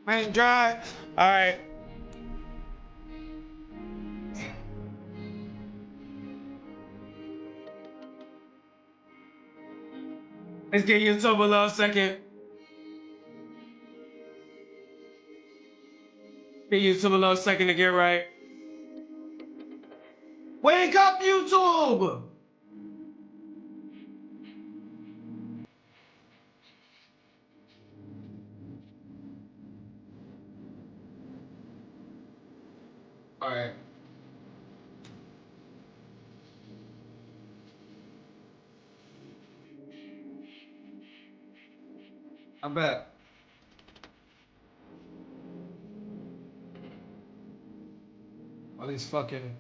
Man, dry. All right. Let's get you to a little second. Get you to a little second to get right. Wake up, YouTube! All right. I'm back. All these fucking...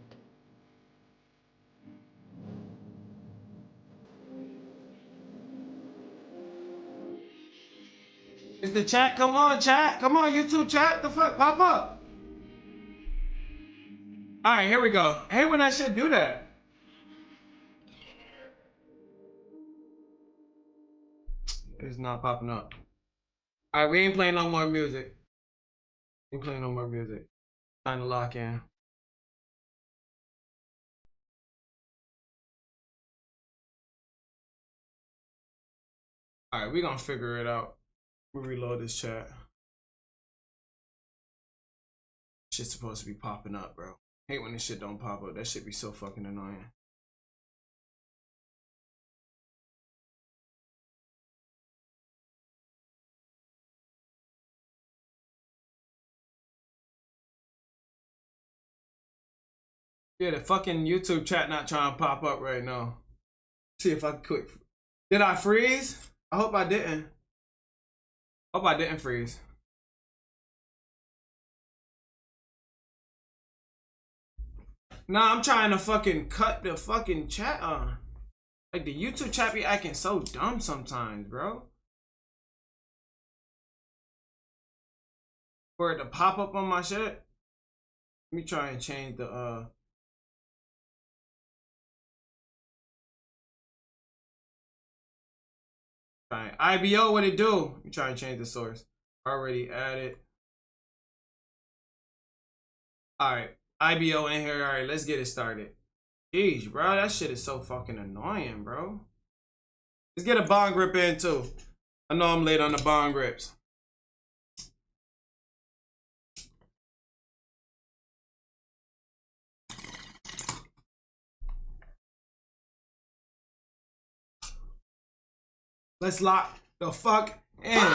Is the chat? Come on, chat. Come on, YouTube chat. The fuck? Pop up. All right, here we go. I hate when that shit do that. It's not popping up. All right, we ain't playing no more music. We ain't playing no more music. Time to lock in. All right, we gonna figure it out. We reload this chat. Shit's supposed to be popping up, bro. Hate when this shit don't pop up. That shit be so fucking annoying. Yeah, the fucking YouTube chat not trying to pop up right now. See if I can quick. Did I freeze? I hope I didn't. Hope I didn't freeze. Nah, I'm trying to fucking cut the fucking chat on. Like the YouTube chat be acting so dumb sometimes, bro. For it to pop up on my shit. Let me try and change the Right. IBO, what it do? Let me try and change the source. Already added. Alright. IBO in here. Alright, let's get it started. Jeez, bro. That shit is so fucking annoying, bro. Let's get a bong grip in too. I know I'm late on the bong grips. Let's lock the fuck in.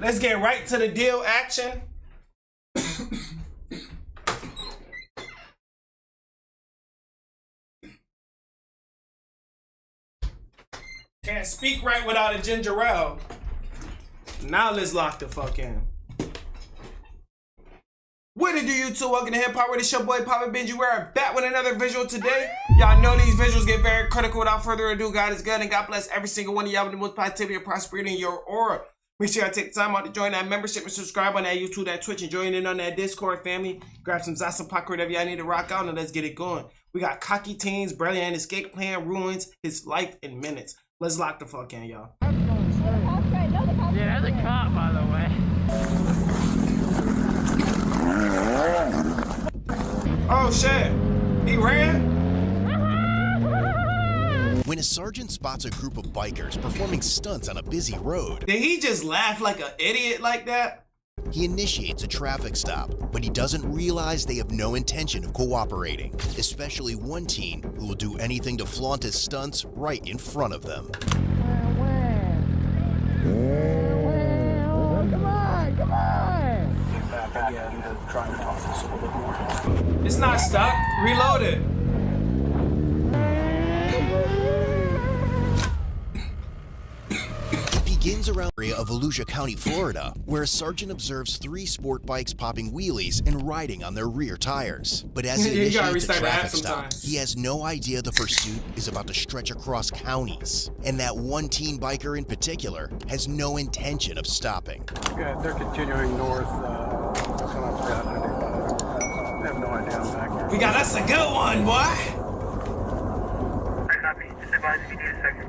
Let's get right to the deal action. Can't speak right without a ginger ale. Now let's lock the fuck in. What it do, YouTube? Welcome to Hip Hop, it's your boy Papa Benji. We're back with another visual today. Y'all know these visuals get very critical. Without further ado, God is good and God bless every single one of y'all with the most positivity and prosperity in your aura. Make sure y'all take the time out to join that membership and subscribe on that YouTube, that Twitch, and join in on that Discord family. Grab some Zasa Pocket, whatever y'all need to rock out, and let's get it going. We got Cocky Teens, Brilliant Escape Plan ruins his life in minutes. Let's lock the fuck in, y'all. Yeah, that's a cop, by the way. Oh shit, he ran? When a sergeant spots a group of bikers performing stunts on a busy road, Did he just laugh like an idiot like that? he initiates a traffic stop, but he doesn't realize they have no intention of cooperating, especially one teen who will do anything to flaunt his stunts right in front of them. Come on! Back again to try and talk this a little bit more. It's not stuck. Reload it. It begins around the area of Volusia County, Florida, where a sergeant observes 3 sport bikes popping wheelies and riding on their rear tires. But as he You gotta initiates a restart the app traffic stop, sometimes. he has no idea the pursuit is about to stretch across counties, and that one teen biker in particular has no intention of stopping. Yeah, they're continuing north, coming up to 95. I have no idea. I'm back here. We got us a good one, boy. I copy. Just advise if you need a second.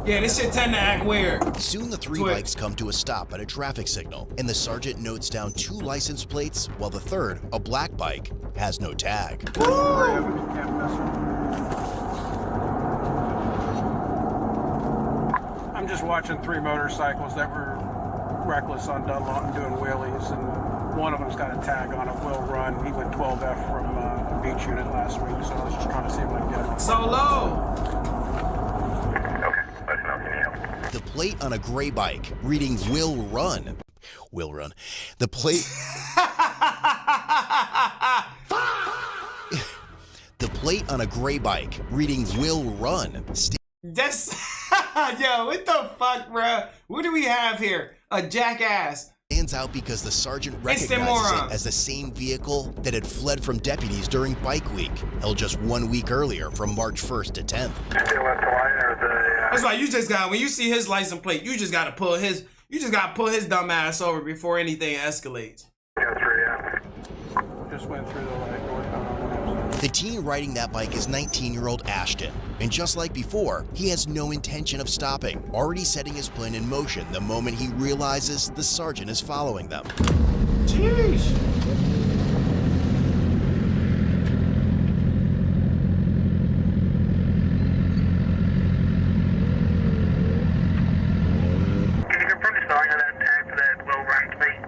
Yeah, this shit tend to act weird. Soon the three Twitch. bikes come to a stop at a traffic signal, and the sergeant notes down 2 license plates, while the third, a black bike, has no tag. I'm just watching 3 motorcycles that were reckless on Dunlop and doing wheelies, and one of them's got a tag on it, Will Run. He went 12F from a beach unit last week, so I was just trying to see if I can get him. Solo. The plate on a gray bike, reading Will Run. Will Run. The plate... The plate on a gray bike, reading Will Run. That's... Yo, what the fuck, bruh? What do we have here? A jackass. Stands out because the sergeant recognizes it as the same vehicle that had fled from deputies during Bike Week, held just 1 week earlier from March 1st to 10th. That's why you just got, when you see his license plate, you just gotta pull his dumb ass over before anything escalates. Just went through the northbound. The teen riding that bike is 19-year-old Ashton, and just like before, he has no intention of stopping, already setting his plan in motion the moment he realizes the sergeant is following them. Jeez. Can you confirm the spelling of that tag for that Will Run plate?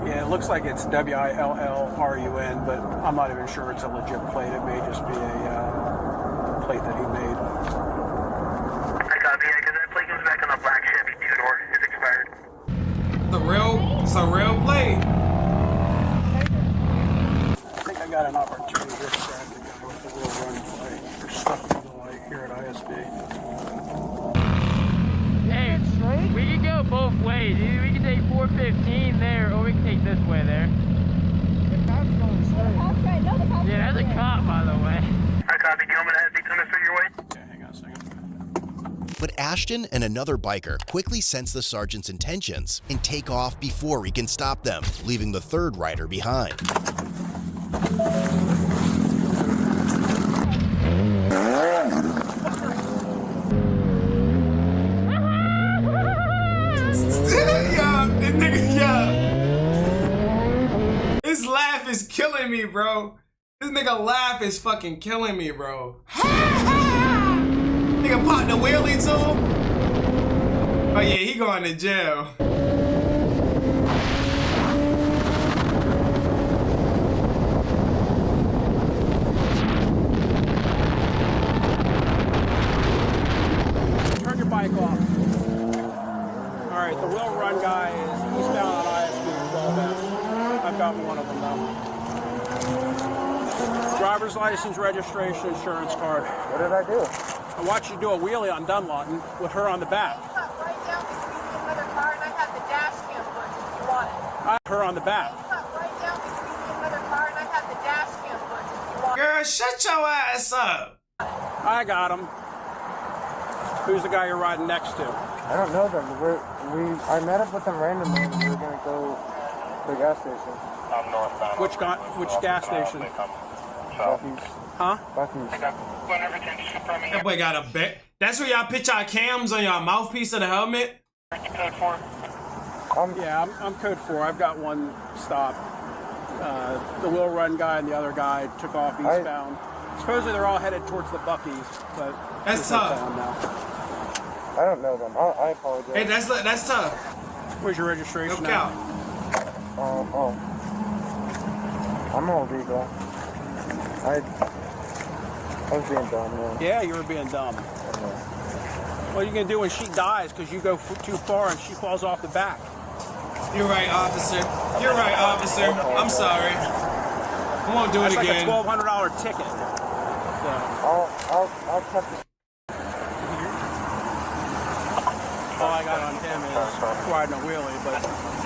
Yeah, it looks like it's WILLRUN, but I'm not even sure it's a legit plate. It may just be a plate that he made. I copy, yeah, because that plate comes back on a black Chevy 2-door. It's expired. It's a real plate. I think I got an opportunity here to grab the guy with the Will Run plate. We're stuck in the light here at ISB. Hey, we can go both ways. Either we can take 415 there, or we can take this way there. Yeah, that's a cop, by the way. I copy. Do you want me to have the coming through your way? Okay, hang on a second. But Ashton and another biker quickly sense the sergeant's intentions and take off before he can stop them, leaving the third rider behind. His laugh is killing me, bro. This nigga laugh is fucking killing me, bro. Nigga popped the wheelie too. Oh yeah, he going to jail. Turn your bike off. All right, the Will Run guy is eastbound on ISB 12F. I've got one of them now. Driver's license, registration, insurance card. What did I do? I watched you do a wheelie on Dunlawton with her on the back. Right down between another car, and I have the dash cam footage if you want it. Her on the back. Right down between another car, and I have the dash cam footage if you want it. Girl, shut your ass up. I got him. Who's the guy you're riding next to? I don't know them. I met up with them randomly and we were gonna go to the gas station. I'm northbound. Which gas station? Bucky's. Huh? Bucky's. Whenever can just confirming That boy got a bet. That's where y'all put y'all cams on y'all mouthpiece of the helmet. code 4. Yeah, I'm code 4. I've got one stop. The Will Run guy and the other guy took off eastbound. Supposedly they're all headed towards the Bucky's, but That's tough. I don't know them. I apologize. Hey, that's tough. Where's your registration? Look out. I'm all legal. I was being dumb, man. Yeah, you were being dumb. What are you gonna do when she dies because you go too far and she falls off the back? You're right, officer. You're right, officer. I'm sorry. I won't do it That's again. like a $1,200 ticket. So. I'll cut the... All I got on him is riding a wheelie, but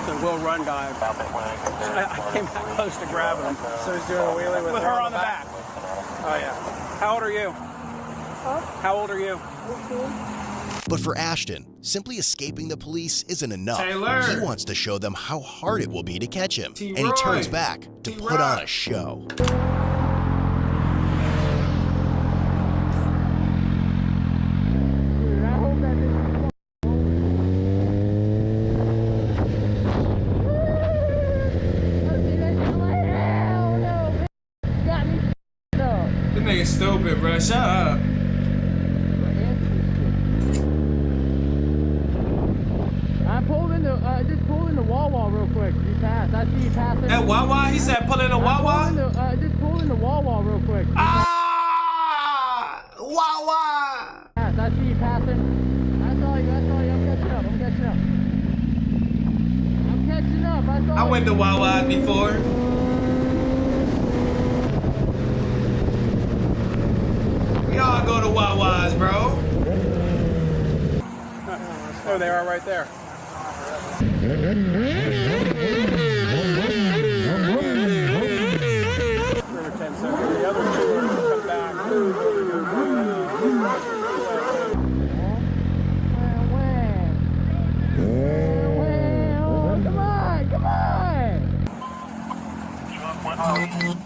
the Will Run guy, I came that close to grabbing him. So he's doing a wheelie with her on the back. Oh yeah. How old are you? Huh? How old are you? 15. But for Ashton, simply escaping the police isn't enough. Taylor. He wants to show them how hard it will be to catch him, T-Roy. and he turns back to T-Roy. put on a show. nigga stupid, bro. Shut up. I pulled into, just pulled into Wawa real quick. You passed. I see you passing. At Wawa? He said pull into Wawa? Just pulled into Wawa real quick. Ah! Wawa! Pass. I see you passing. I saw you. I'm catching up. I saw I went to Wawa before. We all go to Wawa's, bro. There they are right there. River 10 seconds. The other two are going to come back. Come on!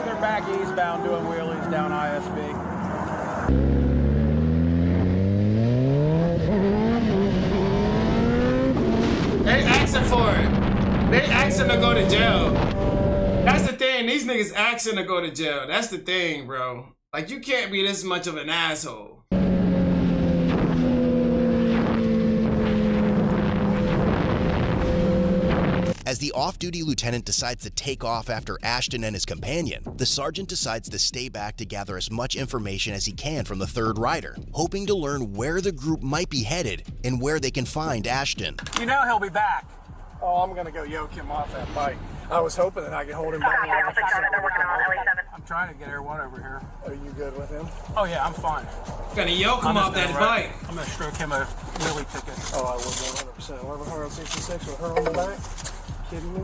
They're back eastbound doing wheelies down ISB. They asking for it. They asking to go to jail. That's the thing. These niggas asking to go to jail. That's the thing, bro. Like, you can't be this much of an asshole. As the off-duty lieutenant decides to take off after Ashton and his companion, the sergeant decides to stay back to gather as much information as he can from the third rider, hoping to learn where the group might be headed and where they can find Ashton. You know he'll be back. Oh, I'm going to go yoke him off that bike. I was hoping that I could hold him down. I'm trying to get everyone over here. Are you good with him? Oh, yeah, I'm fine. Gonna yoke him off that bike. I'm going to stroke him a wheelie ticket. Oh, I will go 100%. 1166 with her on the back. Kidding me?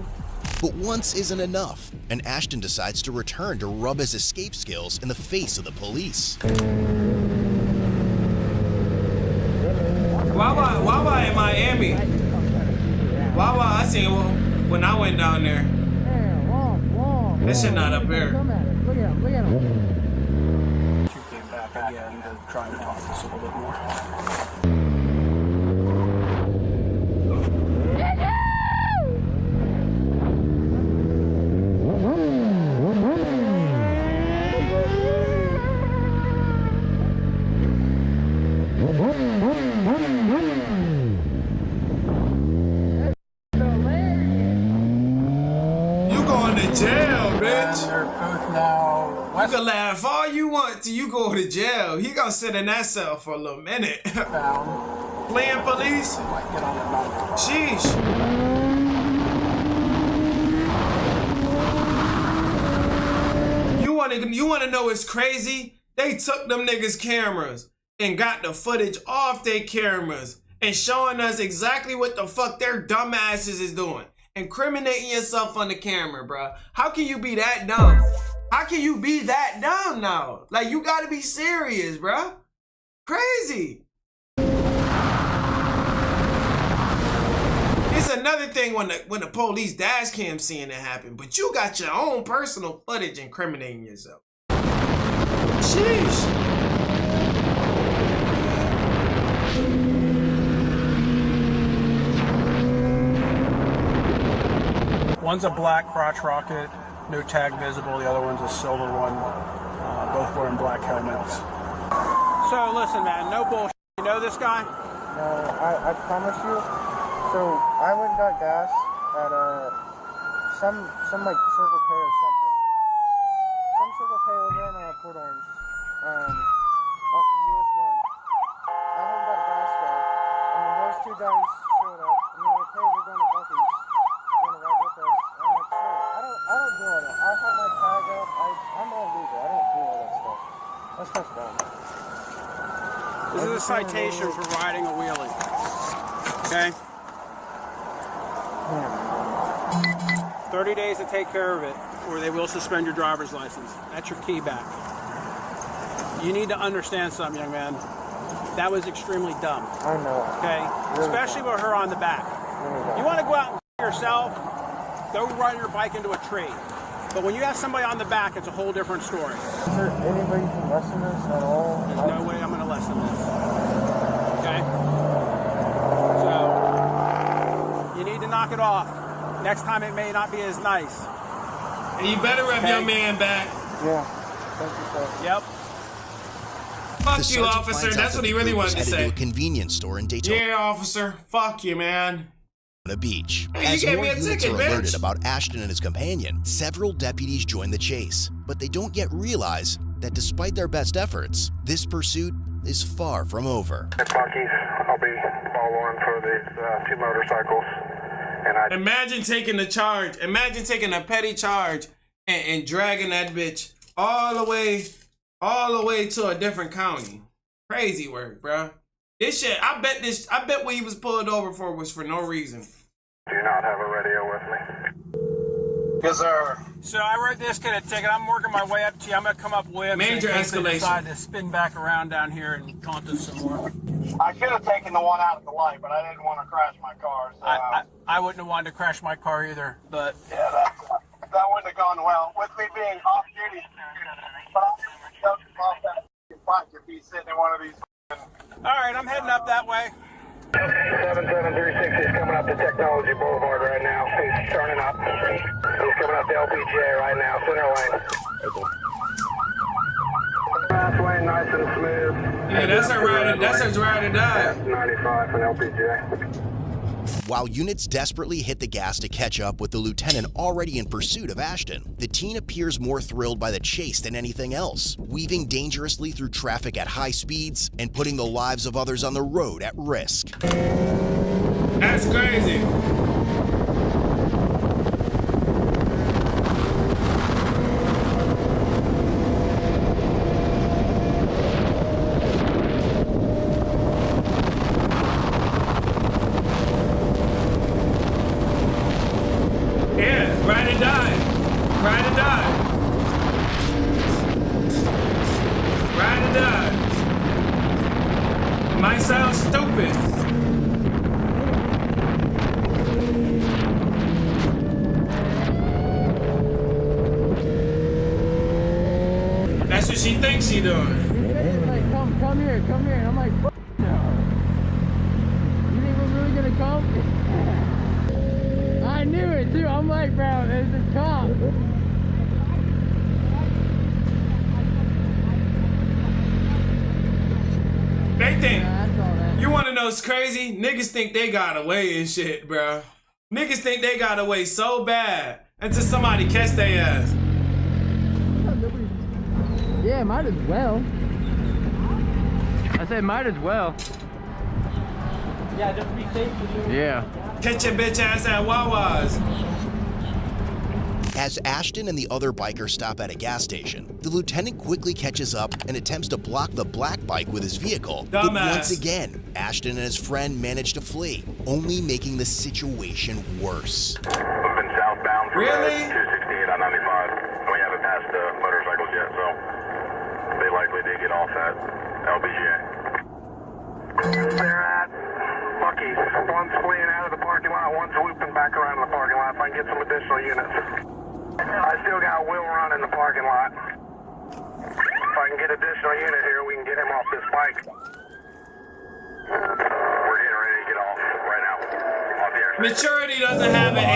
But once isn't enough, and Ashton decides to return to rub his escape skills in the face of the police. Wawa in Miami. Wawa, I seen when I went down there. That shit not up here. Look at him. She came back again to try to talk to us a little bit more. Jail, bitch. And they're both now You can laugh all you want till you go to jail. He gonna sit in that cell for a little minute. westbound. Playing police? Might get on the number. Sheesh. You wanna know what's crazy? They took them niggas' cameras and got the footage off their cameras and showing us exactly what the fuck their dumb asses is doing. Incriminating yourself on the camera, bro. How can you be that dumb? How can you be that dumb now? Like, you gotta be serious, bro. Crazy. It's another thing when the police dash cam seeing it happen, but you got your own personal footage incriminating yourself. Sheesh. One's a black crotch rocket, no tag visible. The other one's a silver one. Both wearing black helmets. So listen, man, no bullshit. You know this guy? No, I promise you. So I went and got gas at some like Circle K or something. Some Circle K over in Port Orange, off of US 1. I went and got gas there, and then those two guys showed up, and they're like, "Hey, we're going to Bucky's. You want to ride with us?" I'm like, "Sure." I don't do all that. I have my tag up. I'm all legal. I don't do all that stuff. That stuff's dumb. This is a citation for riding a wheelie. Okay? 30 days to take care of it, or they will suspend your driver's license. That's your key back. You need to understand something, young man. That was extremely dumb. I know. Okay? Really Especially dumb. with her on the back. Really dumb. You want to go out and yourself, go run your bike into a tree. But when you have somebody on the back, it's a whole different story. Is there any way you can lessen this at all? There's no way I'm going to lessen this. Okay? So, you need to knock it off. Next time it may not be as nice. And you better rub your man back. Yeah. Thank you, sir. Yep. Fuck The you, sergeant officer. finds out That's that what he the really group wanted to was headed say. to a convenience store in Daytona Yeah, officer. Fuck you, man. Beach. Hey, you As gave more me a units ticket, are alerted bitch. about Ashton and his companion, several deputies join the chase, but they don't yet realize that despite their best efforts, this pursuit is far from over. Bucky's, I'll be following for these 2 motorcycles. And Imagine taking the charge. Imagine taking a petty charge and dragging that bitch all the way to a different county. Crazy work, bro. This shit, I bet what he was pulled over for was for no reason. do not have a radio with me. Yes, sir. So I wrote this kid a ticket. I'm working my way up to you. I'm going to come up with Major in case they escalation. decide to spin back around down here and taunt us some more. I should have taken the one out of the light, but I didn't want to crash my car. So I wouldn't have wanted to crash my car either, but yeah, that wouldn't have gone well. With me being off duty, but I'll off that bike if he's sitting in one of these. all right, I'm heading up that way. 77360 is coming up to Technology Boulevard right now. He's turning up. He's coming up to LPGA right now, center lane. Fast lane, nice and smooth. Yeah, that's her ride. That's her ride or die. 95 from LPGA. While units desperately hit the gas to catch up with the lieutenant already in pursuit of Ashton, the teen appears more thrilled by the chase than anything else, weaving dangerously through traffic at high speeds and putting the lives of others on the road at risk. That's crazy. Yeah, ride and die. Ride and die. Ride and die. Might sound stupid. That's what she thinks she doing. Like, come here, come here. And I'm like, no. You think we're really gonna come? I knew it too. I'm like, bro, there's a cop. They think, Yeah, I saw that. you wanna know what's crazy? Niggas think they got away and shit, bro. Niggas think they got away so bad until somebody catch their ass. Yeah, might as well. I said might as well. Yeah, just be safe. Yeah. Catch your bitch ass at Wawa's. As Ashton and the other biker stop at a gas station, the lieutenant quickly catches up and attempts to block the black bike with his vehicle. But Dumbass. once again, Ashton and his friend manage to flee, only making the situation worse. We've been southbound from Really? 268 on 95. We haven't passed motorcycles yet, so they likely did get off at LBGA. They're at Bucky's. One's fleeing out of the parking lot, one's looping back around the parking lot. If I can get some additional units. I still got Will Run in the parking lot. If I can get additional unit here, we can get him off this bike. We're getting ready to get off right now. Off the interstate. Maturity doesn't have an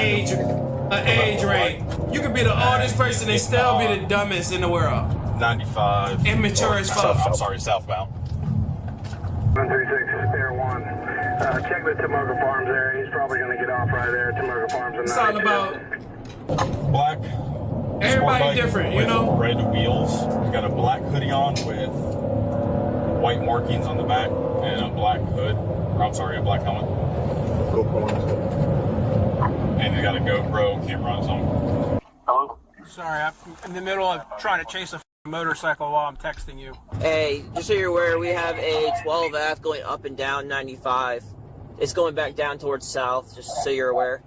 age rate. You could be the oldest person and still be the dumbest in the world. 95. Immature as fuck. I'm sorry, southbound. 136, Air 1. Check the Tomoka Farms area. He's probably going to get off right there. Tomoka Farms and It's all about Black. everybody sport bike different, you with know? Red wheels. He's got a black hoodie on with white markings on the back and a black hood. Or, I'm sorry, a black helmet. And he got a GoPro camera on his own. Hello? Sorry, I'm in the middle of trying to chase a motorcycle while I'm texting you. Hey, just so you're aware, we have a 12F going up and down 95. It's going back down towards south, just so you're aware.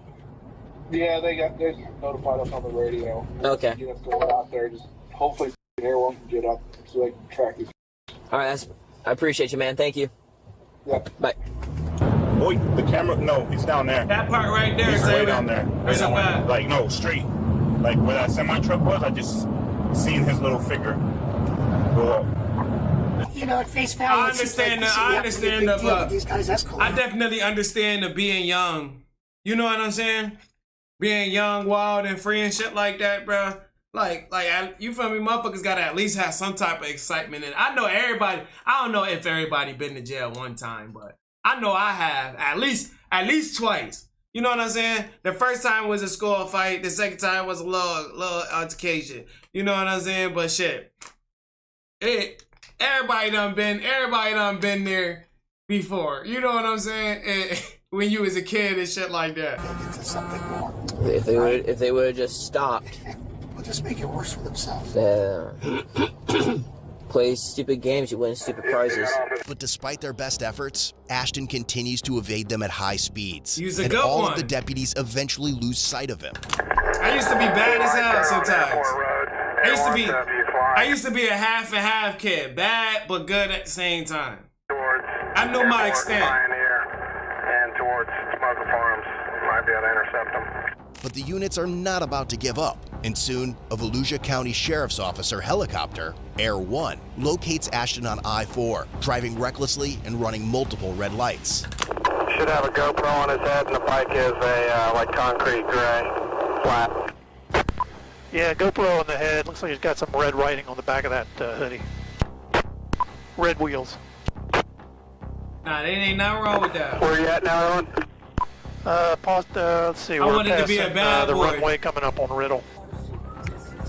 Yeah, they notified us on the radio. Okay. Units going out there. Just hopefully everyone can get up so they can track these. All right, I appreciate you, man. Thank you. Yeah. Bye. Boy, the camera, no, he's down there. That part right there He's is way down there. That's a Right fact. like, no, straight. like where that semi truck was, I just seen his little figure go up. You know, at face value, I understand these guys escalate. I definitely understand the being young. You know what I'm saying? Being young, wild, and free and shit like that, bro. Like, you feel me? Motherfuckers gotta at least have some type of excitement. And I know everybody. I don't know if everybody been to jail one time, but I know I have at least twice. You know what I'm saying? The first time was a school fight. The second time was a little altercation. You know what I'm saying? But shit, everybody done been there before. You know what I'm saying? When you was a kid and shit like that. If they would have just stopped. We'll just make it worse for themselves. Play stupid games, you win stupid prizes. But despite their best efforts, Ashton continues to evade them at high speeds. He's a and good all one. of the deputies eventually lose sight of him. I used to be bad as hell sometimes. I used to be a half and half kid. Bad but good at the same time. I know my extent. And towards Smoker Farms. Might be able to intercept them. But the units are not about to give up, and soon a Volusia County Sheriff's Officer helicopter, Air 1, locates Ashton on I-4, driving recklessly and running multiple red lights. Should have a GoPro on his head, and the bike is a like concrete gray, flat. Yeah, GoPro on the head. Looks like he's got some red writing on the back of that hoodie. Red wheels. Nah, there ain't nothing wrong with that. Where you at now, Aaron? Let's see. I We're wanted to be a passing, bad the boy. runway coming up on Riddle.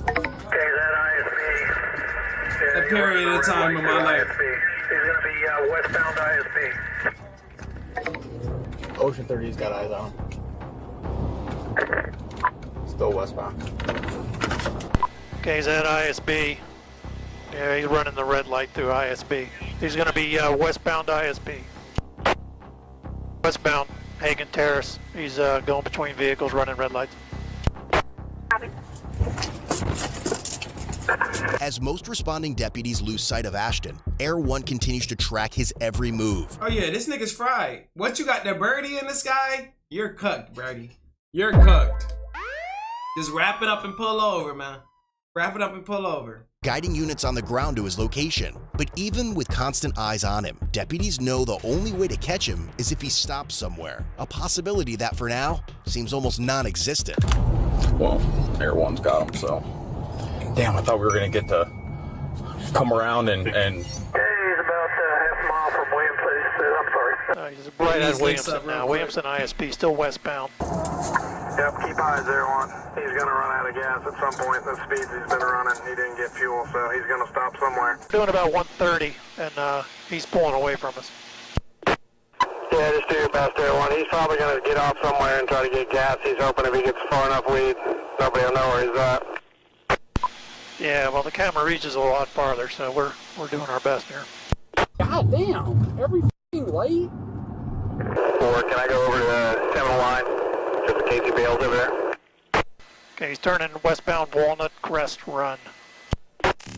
Okay, that ISP. A period of time in my life. He's going to be westbound ISP. Ocean 30's got eyes on him. Still westbound. Okay, he's at ISB. Yeah, he's running the red light through ISB. He's going to be westbound ISB. Westbound Hagen Terrace. He's going between vehicles, running red lights. As most responding deputies lose sight of Ashton, Air 1 continues to track his every move. Oh yeah, this nigga's fried. What, you got the birdie in the sky? You're cooked, birdie. You're cooked. Just wrap it up and pull over, man. Wrap it up and pull over. Guiding units on the ground to his location. But even with constant eyes on him, deputies know the only way to catch him is if he stops somewhere. A possibility that for now seems almost non-existent. Well, Air 1's got him, so. Damn, I thought we were gonna get to come around and... Hey, he's about half a mile from Williamson. I'm sorry. He's right at Williamson now. Williamson ISP, still westbound. Yep, keep eyes there on. He's going to run out of gas at some point. The speeds he's been running, he didn't get fuel, so he's going to stop somewhere. Doing about 130, and he's pulling away from us. Yeah, just do your best there, one. He's probably going to get off somewhere and try to get gas. He's hoping if he gets far enough lead, nobody will know where he's at. Yeah, well, the camera reaches a lot farther, so we're doing our best here. God damn, every f***ing light. Or can I go over to the Seminole line, just in case he bails over there? Okay, he's turning westbound Walnut Crest Run.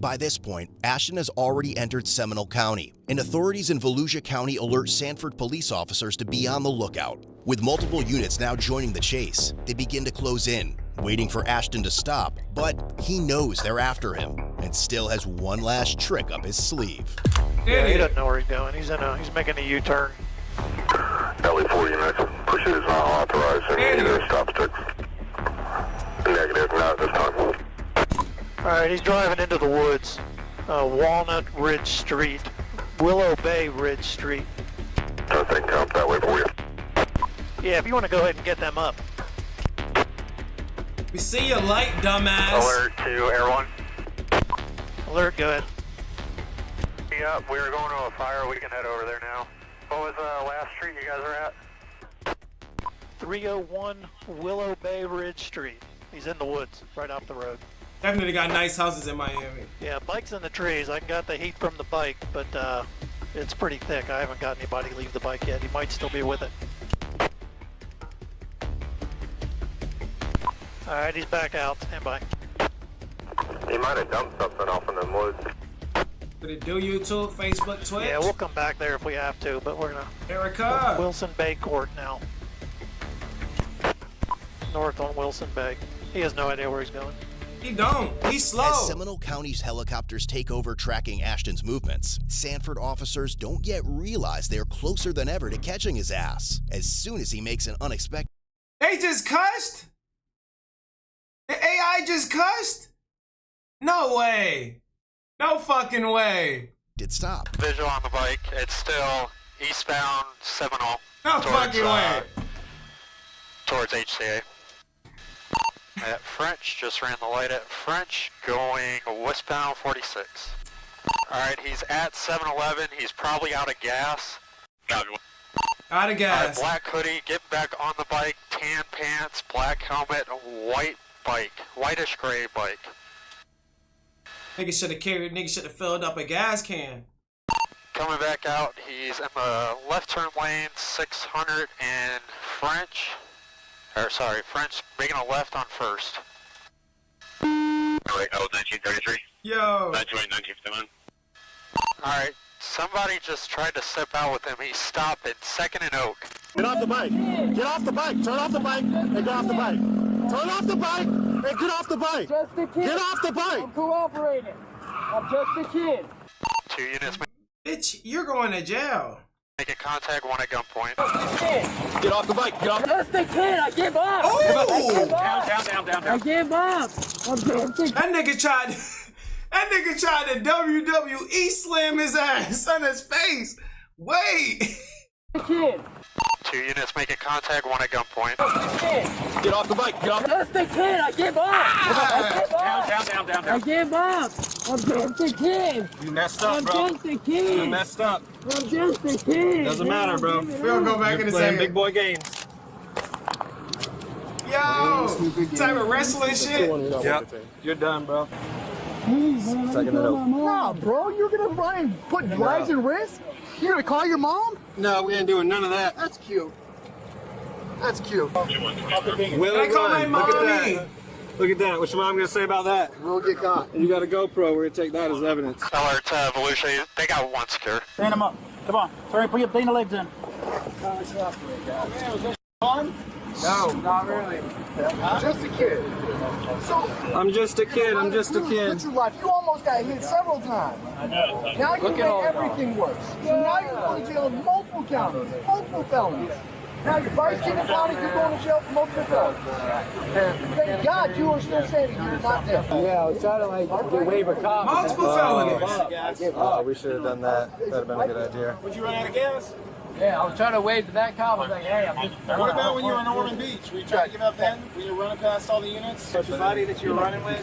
By this point, Ashton has already entered Seminole County, and authorities in Volusia County alert Sanford police officers to be on the lookout. With multiple units now joining the chase, they begin to close in, waiting for Ashton to stop, but he knows they're after him, and still has one last trick up his sleeve. Yeah, he doesn't know where he's going. He's making a U-turn. LE4 units, pushing is not authorized, and either stop sticks. Negative, not this time. Alright, he's driving into the woods. Walnut Ridge Street. Willow Bay Ridge Street. I think up that way for you. Yeah, if you want to go ahead and get them up. We see your light, dumbass. Alert to Air 1. Alert, go ahead. Yeah, we were going to a fire. We can head over there now. What was the last street you guys are at? 301 Willow Bay Ridge Street. He's in the woods, right off the road. Definitely got nice houses in Miami. Yeah, bike's in the trees. I got the heat from the bike, but it's pretty thick. I haven't got anybody leave the bike yet. He might still be with it. Alright, he's back out. Stand by. He might have dumped something off in the woods. Would it do YouTube, Facebook, Twitch? Yeah, we'll come back there if we have to, but we're gonna... Erica! Wilson Bay Court now. North on Wilson Bay. He has no idea where he's going. He don't. He's slow. As Seminole County's helicopters take over tracking Ashton's movements, Sanford officers don't yet realize they're closer than ever to catching his ass. As soon as he makes an unexpected... They just cussed? The AI just cussed? No way. No fucking way. Did stop. Visual on the bike. It's still eastbound Seminole. No fucking way. Towards HCA. At French, just ran the light at French, going westbound 46. Alright, he's at 7-Eleven. He's probably out of gas. Out of gas. Black hoodie, get back on the bike, tan pants, black helmet, white bike, whitish gray bike. Nigga should have filled up a gas can. Coming back out, he's in the left turn lane, 600 and French. French making a left on first. Alright, 1933. Yo. 1957. Alright, somebody just tried to step out with him. He stopped at 2nd and Oak. Get off the bike. Get off the bike. Turn off the bike and get off the bike. Turn off the bike and get off the bike. Just a kid. Get off the bike. I'm cooperating. I'm just a kid. 2 units Bitch, you're going to jail. making contact, 1 at gunpoint. Get off the bike. Get off. Just a kid. I give up. Oh! I give up. Down. I give up. I'm just a That nigga tried to WWE slam his ass on his face. Wait. kid. 2 units making contact, 1 at gunpoint. Get off the bike. Get off. Just a kid. I give up. I give up. Down. I give up. I'm just a kid. You messed up, I'm bro. just a kid. You messed up. I'm just a kid. Doesn't matter, bro. We'll go back in a second. Big boy games. Yo, type of wrestling shit. Yep. You're done, bro. Second nah, bro, you're gonna run and put lives in risk? You're gonna call your mom? No, we ain't doing none of that. That's cute. That's cute. Will I call my run. mommy? Look at that. Look at that. What's your mom gonna say about that? We'll get caught. You got a GoPro. We're gonna take that as evidence. Alert to Volusia, they got 1 secure. Stand him up. Come on. Sorry, put your legs in. Fun? No, not really. Just a kid. So, I'm just a kid. I'm just a kid. What's your life? You almost got hit several times. Now you make everything worse. So now you're going to jail in multiple counties, multiple felonies. Now your vice king of county, you're going to jail for multiple felonies. Thank God you are still standing here, not dead. Yeah, I was trying to like get waiver cop. Multiple felonies. We should have done that. That'd have been a good idea. Would you run out of gas? Yeah, I was trying to wave to that cop. I was like, hey, I'm just. What about when you were in Ormond Beach? Were you trying to give up then? When you were running past all the units? Such a body that you were running with?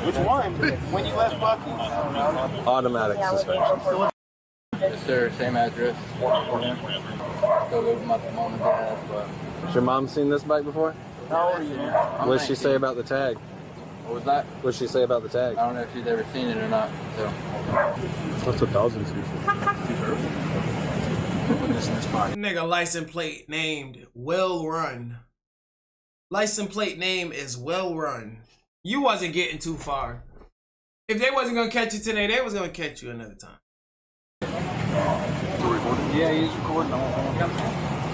Which one? When you left Bucky's? Automatic suspension. Yes, sir. Same address. Go with my mom and dad. But... Has your mom seen this bike before? How old are you? What did she say about the tag? What was that? What did she say about the tag? I don't know if she's ever seen it or not. So. What's 1,000 species? Nigga, license plate named Will Run. License plate name is Will Run. You wasn't getting too far. If they wasn't gonna catch you today, they was gonna catch you another time. Yeah, he's recording.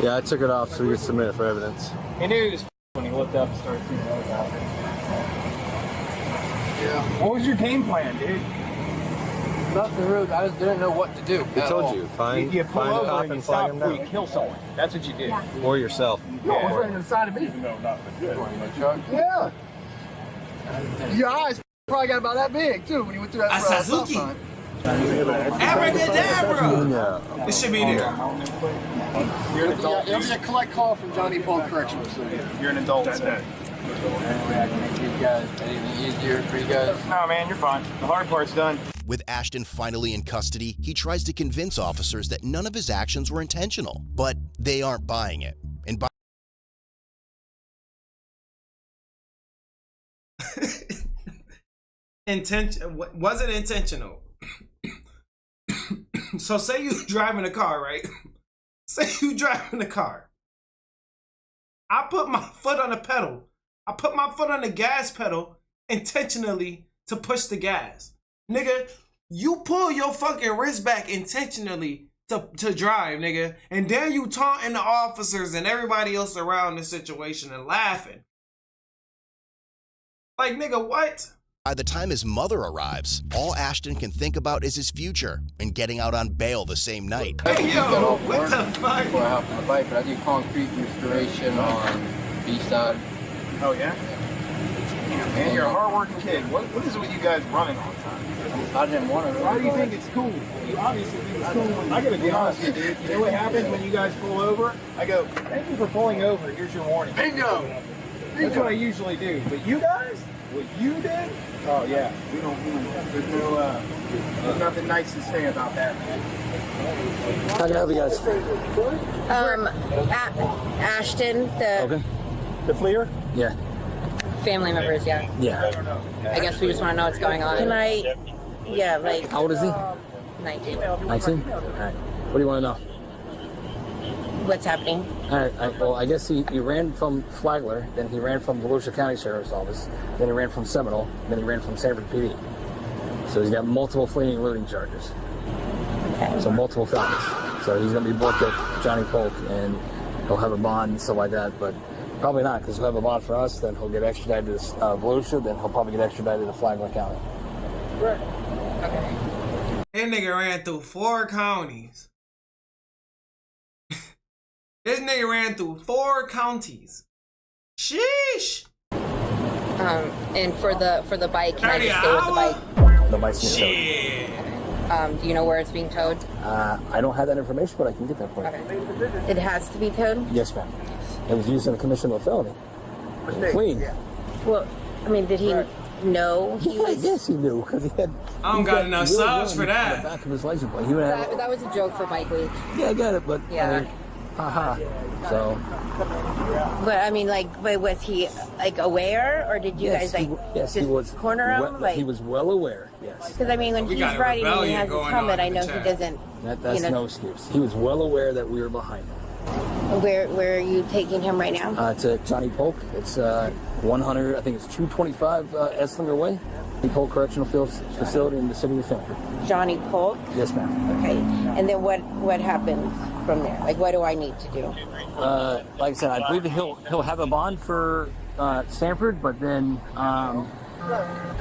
Yeah, I took it off so we could submit it for evidence. He knew he was when he looked up and started seeing the other guy. Yeah. What was your game plan, dude? Nothing really. I just didn't know what to do. I told you, find you a cop and flag him before you down. kill someone. That's what you did. Or yourself. No, I was running inside of me. No, not good. Chuck? Yeah. Your eyes probably got about that big, too, when you went through that A stop Suzuki. sign. Abracadabra! Yeah. This should be there. You're an adult. It'll be a collect call from Johnny Paul Correctional Center. You're an adult. I can make these guys anything easier for you guys. No, man, you're fine. The hard part's done. With Ashton finally in custody, he tries to convince officers that none of his actions were intentional, but they aren't buying it. And by wasn't intentional. So say you driving a car, right? Say you driving a car. I put my foot on the pedal. I put my foot on the gas pedal intentionally to push the gas. Nigga, you pull your fucking wrist back intentionally to drive, nigga. And then you taunting the officers and everybody else around the situation and laughing. Like, nigga, what? By the time his mother arrives, all Ashton can think about is his future and getting out on bail the same night. Hey, yo, what the fuck? Before I hop on the bike, but I do concrete restoration on B-side. Oh, yeah? Man, you're a hard-working kid. What is it with you guys running all the time? I didn't want to. Why do you think it's cool? You obviously think it's cool. I gotta be honest with you, dude. You know what happens when you guys pull over? I go, thank you for pulling over. Here's your warning. Bingo! That's what I usually do. But you guys, what you did? Oh yeah, we don't. There's nothing nice to say about that, man. How can I help you guys? Ashton, the The fleer? Yeah. family members, yeah. Yeah. I guess we just want to know what's going on. Can I? Yeah, like. How old is he? 19. 19? All right. What do you want to know? What's happening? All right. Well, I guess he ran from Flagler, then he ran from Volusia County Sheriff's Office, then he ran from Seminole, then he ran from Sanford PD. So he's got multiple fleeing and looting charges. Okay. So multiple felonies. So he's going to be booked at Johnny Polk, and he'll have a bond and stuff like that, but probably not, because he'll have a bond for us, then he'll get extradited to Volusia, then he'll probably get extradited to Flagler County. Right. Okay. That nigga ran through 4 counties. This nigga ran through 4 counties. Sheesh. And for the bike, can I just stay with the bike? The bike's being Shit. Do you know where it's being towed? I don't have that information, but I can get that for you. Okay. It has to be towed? Yes, ma'am. It was used in a commission of a felony. Clean. Well, I mean, did he know he was? Yes, he knew, because he had. I don't got enough subs for that. On the back of his license plate. He would have. That was a joke for Bike Week. Yeah, I got it, but yeah. I mean, haha. So. But I mean, like, but was he like aware, or did you guys like just corner him? He was well aware. Yes. Because I mean, when he's riding and he has his helmet, I know he doesn't. That's no excuse. He was well aware that we were behind him. Where are you taking him right now? To Johnny Polk. It's 100. I think it's 225 Esslinger Way. Johnny Polk Correctional Facility in the city of Sanford. Johnny Polk. Yes, ma'am. Okay. And then what happens from there? Like, what do I need to do? Like I said, I believe that he'll have a bond for Sanford, but then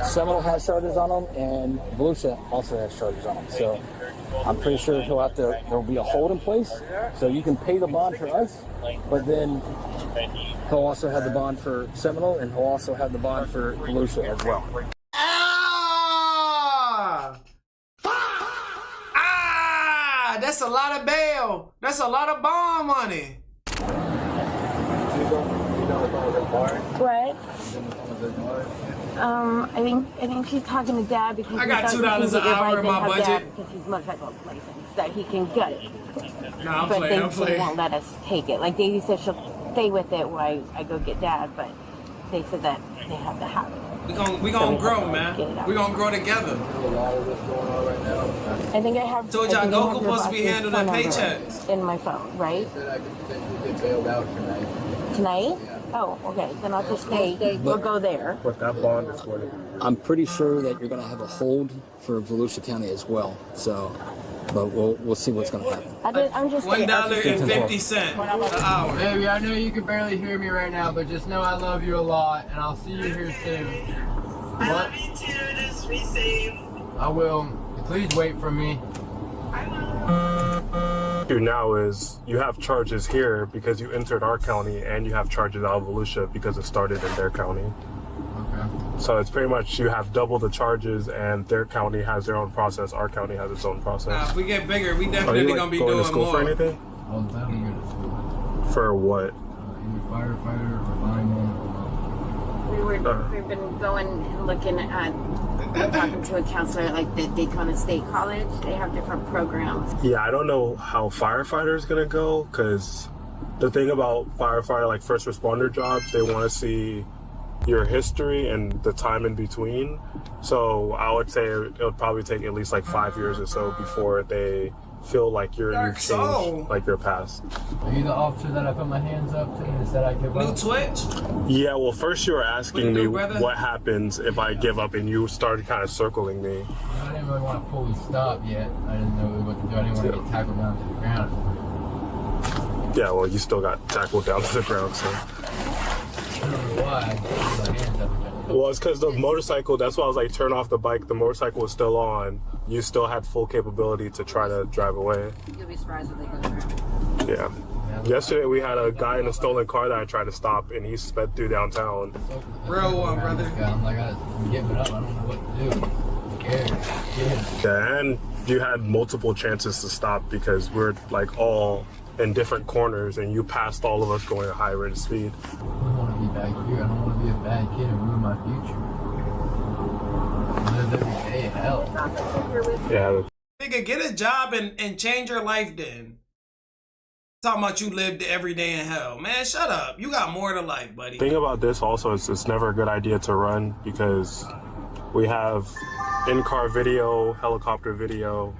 Seminole has charges on him, and Volusia also has charges on him. So I'm pretty sure there'll be a hold in place, so you can pay the bond for us, but then he'll also have the bond for Seminole, and he'll also have the bond for Volusia as well. That's a lot of bail. That's a lot of bond money. What? I think she's talking to Dad because I got $2 an hour in my budget because he's motorcycle license that he can get it. No, I'm but playing. they won't let us take it. Like Daisy said, she'll stay with it while I go get Dad, but they said that they have to have it. We gonna grow, man. We gonna grow together. I think I have. Told y'all Goku supposed to be handling paychecks in my phone, right? Get bailed out tonight. Tonight? Oh, okay. Then I'll just stay. We'll go there. What that bond is for. I'm pretty sure that you're going to have a hold for Volusia County as well. So, but we'll see what's going to happen. I'm just $1.50 an hour. Baby, I know you can barely hear me right now, but just know I love you a lot, and I'll see you here soon. I love you too. Just be safe. I will. Please wait for me. Now is you have charges here because you entered our county, and you have charges out of Volusia because it started in their county. Okay. So it's pretty much you have double the charges, and their county has their own process. Our county has its own process. If we get bigger, we definitely gonna be going doing to school more. for anything? I'll definitely go to school. For what? Either firefighter or lineman. We've been going and looking at talking to a counselor at like the Daytona State College. They have different programs. Yeah, I don't know how firefighter is gonna go, because the thing about firefighter, like first responder jobs, they want to see your history and the time in between. So I would say it would probably take at least like 5 years or so before they feel like you've changed, like your past. Are you the officer that I put my hands up to and said I give up? New Twitch? Yeah, well, first you were asking me what happens if I give up, and you started kind of circling me. I didn't really want to fully stop yet. I didn't know what to do. I didn't want to get tackled down to the ground. Yeah, well, you still got tackled down to the ground, so. I don't know why. I put my hands up again. Well, it's because the motorcycle, that's why I was like, turn off the bike. The motorcycle was still on. You still had full capability to try to drive away. You'll be surprised what they go through. Yeah. Yesterday we had a guy in a stolen car that I tried to stop, and he sped through downtown. Real one, brother. I'm like, I'm giving up. I don't know what to do. I'm scared. Yeah, and you had multiple chances to stop because we're like all in different corners, and you passed all of us going at high rate of speed. I don't want to be back here. I don't want to be a bad kid and ruin my future. I live every day in hell. Yeah. Nigga, get a job and change your life then. Talking about you lived every day in hell. Man, shut up. You got more to life, buddy. The thing about this also is it's never a good idea to run because we have in-car video, helicopter video.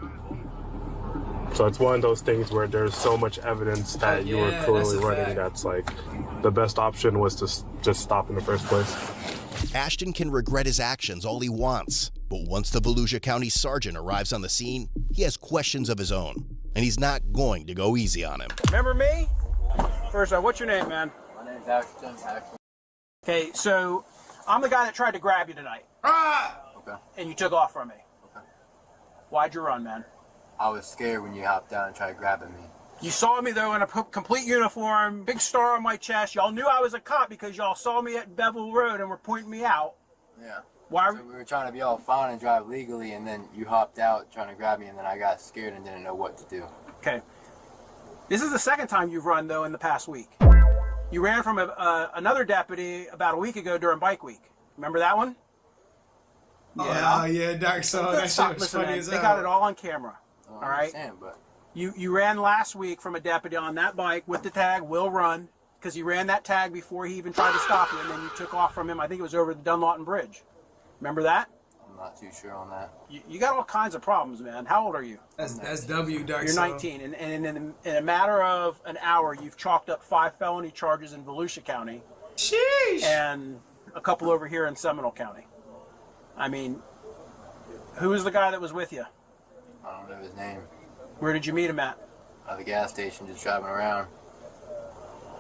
So it's one of those things where there's so much evidence that you were clearly running that's like the best option was to just stop in the first place. Ashton can regret his actions all he wants, but once the Volusia County Sergeant arrives on the scene, he has questions of his own, and he's not going to go easy on him. Remember me? First, what's your name, man? My name's Ashton. Okay, so I'm the guy that tried to grab you tonight. Okay. And you took off from me. Okay. Why'd you run, man? I was scared when you hopped down and tried grabbing me. You saw me, though, in a complete uniform, big star on my chest. Y'all knew I was a cop because y'all saw me at Bevel Road and were pointing me out. Yeah. Why? So we were trying to be all fine and drive legally, and then you hopped out trying to grab me, and then I got scared and didn't know what to do. Okay. This is the second time you've run, though, in the past week. You ran from another deputy about a week ago during Bike Week. Remember that one? Yeah, Dark Soul. That shit was funny as hell. They got it all on camera. Well, all right? But You ran last week from a deputy on that bike with the tag, will run, because you ran that tag before he even tried to stop you, and then you took off from him. I think it was over the Dunlawton Bridge. Remember that? I'm not too sure on that. You got all kinds of problems, man. How old are you? That's W, Dark You're Soul. 19, and in a matter of an hour, you've chalked up 5 felony charges in Volusia County. Sheesh! And a couple over here in Seminole County. I mean, who was the guy that was with you? I don't know his name. Where did you meet him at? At the gas station, just driving around.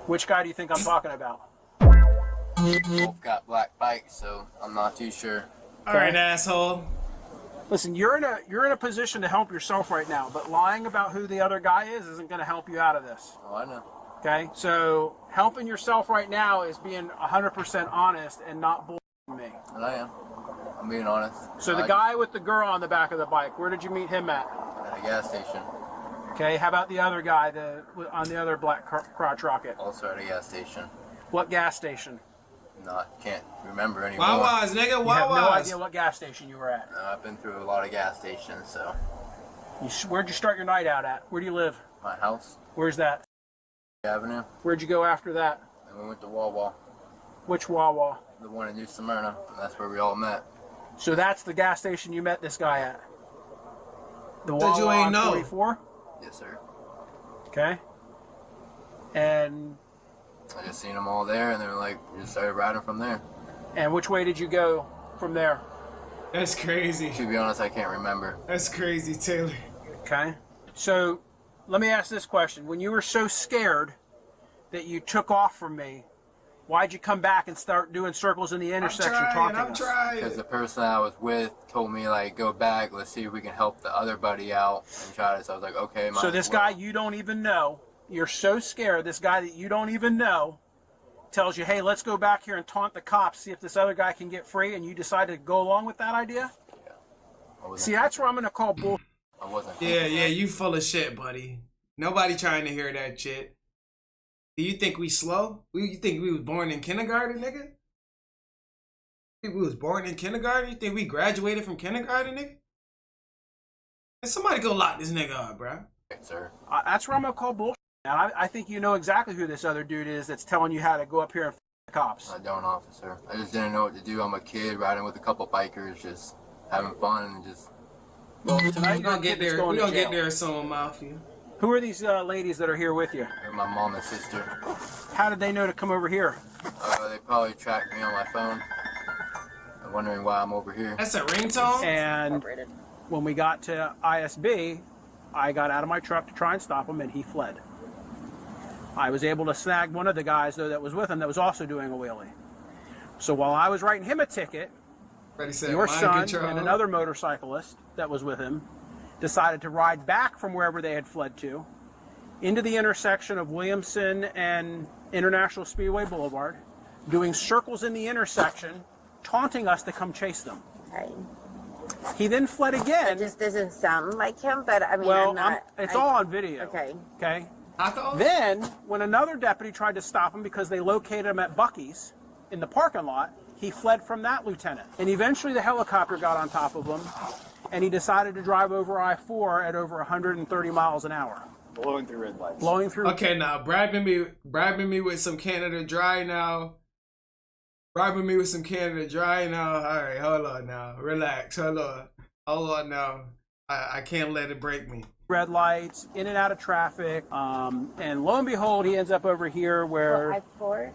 Which guy do you think I'm talking about? Both got black bikes, so I'm not too sure. All right, asshole. Listen, you're in a position to help yourself right now, but lying about who the other guy is isn't going to help you out of this. Oh, I know. Okay, so helping yourself right now is being 100% honest and not bullshitting me. And I am. I'm being honest. So the guy with the girl on the back of the bike, where did you meet him at? At a gas station. Okay, how about the other guy on the other black crotch rocket? Also at a gas station. What gas station? Can't remember anymore. Wawa's, nigga, You have Wawa's. no idea what gas station you were at. No, I've been through a lot of gas stations, so. Where'd you start your night out at? Where do you live? My house. Where's that? Avenue. Where'd you go after that? And we went to Wawa. Which Wawa? The one in New Smyrna, and that's where we all met. So that's the gas station you met this guy at? The Said Wawa you ain't on know. 44? Yes, sir. Okay. And I just seen them all there, and they were like, we just started riding from there. And which way did you go from there? That's crazy. To be honest, I can't remember. That's crazy, Taylor. Okay. So let me ask this question. When you were so scared that you took off from me, why'd you come back and start doing circles in the intersection talking to us? Because the person I was with told me, like, go back, let's see if we can help the other buddy out and try this. I was like, okay, So this guy you don't even know, you're so scared, this guy that you don't even know tells you, hey, let's go back here and taunt the cops, see if this other guy can get free, and you decide to go along with that idea? Yeah. See, that's where I'm going to call bull. I wasn't. Yeah, you full of shit, buddy. Nobody trying to hear that shit. Do you think we slow? You think we was born in kindergarten, nigga? You think we was born in kindergarten? You think we graduated from kindergarten, nigga? And somebody go lock this nigga up, bro. Yes, sir. That's where I'm going to call bullshit. And I think you know exactly who this other dude is that's telling you how to go up here and f the cops. I don't, officer. I just didn't know what to do. I'm a kid riding with a couple bikers, just having fun and just... Well, tonight we're gonna get there. We're gonna get there soon, Mafia. Who are these ladies that are here with you? They're my mom and sister. How did they know to come over here? They probably tracked me on my phone. I'm wondering why I'm over here. That's a ringtone? And when we got to ISB, I got out of my truck to try and stop him, and he fled. I was able to snag one of the guys, though, that was with him that was also doing a wheelie. So while I was writing him a ticket, your son and another motorcyclist that was with him decided to ride back from wherever they had fled to into the intersection of Williamson and International Speedway Boulevard, doing circles in the intersection, taunting us to come chase them. Okay. He then fled again. It just doesn't sound like him, but I mean, well, I'm not, it's all on video. Okay. Okay. Then, when another deputy tried to stop him because they located him at Buc-ee's in the parking lot, he fled from that lieutenant. And eventually the helicopter got on top of him, and he decided to drive over I-4 at over 130 miles an hour. Blowing through red lights. Blowing through. Okay, now bribing me with some Canada Dry now. Bribing me with some Canada Dry now. All right, hold on now. Relax. Hold on now. I can't let it break me. Red lights, in and out of traffic, and lo and behold, he ends up over here where I-4.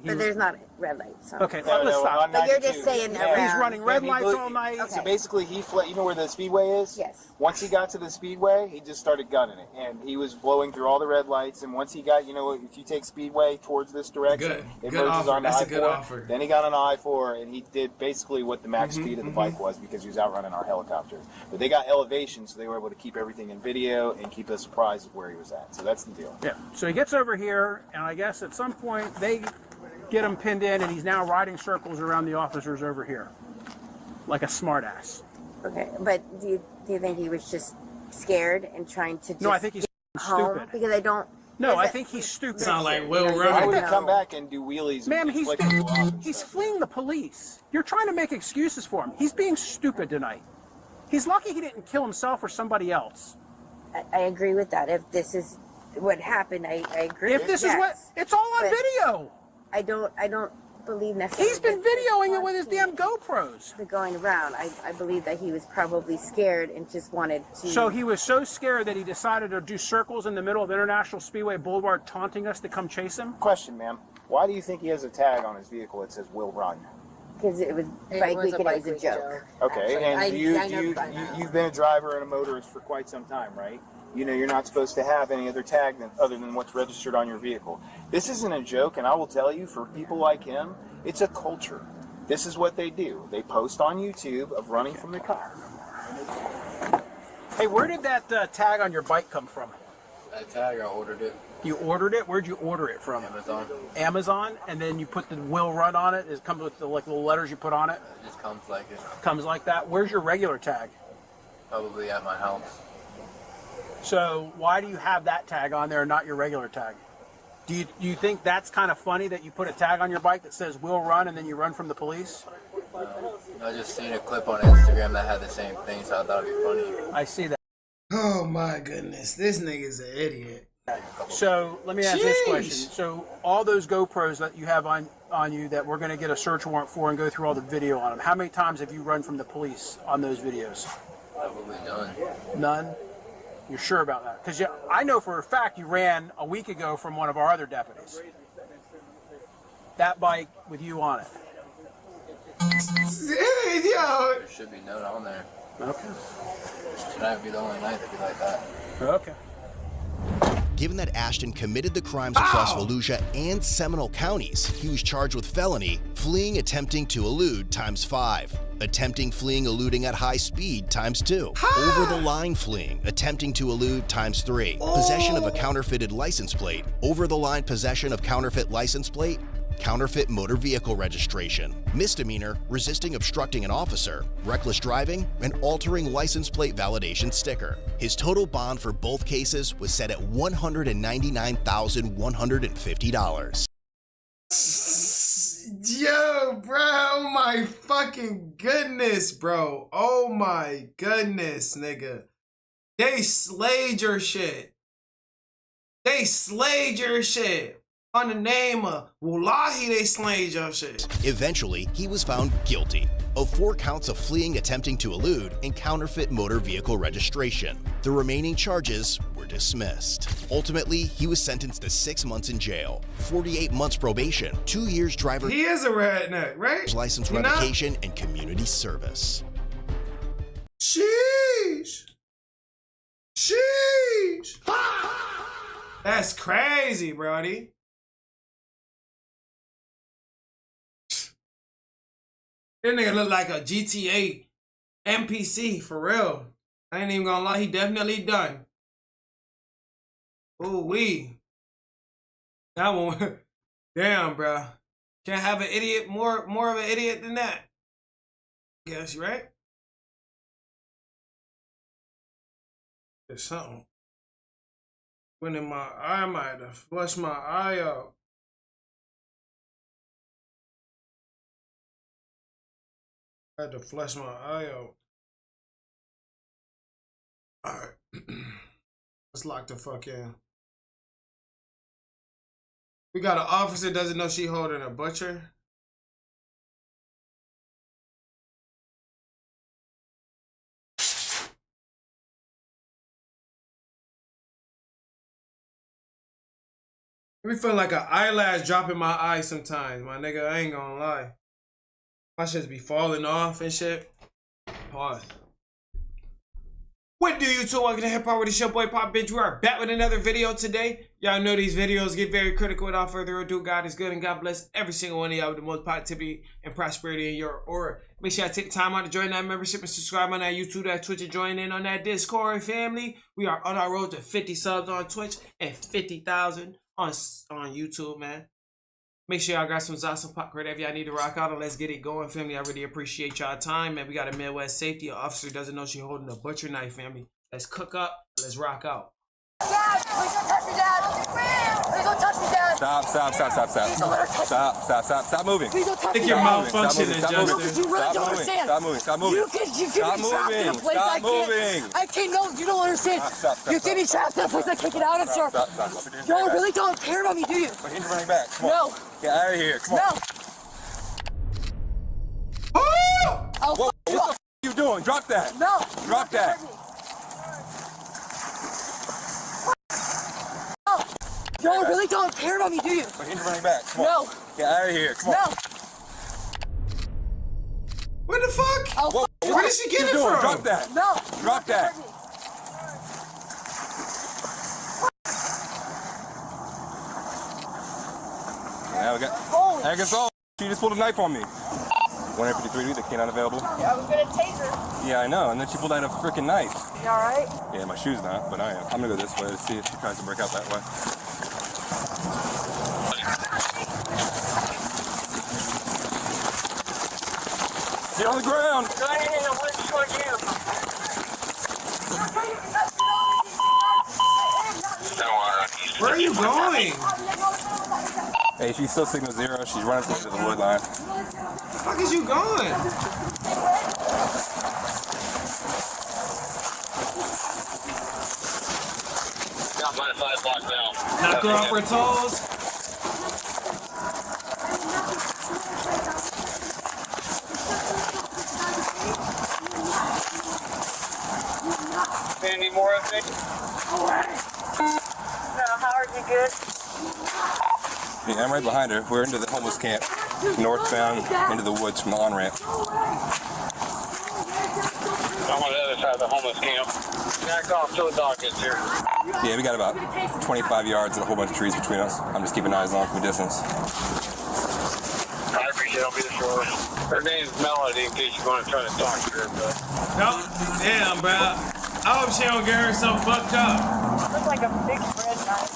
But there's not red lights. So. Okay, let's stop. But you're just saying around. He's running red lights all night. So basically, he fled. You know where the speedway is? Yes. Once he got to the speedway, he just started gunning it, and he was blowing through all the red lights. And once he got, you know, if you take speedway towards this direction, it merges on That's I-4. a good offer. Then he got on I-4, and he did basically what the max speed of the bike was because he was outrunning our helicopter. But they got elevation, so they were able to keep everything in video and keep us surprised of where he was at. So that's the deal. Yeah. So he gets over here, and I guess at some point they get him pinned in, and he's now riding circles around the officers over here, like a smartass. Okay, but do you think he was just scared and trying to just No, I think he's home? stupid. Because I don't. No, I think he's stupid. Sound like Will Why Run. would he come back and do wheelies? Man, and flick people off and he's stuff? fleeing the police. You're trying to make excuses for him. He's being stupid tonight. He's lucky he didn't kill himself or somebody else. I agree with that. If this is what happened, I agree. If this is what, it's all on video. I don't believe necessarily. He's been videoing it with his damn GoPros. Going around, I believe that he was probably scared and just wanted to. So he was so scared that he decided to do circles in the middle of International Speedway Boulevard, taunting us to come chase him. Question, ma'am. Why do you think he has a tag on his vehicle that says "Will Run"? Because it was bike week and it was a joke. Okay, and you've been a driver and a motorist for quite some time, right? You know you're not supposed to have any other tag other than what's registered on your vehicle. This isn't a joke, and I will tell you, for people like him, it's a culture. This is what they do. They post on YouTube of running from the car. Hey, where did that tag on your bike come from? That tag, I ordered it. You ordered it? Where'd you order it from? Amazon. Amazon, and then you put the Will Run on it. It comes with the like little letters you put on it. It just comes like it. Comes like that. Where's your regular tag? Probably at my house. So why do you have that tag on there and not your regular tag? Do you think that's kind of funny that you put a tag on your bike that says "Will Run" and then you run from the police? I just seen a clip on Instagram that had the same thing, so I thought it'd be funny. I see that. Oh my goodness, this nigga's an idiot. So let me ask this question. So all those GoPros that you have on you that we're going to get a search warrant for and go through all the video on them, how many times have you run from the police on those videos? Probably none. None? You're sure about that? Because I know for a fact you ran a week ago from one of our other deputies. That bike with you on it. There should be none on there. Okay. Tonight would be the only night that'd be like that. Okay. Given that Ashton committed the crimes across Volusia and Seminole counties, he was charged with felony, fleeing attempting to elude ×5, attempting fleeing eluding at high speed ×2, over the line fleeing, attempting to elude ×3, possession of a counterfeited license plate, over the line possession of counterfeit license plate, counterfeit motor vehicle registration, misdemeanor, resisting obstructing an officer, reckless driving, and altering license plate validation sticker. His total bond for both cases was set at $199,150. Yo, bro, oh my fucking goodness, bro. Oh my goodness, nigga. They slayed your shit. They slayed your shit. On the name of Wallahi, they slayed your shit. Eventually, he was found guilty of 4 counts of fleeing, attempting to elude, and counterfeit motor vehicle registration. The remaining charges were dismissed. Ultimately, he was sentenced to 6 months in jail, 48 months probation, 2 years driver. He is a redneck, right? License revocation and community service. Sheesh. Sheesh. That's crazy, brody. That nigga look like a GTA NPC, for real. I ain't even gonna lie, he definitely done. Ooh wee. That one, damn, bro. Can't have an idiot more of an idiot than that. Guess, right? There's something. Went in my eye, I might have flushed my eye out. I had to flush my eye out. Alright. Let's lock the fuck in. We got an officer doesn't know she holding a butcher. We feel like an eyelash dropping my eye sometimes, my nigga. I ain't gonna lie. My shit be falling off and shit. Pause. What do you two? Welcome to Hip Hop with your boy Papa Benji. We are back with another video today. Y'all know these videos get very critical. Without further ado, God is good and God bless every single one of y'all with the most positivity and prosperity in your aura. Make sure I take time out to join that membership and subscribe on that YouTube, that Twitch, and join in on that Discord family. We are on our road to 50 subs on Twitch and 50,000 on YouTube, man. Make sure y'all got some awesome pop, whatever y'all need to rock out, and let's get it going, family. I really appreciate y'all time, man. We got a Midwest safety. An officer doesn't know she's holding a butcher knife, family. Let's cook up. Let's rock out. Dad, please don't touch me, Dad. Please don't touch me, Dad. Stop moving. Please don't touch I think me, you're Dad. malfunctioning, Justin. You really don't understand. Stop moving. You can be trapped in a place I can't. No, you don't understand. You can be trapped in a place I can't get out of, sir. Y'all really don't care about me, do you? But he's running back. Come on. No. Get out of here. Come on. No. Whoa, what the f are you doing? Drop that. No. Drop that. Y'all really don't care about me, do you? But he's running back. Come on. No. Get out of here. Come on. No. What the fuck? Whoa, where did she get it from? Drop that. No. Drop that. Now we got. I guess all. She just pulled a knife on me. 153, the canine available. I was gonna taser. Yeah, I know. And then she pulled out a freaking knife. You alright? Yeah, my shoe's not, but I am. I'm gonna go this way to see if she tries to break out that way. Get on the ground! Where are you going? Hey, she's still signal 0. She's running to the wood line. Fuck is you going? Got my 5 block down. Knock her off her toes. Any more of it? No, Howard, you good? Yeah, I'm right behind her. We're into the homeless camp, northbound into the woods from the on-ramp. I'm on the other side of the homeless camp. Back off till the dog gets here. Yeah, we got about 25 yards and a whole bunch of trees between us. I'm just keeping eyes on from a distance. I appreciate it. I'll be the short. Her name's Melody in case you want to try to talk to her, but... No, damn, bro. I hope she don't get her something fucked up. Looks like a big bread knife.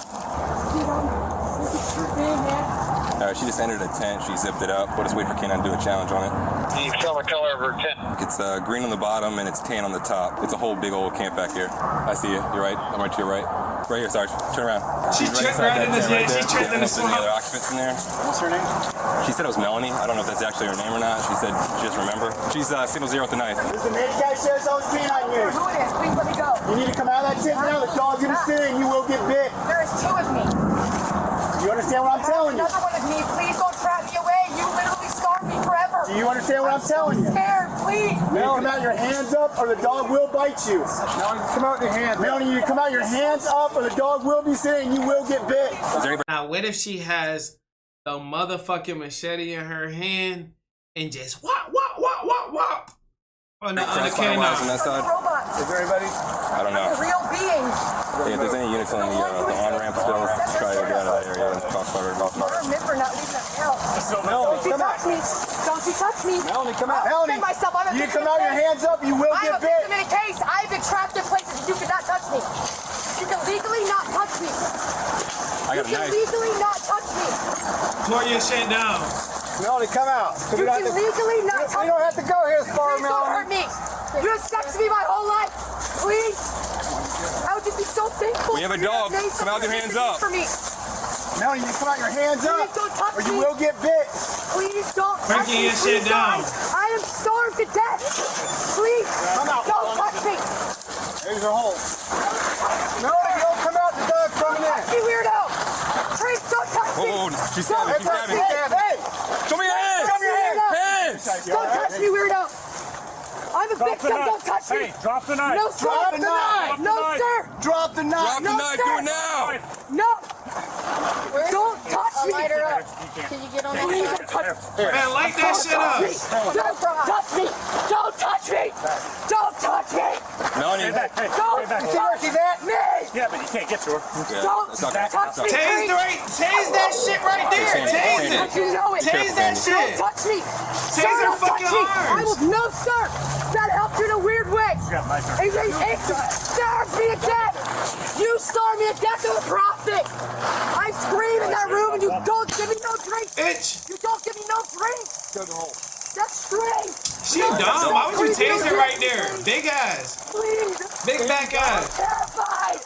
She just entered a tent. She zipped it up. We'll just wait for Kenan to do a challenge on it. Can you tell the color of her tent? It's green on the bottom and it's tan on the top. It's a whole big old camp back here. I see you. You're right. I'm right to your right. Right here, Sarge. Turn around. She's tripped right in the She tripped in the swamp. Other occupants in there. What's her name? She said it was Melanie. I don't know if that's actually her name or not. She said she just remember. She's signal 0 with the knife. Listen, this guy says I was canine here. Who it is? Please let me go. You need to come out of that tent now. The dog's gonna sit and you will get bit. There is 2 of me. You understand what I'm telling you? Another one of me. Please don't trap me away. You literally scarred me forever. Do you understand what I'm telling you? I'm scared, please. You come out your hands up or the dog will bite you. Melanie, come out your hands. Melanie, you come out your hands up or the dog will be sitting and you will get bit. Now, what if she has the motherfucking machete in her hand and just whop, whop, whop, whop, whop on the canine? On that side? Is there anybody? I don't know. Real beings. Yeah, if there's any units on the on-ramp still, let's try to get out of that area and cross fire. I remember not leaving the house. No, Don't you touch me. Don't You touch me. Melanie, come out. I'll Melanie, defend myself. I'm a you victim come out in a your case. hands up, you will I'm get a bit. victim in a case. I've been trapped in places and you cannot touch me. You can legally not touch me. I got a You can knife. legally not touch me. Pour your shit down. Melanie, come out. You can legally not touch me. We don't have to go here as far, Please don't hurt Melanie. me. You have sex with me my whole life. Please. I would just be so thankful. We have a for you to dog. have made Come out with your something hands up. For me. Melanie, you come out your hands up, Please don't touch or you me. will get bit. Please don't touch Breaking me. your shit Please, down. guys. I am starved to death. Please. Come out. Don't touch me. There's your hole. Melanie, don't come out. The dog's coming in. You weirdo. Please don't touch me. Oh, she's stabbing. She's stabbing. Hey, Show me your hands. Show me your hands. Hands. Don't touch me, weirdo. I'm a victim. Don't touch me. Hey, drop the knife. No, sir. Drop the knife. No, sir. Drop the knife. Drop the knife. Do it now. No. Don't touch me. Light her up. Can you get on that Please side? don't touch me. Man, light that shit up. Don't touch me. Don't touch me. Don't touch me. Melanie. Don't See where she's at? me. Yeah, but you can't get to her. Don't That's not good. touch me. Tase that shit right there. Tase it. You know it. Tase that Don't shit. touch me. Tase Sir, her don't touch fucking me. arms. I will, no, sir. That helped you in a weird way. It starved me to death. You starved me to death to a profit. I scream in that room and you don't give me no drink. Bitch. You don't give me no drink. That's strange. She dumb. Why would you tase her right there? Big ass. Please. Big back I'm ass. terrified.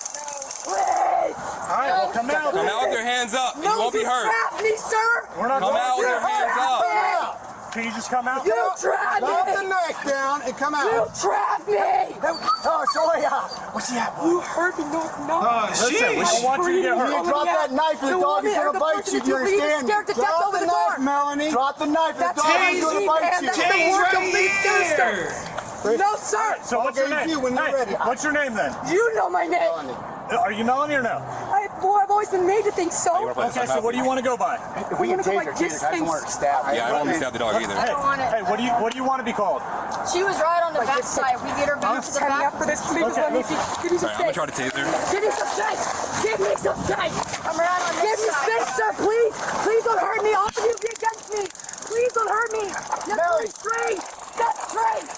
Please. All right, well, come out. Come out with your hands up. You won't be hurt. Trap me, sir. We're not Come going out with your hands up. Can you just come out? You trapped Drop me. the knife down and come You out. trapped me. Oh, sorry. What's he at? You hurt me, no. Oh, shit. I don't want you to get hurt. You drop that knife and the dog is going to bite you. Do you understand? Drop the knife, Melanie. Drop the knife and the dog is going to bite you. Tase right here. No, sir. So what's your name? When you're ready. What's your name then? You know my name. Are you Melanie or no? I've always been made to think so. Okay, so what do you want to go by? If we can take her, Jesus, I just want her to stab. Yeah, I don't want to stab the dog either. Hey, what do you want to be called? She was right on the back side. We get her back to the back. After this, please let me see. Give me some Alright, I'm space. gonna try to tase her. Give me some space. Give me some space. I'm right on Give this me side. space, sir, please. Please don't hurt me. All of you be against me. Please don't hurt me. That's straight. That's straight.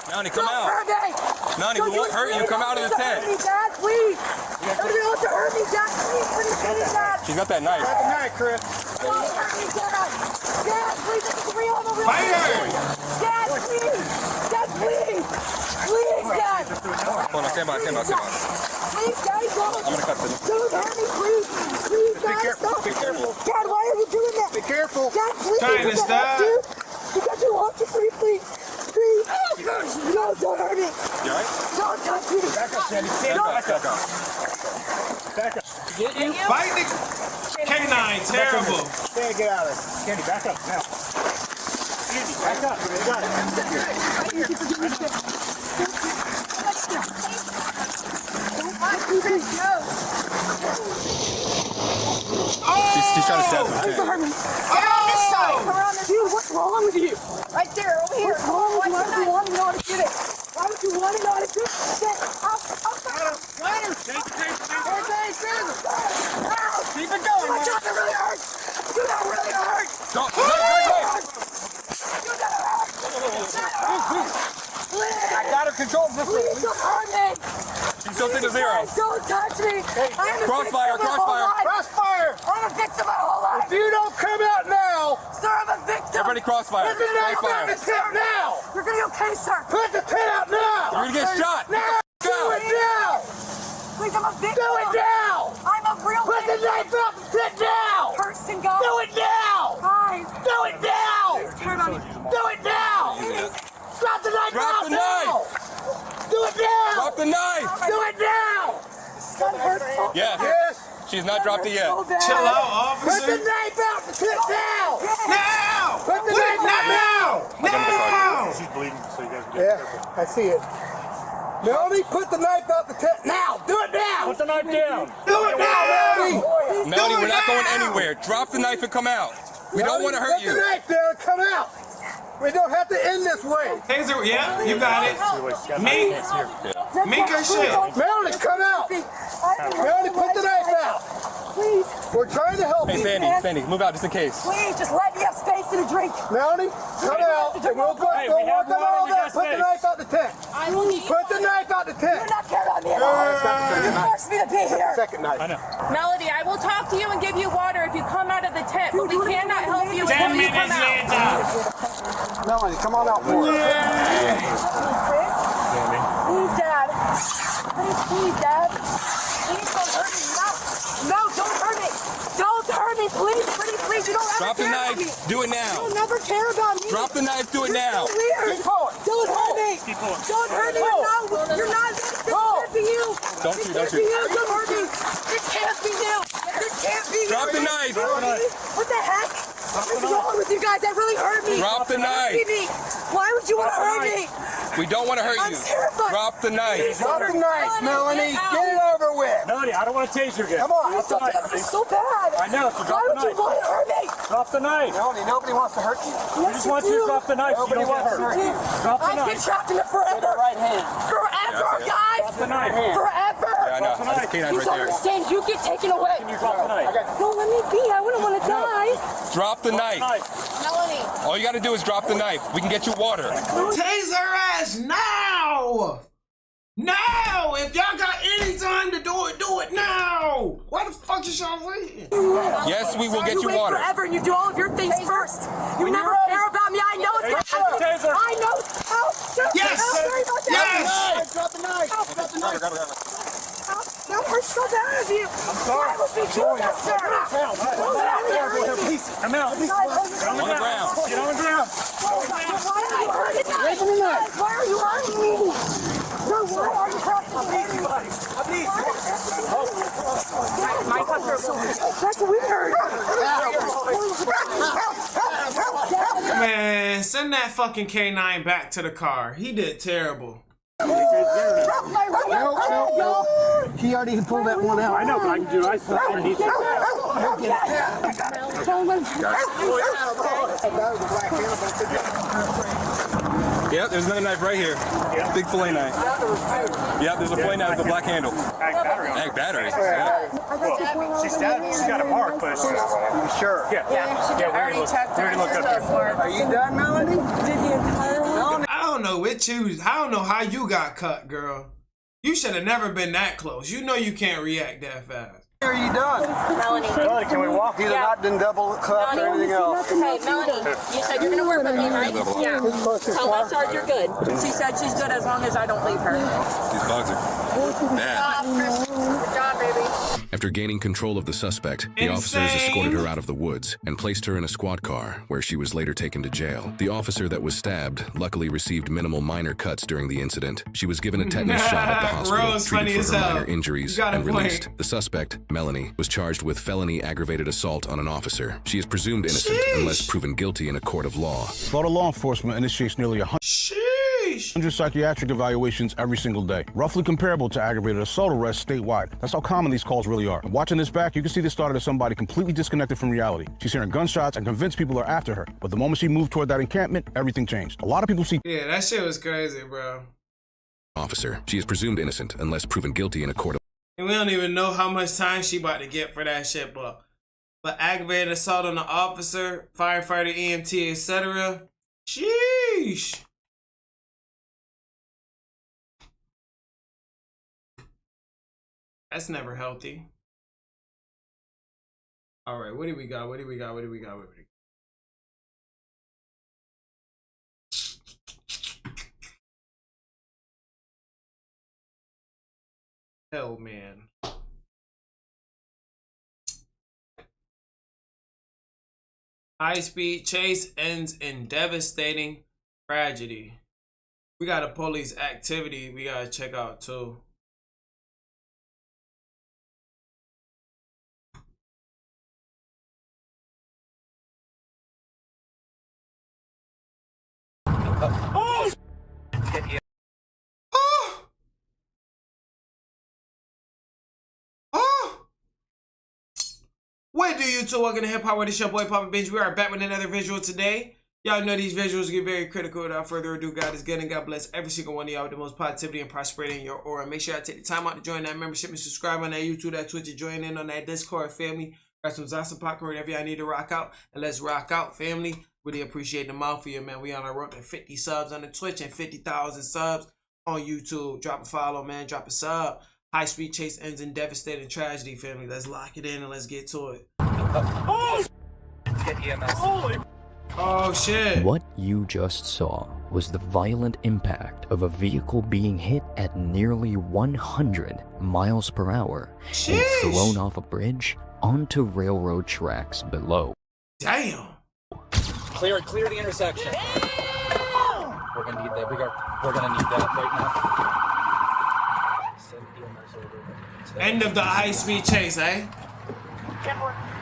Melanie, come Don't out. hurt me. Melanie, we won't hurt you. Come out of the tent. Don't hurt me, Dad, please. Nobody wants to hurt me, Dad. Please, Dad. She's got that knife. Drop the knife, Chris. Don't hurt me, Dad. Dad, please, this is real. I'm a real Fight her. Dad, please. Dad, please. Please, Dad. Hold on, stand by. Please, Daddy, don't. I'm gonna cut this. Don't hurt me, please. Please, Dad, stop. Be careful. Dad, why are you doing that? Be careful. Dad, please. Trying to because I stop. have to. Because you want to, please. Please. No, don't hurt me. You alright? Don't touch me. Back up, Sandy. Back up. Back up. Fight the canine. Terrible. Sandy, get out of there. Sandy, back up now. Sandy, back up. You got She's trying to stab him. Don't hurt me. Come around this side. Come around this Dude, what's wrong with you? Right there, over here. What's wrong with you? Why would you want to know how to get it? Why would you want to know how to do it? Keep it going, my God, that really hurts. Dude, that really hurts. Don't. Dude, that hurts. I got her controlled. Please don't hurt me. She's tilted to zero. Don't touch me. I'm a Crossfire, victim my whole crossfire. life. Crossfire. I'm a victim my whole life. If you don't come out now, Sir, I'm a victim. Everybody crossfire. put the knife out the tent now. You're going to be okay, sir. Put the tent out now. You're gonna get shot. Now. Do it now. Please, I'm a victim. Do it now. I'm a real Put the knife out the tent now. person, guys. Do it now. Guys. Do it now. Turn on me. Do it now. Drop the knife Drop out the now. knife. Do it now. Drop the knife. Do it now. That hurts so Yes. Yes. She's not dropped it yet. so bad. Chill out, Put the officer. knife out the tent now. Now. Put the Put it knife out now. Now. She's bleeding, so you guys be Yeah, careful. I see it. Melanie, put the knife out the tent now. Do it now. Put the knife down. Do it now, Melanie. Melanie, we're not going anywhere. Drop the knife and come out. We don't want to hurt Put the you. knife down and come out. We don't have to end this way. Taser, yeah, you got it. Make her shit. Melanie, come out. Melanie, put the knife out. Please. We're trying to help Hey, you. Sandy, move out just in case. Please, just let me have space and a drink. Melanie, come out. And we'll put, don't work on all that. Put the knife out the tent. I will need Put the knife out the tent. You're not caring about me at all. You forced me to be here. Second knife. I know. Melody, I will talk to you and give you water if you come out of the tent, but we cannot help you 10 until you come minutes out. later. Melanie, come on out for it. Please, Dad. Please, Dad. Please don't hurt me. No, don't hurt me. Don't hurt me, please. Please, you don't ever Drop the care about knife. me. Do it now. You'll never care about me. Drop the knife. Do it now. So weird. Don't hurt me. Don't hurt me. You're not. This can't be you. Don't This shoot. Don't can't be shoot. you. Don't hurt me. This can't be you. This can't be you. Drop the knife. What the heck? What's wrong with you guys? That really hurt me. Drop the knife. Why would you want to hurt me? We don't want to hurt I'm you. terrified. Drop the knife. Drop the knife, Melanie. Get it over with. Melanie, I don't want to tase you again. Come on. It's so bad. I know, so Why drop the would you knife. want to hurt me? Drop the knife. Melanie, nobody wants to hurt you. We just want you to drop the knife so you Nobody don't get wants to hurt hurt. you. Drop the I've been knife. trapped in it forever. Right hand. Forever, guys. Drop the knife. Forever. Yeah, I know. That's canine You right don't there. understand. You get taken away. Can you drop the knife? Don't let me be. I wouldn't want to die. Drop the knife. Melanie. All you got to do is drop the knife. We can get you water. Tase her ass now! Now! If y'all got any time to do it now! Why the fuck is y'all waiting? Yes, we will get you wait water. forever and you do all of your things first. You never care about me. I know it's gonna happen. Taser. I know. Yes! Sorry about that. Yes! Drop the knife. Drop the knife. That hurts so bad of you. Why would we do that, sir? Come out. Get on the ground. Get on the ground. Why are you hurting me? Why are you hurting me? No, why are you hurting me? My cups are so that's weird. Man, send that fucking K9 back to the car. He did terrible. No. He already pulled that one out. I know, but I can do it. Yep, there's another knife right here. Yep. Big fillet knife. Yep, there's a fillet knife with a black handle. Ag battery. Yeah. Well, she's got a mark, but she's Sure. yeah. We already looked up there. Are you done, Melanie? I don't know which you. I don't know how you got cut, girl. You should have never been that close. You know you can't react that fast. Are you done? Melanie. Melanie, can we walk? He's not been double cuffed or anything else. Hey, Melanie, you said you're going to work with me, right? Yeah. Tell that Sarge you're good. She said she's good as long as I don't leave her. These bugs are bad. Good job, baby. After gaining control of the suspect, the officers escorted her out of the woods and placed her in a squad car, where she was later taken to jail. The officer that was stabbed luckily received minimal minor cuts during the incident. She was given a tetanus shot at the hospital, Rose, treated funny for her as hell. minor injuries, You got a and point. released. The suspect, Melanie, was charged with felony aggravated assault on an officer. She is presumed innocent unless proven guilty in a court of law. Florida law enforcement initiates nearly 100 psychiatric evaluations every single day, roughly comparable to aggravated assault arrests statewide. That's how common these calls really are. Watching this back, you can see this started as somebody completely disconnected from reality. She's hearing gunshots and convinced people are after her. But the moment she moved toward that encampment, everything changed. A lot of people see. Yeah, that shit was crazy, bro. Officer. She is presumed innocent unless proven guilty in a court of And we don't even know how much time she about to get for that shit, but aggravated assault on the officer, firefighter, EMT, etc. Sheesh. That's never healthy. All right, what do we got? What do we got? What do we got? What do we got? Hell, man. High-speed chase ends in devastating tragedy. We got a police activity we gotta check out too. Oh! Oh! Oh! What do you two? Welcome to Hip Hop World. It's your boy Papa Benji. We are back with another visual today. Y'all know these visuals get very critical. Without further ado, God is good and God bless every single one of y'all with the most positivity and prosperity in your aura. Make sure y'all take the time out to join that membership and subscribe on that YouTube, that Twitch, and join in on that Discord family. Got some Zossa popcorn, whatever y'all need to rock out. And let's rock out, family. Really appreciate the mafia, man. We on our road to 50 subs on the Twitch and 50,000 subs on YouTube. Drop a follow, man. Drop a sub. High speed chase ends in devastating tragedy, family. Let's lock it in and let's get to it. Oh! Get EMS. Holy! Oh shit. What you just saw was the violent impact of a vehicle being hit at nearly 100 miles per hour and thrown off a bridge onto railroad tracks below. Damn. Clear the intersection. We're gonna need that. We're gonna need that right now. Send EMS over. End of the high speed chase, eh?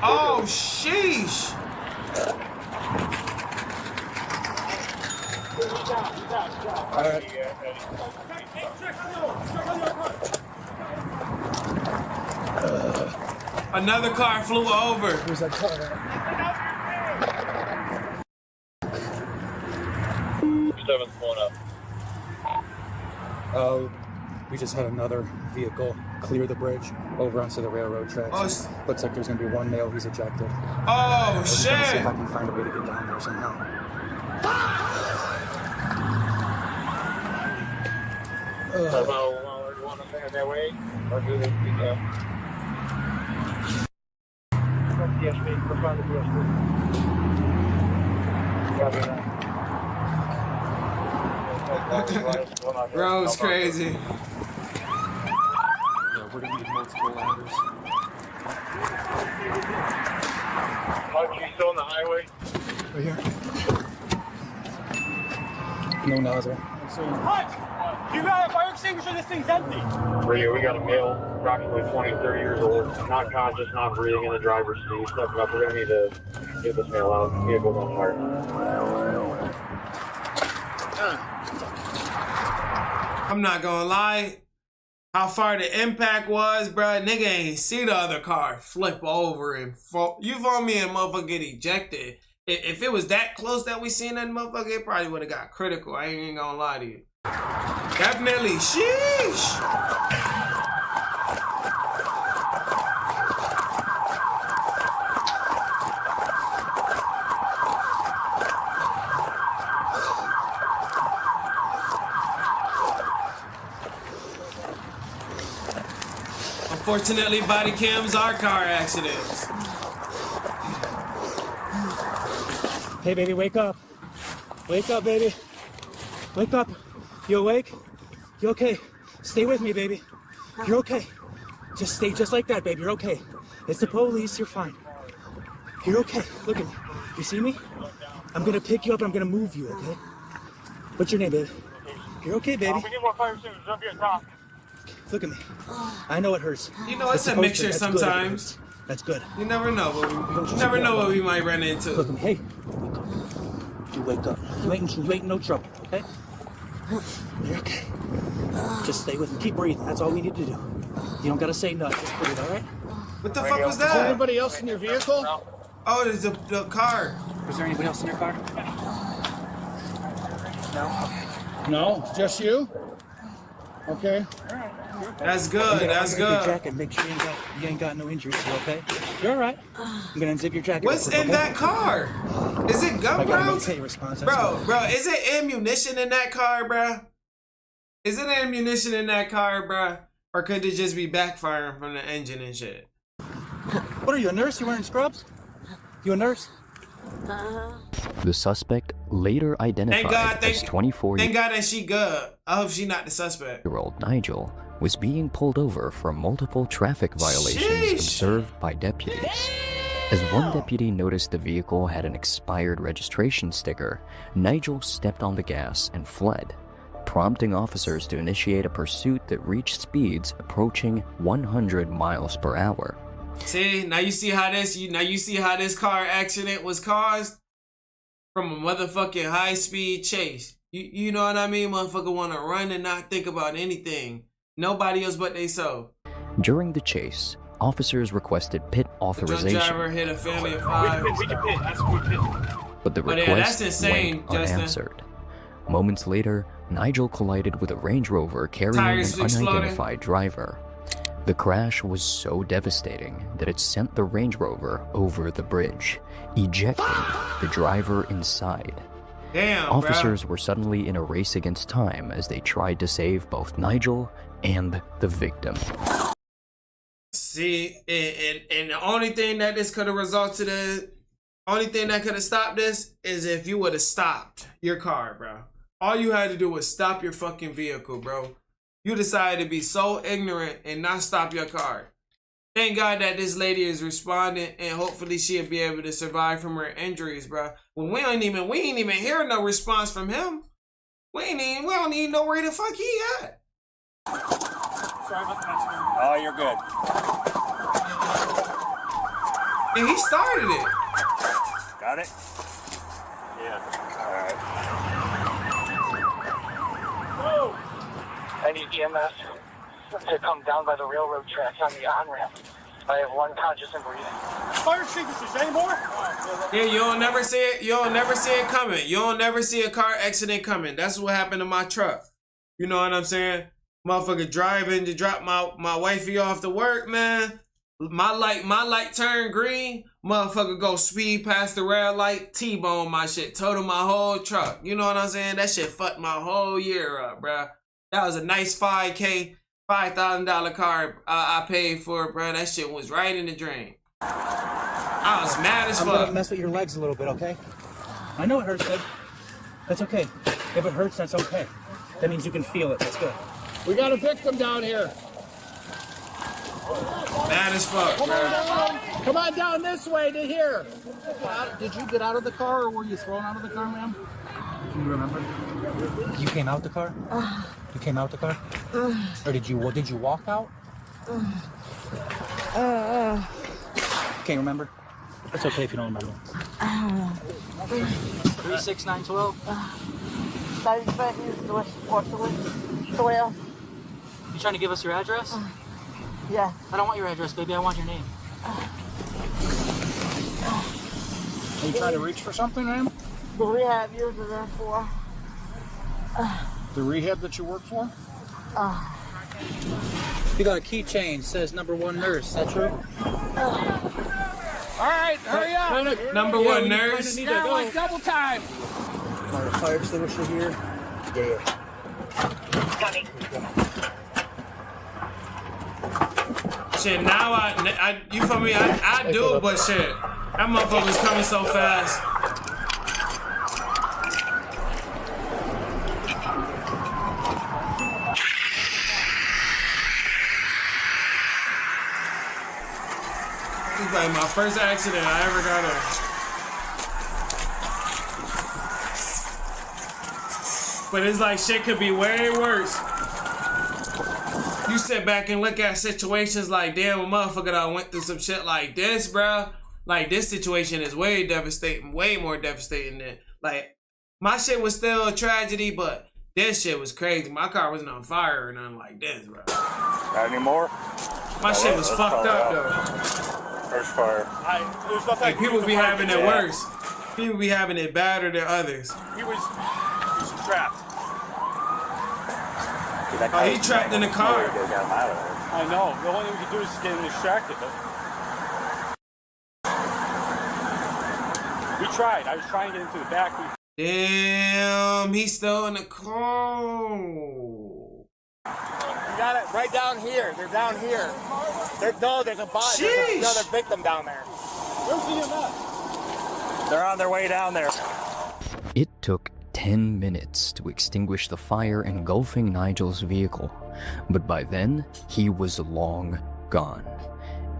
Oh sheesh. Another car flew over. Where's that car at? 7's pulling up. We just had another vehicle clear the bridge over onto the railroad tracks. Oh, looks like there's gonna be one male. He's ejected. Oh We're shit! gonna see if I can find a way to get down there somehow. You want to stay that way, or do they speak up? Bro, it's crazy. Yeah, we're gonna need multiple ladders. Are you still on the highway? Right here. No nozzle. You got a fire extinguisher? This thing's empty. Radio, we got a male, approximately 20, 30 years old, not conscious, not breathing in the driver's seat. Stepping up, we're going to need to get this male out. Vehicle's on fire. I'm not gonna lie. How far the impact was, bruh, nigga ain't see the other car flip over and fall. You feel me? And motherfucker get ejected. If it was that close that we seen that motherfucker, it probably would have got critical. I ain't even gonna lie to you. Definitely. Sheesh. Unfortunately, body cams are car accidents. Hey, baby, wake up. Wake up, baby. Wake up. You awake? You okay? Stay with me, baby. You're okay. Just stay just like that, baby. You're okay. It's the police. You're fine. You're okay. Look at me. You see me? I'm gonna pick you up and I'm gonna move you, okay? What's your name, baby? You're okay, baby. We need more fire extinguishers up here at top. Look at me. I know it hurts. You know, it's a mixture sometimes. That's good. You never know what we might run into. Look at me. Hey, wake up. You wake up. You ain't no trouble, okay? You're okay. Just stay with me. Keep breathing. That's all we need to do. You don't gotta say nothing. Just breathe, all right? What the fuck was Is there that? anybody else in your vehicle? Oh, there's the car. Was there anybody else in your car? No. No, it's just you. Okay. That's good. That's Your good. jacket. Make sure you ain't got no injuries. You okay? You're all right. I'm gonna unzip your jacket. What's in that car? Is it gun I got an rounds? okay response. Bro, is it ammunition in that car, bro? Is it ammunition in that car, bro? Or could it just be backfiring from the engine and shit? What are you, a nurse? You wearing scrubs? You a nurse? The suspect later identified as 24-year-old Thank God that she good. I hope she not the suspect. Nigel was being pulled over for multiple traffic violations observed by deputies. As one deputy noticed the vehicle had an expired registration sticker, Nigel stepped on the gas and fled, prompting officers to initiate a pursuit that reached speeds approaching 100 miles per hour. See, now you see how this car accident was caused from a motherfucking high speed chase. You know what I mean? Motherfucker want to run and not think about anything. Nobody else but they self. During the chase, officers requested pit authorization. The driver hit a family of 5. We can pit. That's what we pit. But the request went unanswered. Moments later, Nigel collided with a Range Rover carrying an unidentified driver. The crash was so devastating that it sent the Range Rover over the bridge, ejecting the driver inside. Damn, Officers were suddenly in a race against time as they tried to save both Nigel and the victim. See, and the only thing that this could have resulted in, only thing that could have stopped this is if you would have stopped your car, bro. All you had to do was stop your fucking vehicle, bro. You decided to be so ignorant and not stop your car. Thank God that this lady is responding, and hopefully she'll be able to survive from her injuries, bro. When we ain't even hear no response from him. We don't even know where the fuck he at. Sorry about the mess, man. Oh, you're good. And he started it. Got it? Yeah. All right. I need EMS to come down by the railroad tracks on the on-ramp. I have one conscious and breathing. Fire extinguishers anymore? Yeah, you'll never see it. You'll never see it coming. You'll never see a car accident coming. That's what happened to my truck. You know what I'm saying? Motherfucker driving to drop my wifey off to work, man. My light turned green. Motherfucker go speed past the red light, T-bone my shit, total my whole truck. You know what I'm saying? That shit fucked my whole year up, bruh. That was a nice $5,000 car I paid for, bruh. That shit was right in the drain. I was mad as fuck. I'm gonna mess with your legs a little bit, okay? I know it hurts, good. That's okay. If it hurts, that's okay. That means you can feel it. That's good. We got a victim down here. Mad as fuck, bro. Come on down this way to here. Did you get out of the car or were you thrown out of the car, ma'am? Can you remember? You came out the car? You came out the car? Or did you walk out? Can't remember? It's okay if you don't remember. 36912. You trying to give us your address? Yeah. I don't want your address, baby. I want your name. Are you trying to reach for something, ma'am? The rehab you're there for. The rehab that you work for? You got a keychain. Says #1 nurse. Is that true? All right, hurry up. #1 nurse. Yeah, like double time. Got a fire extinguisher here. Yeah. Shit, now you feel me? I do it, but shit, that motherfucker was coming so fast. This is like my first accident I ever got in. But it's like shit could be way worse. You sit back and look at situations like, damn, a motherfucker that went through some shit like this, bro. Like, this situation is way devastating, way more devastating than, like, my shit was still a tragedy, but this shit was crazy. My car wasn't on fire or nothing like this, bro. Got any more? My shit was fucked up, though. First fire. There's nothing. Like, people be having it worse. People be having it badder than others. He was trapped. Oh, he trapped in the car. I know. The only thing we can do is get him distracted. We tried. I was trying to get into the back. Damn, he's still in the car. You got it right down here. They're down here. There's a body. There's another victim down there. Where's EMS? They're on their way down there. It took 10 minutes to extinguish the fire engulfing Nigel's vehicle, but by then, he was long gone.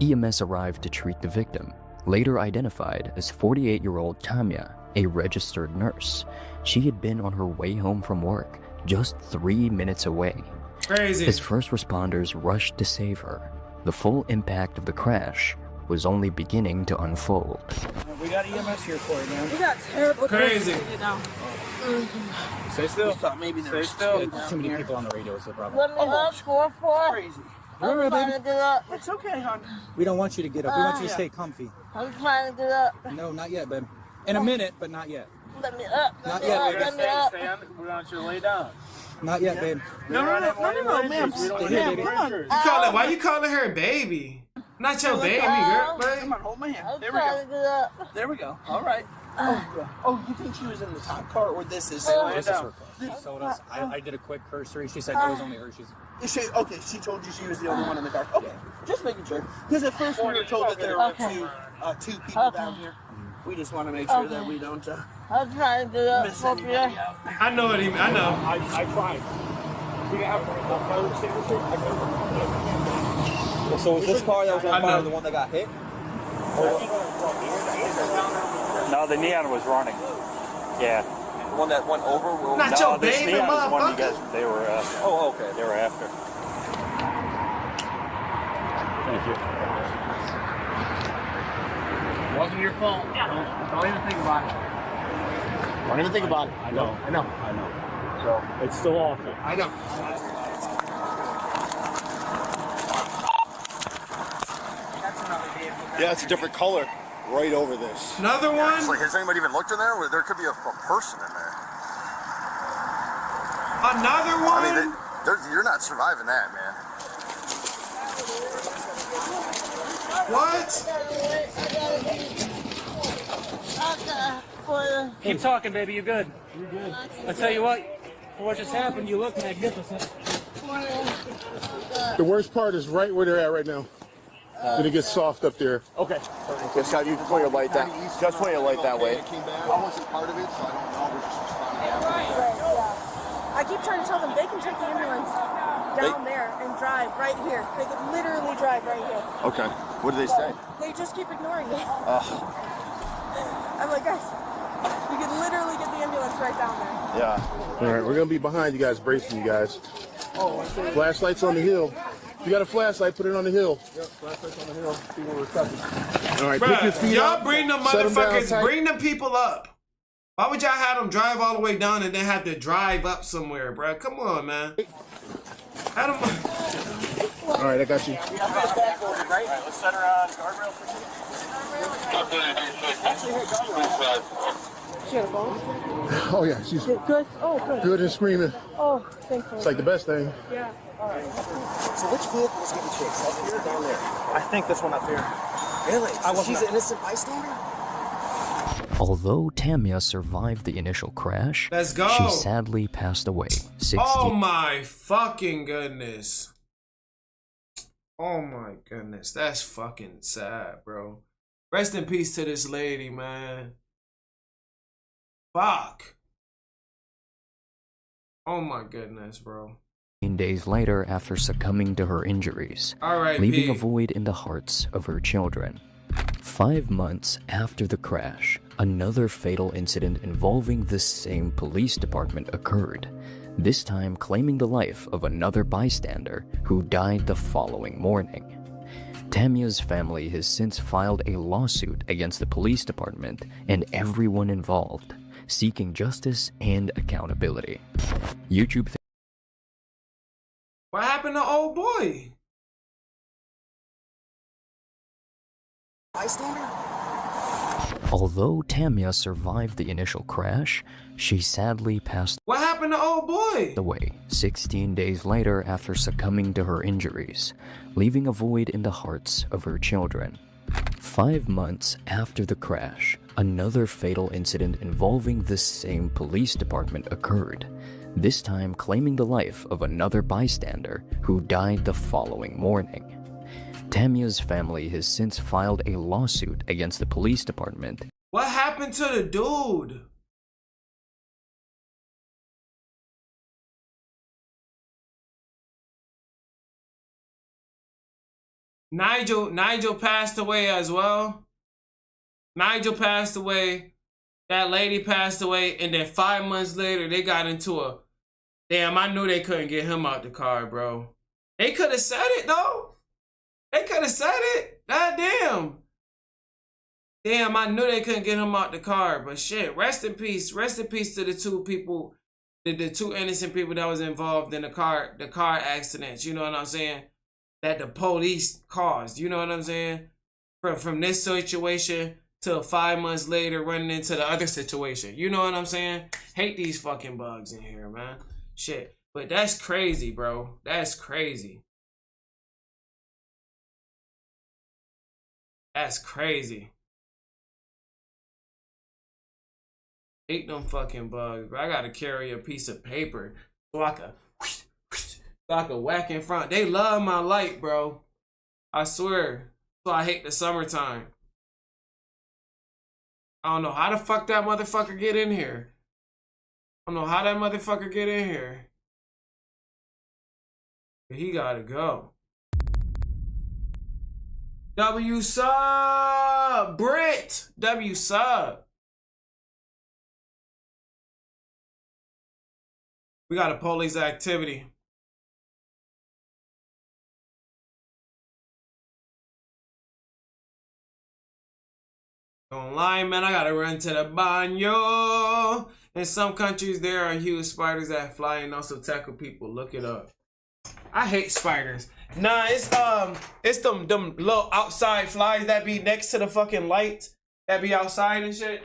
EMS arrived to treat the victim, later identified as 48-year-old Tanya, a registered nurse. She had been on her way home from work, just 3 minutes away. Crazy. As first responders rushed to save her, the full impact of the crash was only beginning to unfold. We got EMS here for you, man. We got terrible. Crazy. Stay still. Thought maybe there was Too many people on the radio is the problem. Let me up, score for. crazy. All right, baby. Get up. It's okay, hon. We don't want you to get up. We want you to stay comfy. I'm trying to get up. No, not yet, babe. In a minute, but not yet. Let me up. Not yet, baby. Let me up. Stand. We want you to lay down. Not yet, babe. No, ma'am. Ma'am, come on. You call it? Why you calling her baby? Not your baby, girl. Come on, hold my hand. There we go. There we go. All right. Oh, you think she was in the top car or this is? This is her car. So I did a quick cursory. She said it was only her. Okay, she told you she was the only one in the car. Okay, just making sure. Because at first we were told that there were two people down here. We just want to make sure that we don't I'm trying to miss anybody out. I know what he mean. I know. I tried. Do you have a fire extinguisher? So was this car that was on fire the one that got hit? No, the neon was running. Yeah. The one that went over? Not your baby, neon was one you motherfucker. guys, they were, okay. They were after. Thank you. It wasn't your fault. Don't even think about it. Don't even think about it. I know. So It's still awful. I know. Yeah, it's a different color right over this. Another one? It's like, has anybody even looked in there? There could be a person in there. Another one? I mean, you're not surviving that, man. What? Keep talking, baby. You're good. You're good. I tell you what. For what just happened, you look magnificent. The worst part is right where they're at right now. Gonna get soft up there. Okay. Just got you point your light that. Just point your light that way. I wasn't part of it, so I don't know. We're just I keep trying to tell them they can take the ambulance down there and drive right here. They could literally drive right here. Okay. What do they say? They just keep ignoring me. I'm like, guys, you could literally get the ambulance right down there. Yeah. All right, we're gonna be behind you guys, bracing you guys. Flashlights on the hill. If you got a flashlight, put it on the hill. Yep, flashlights on the hill. See where we're touching. All right, pick your feet y'all up. bring them Set 'em down motherfuckers, tight. bring them people up. Why would y'all have them drive all the way down and then have to drive up somewhere, bro? Come on, man. Have them. All right, I got you. Let's set her on guardrail for She had a bone? Oh yeah, she's Good? Oh, good. good and screaming. Oh, thankfully. It's like the best thing. Yeah. All right. So which vehicle was getting chased? Up here or down there? I think this one up here. Really? She's an innocent bystander? Although Tamia survived the initial crash, Let's go. she sadly passed away 16 Oh my fucking goodness. Oh my goodness. That's fucking sad, bro. Rest in peace to this lady, man. Fuck. Oh my goodness, bro. days later after succumbing to her injuries, R.I.P. leaving a void in the hearts of her children. 5 months after the crash, another fatal incident involving the same police department occurred, this time claiming the life of another bystander who died the following morning. Tamia's family has since filed a lawsuit against the police department and everyone involved, seeking justice and accountability. YouTube. What happened to old boy? Bystander? Although Tamia survived the initial crash, she sadly passed What happened to old boy? away 16 days later after succumbing to her injuries, leaving a void in the hearts of her children. 5 months after the crash, another fatal incident involving the same police department occurred, this time claiming the life of another bystander who died the following morning. Tamia's family has since filed a lawsuit against the police department. What happened to the dude? Nigel passed away as well. Nigel passed away. That lady passed away, and then 5 months later, they got into a... Damn, I knew they couldn't get him out the car, bro. They could have said it, though. They could have said it. God damn. Damn, I knew they couldn't get him out the car. But shit, rest in peace. Rest in peace to the two people, the two innocent people that was involved in the car accidents. You know what I'm saying? That the police caused. You know what I'm saying? From this situation to 5 months later running into the other situation. You know what I'm saying? Hate these fucking bugs in here, man. Shit. But that's crazy, bro. That's crazy. That's crazy. Hate them fucking bugs, bro. I gotta carry a piece of paper so I can whack in front. They love my light, bro. I swear. So I hate the summertime. I don't know how the fuck that motherfucker get in here. I don't know how that motherfucker get in here. But he gotta go. W sub, Brit. W sub. We got a police activity. Online, man, I gotta run to the baño. In some countries, there are huge spiders that fly and also tackle people. Look it up. I hate spiders. Nah, it's them little outside flies that be next to the fucking lights that be outside and shit.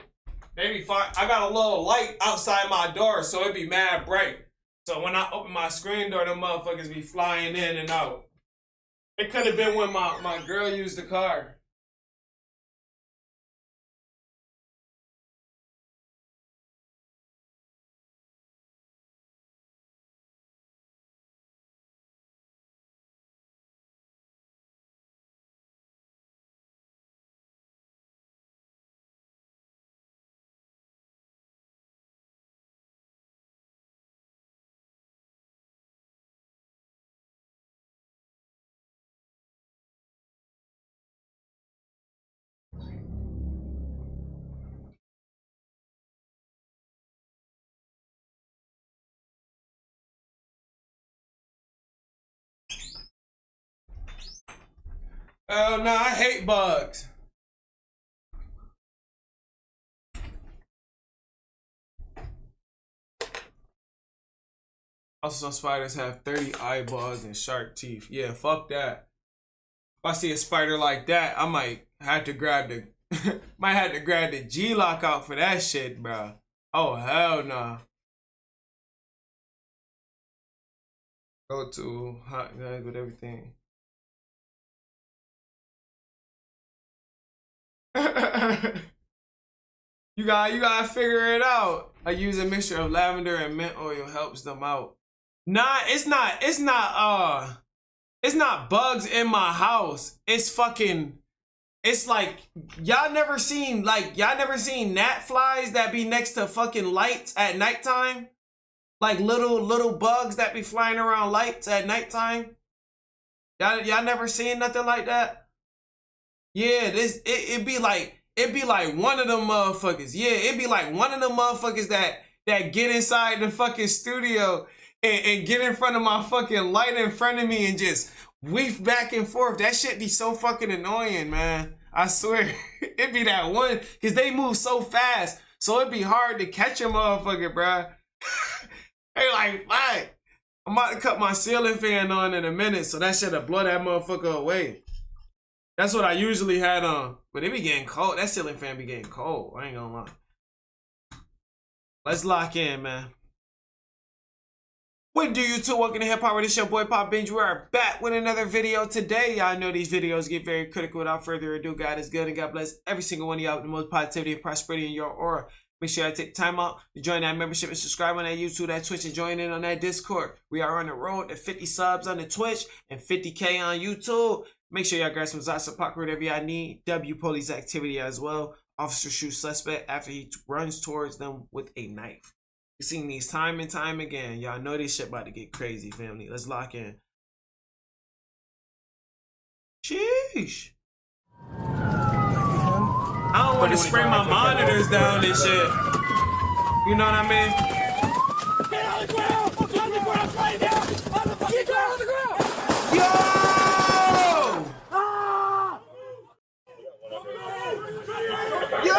They be fine. I got a little light outside my door, so it be mad bright. So when I open my screen door, them motherfuckers be flying in and out. It could have been when my girl used the car. Oh no, I hate bugs. Also, some spiders have 30 eyeballs and sharp teeth. Yeah, fuck that. If I see a spider like that, I might have to grab the G-lock out for that shit, bro. Oh hell no. Go to hot guys with everything. You gotta figure it out. I use a mixture of lavender and mint oil helps them out. Nah, it's not bugs in my house. It's like y'all never seen gnat flies that be next to fucking lights at nighttime? Like little bugs that be flying around lights at nighttime? Y'all never seen nothing like that? Yeah, it'd be like one of them motherfuckers. Yeah, it'd be like one of them motherfuckers that get inside the fucking studio and get in front of my fucking light in front of me and just weave back and forth. That shit be so fucking annoying, man. I swear. It'd be that one, because they move so fast, so it'd be hard to catch a motherfucker, bruh. They like, fuck. I'm about to cut my ceiling fan on in a minute, so that shit'll blow that motherfucker away. That's what I usually had on. But it be getting cold. That ceiling fan be getting cold. I ain't gonna lie. Let's lock in, man. What do you two? Welcome to Hip Hop. It's your boy Papa Benji. We are back with another video today. Y'all know these videos get very critical. Without further ado, God is good and God bless every single one of y'all with the most positivity and prosperity in your aura. Make sure I take time out to join that membership and subscribe on that YouTube, that Twitch, and join in on that Discord. We are on the road to 50 subs on the Twitch and 50K on YouTube. Make sure y'all grab some Zot support, whatever y'all need. W police activity as well. Officer shoots suspect after he runs towards them with a knife. We've seen these time and time again. Y'all know this shit about to get crazy, family. Let's lock in. Sheesh. I don't want to spray my monitors down and shit. You know what I mean? Get on the ground! On the ground right now! On the fucking ground! On the ground! Yo! Ah! Yo!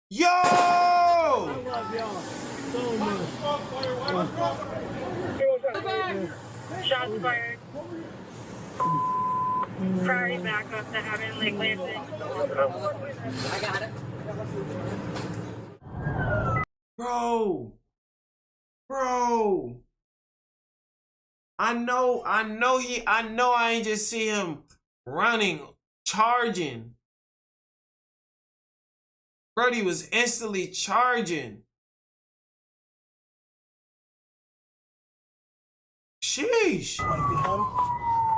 Yo! Shots fired. Priority backup that haven't like landed. I got it. Bro. I know I ain't just see him running, charging. Brody was instantly charging. Sheesh.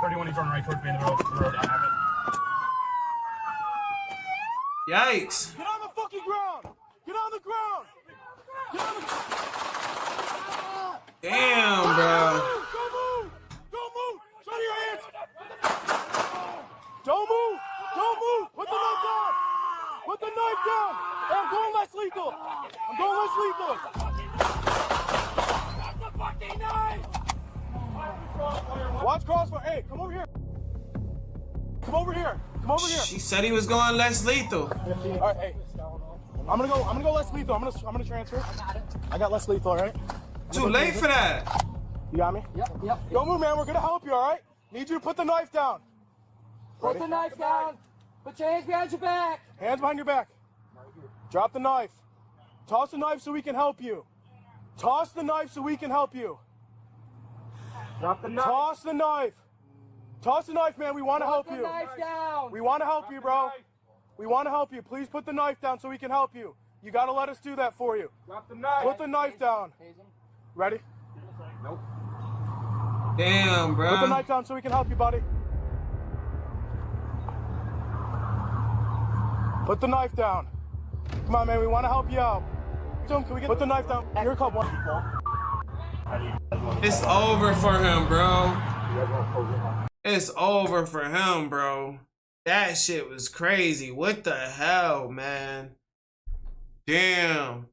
31, he's running right towards me in the middle of the road. I have it. Yikes. Get on the fucking ground! Get on the ground! Get on the Damn, bro. Don't move! Don't move! Show me your hands! Don't move! Don't move! Put the knife down! Put the knife down! Hey, I'm going less lethal! I'm going less lethal! Drop the fucking knife! Watch crossfire. Hey, come over here. Come over here. Come over here. She said he was going less lethal. All right, hey. I'm gonna go less lethal. I'm gonna transfer. I got less lethal, all right? Too late for that. You got me? Yep. Don't move, man. We're gonna help you, all right? Need you to put the knife down. Put the knife down. Put your hands behind your back. Hands behind your back. Drop the knife. Toss the knife so we can help you. Toss the knife so we can help you. Drop the knife. Toss the knife. Toss the knife, man. We want to help you. Put the knife down. We want to help you, bro. We want to help you. Please put the knife down so we can help you. You got to let us do that for you. Drop the knife. Put the knife down. Ready? Nope. Damn, bro. Put the knife down so we can help you, buddy. Put the knife down. Come on, man. We want to help you out. Can we put the knife down? You're a couple. It's over for him, bro. It's over for him, bro. That shit was crazy. What the hell, man? Damn.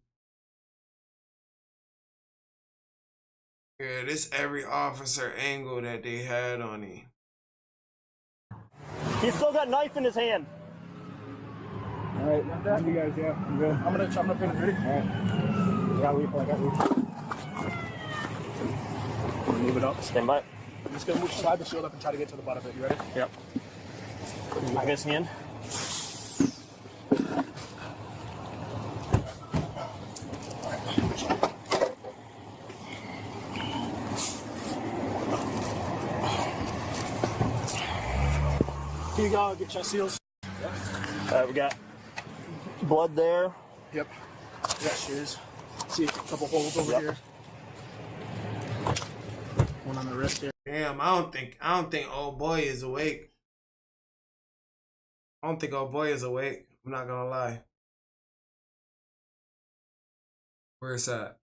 Yeah, this every officer angle that they had on him. He's still got knife in his hand. All right, you guys, yeah, I'm good. I'm gonna pin it. Ready? All right. I got lethal. Move it up. Stand by. I'm just gonna slide the shield up and try to get to the butt of it. You ready? Yep. I got his hand. Here you go. Get chest seals. We got blood there. Yep. We got shoes. See a couple holes over here. One on the wrist here. Damn, I don't think old boy is awake. I don't think old boy is awake. I'm not gonna lie. Where's that?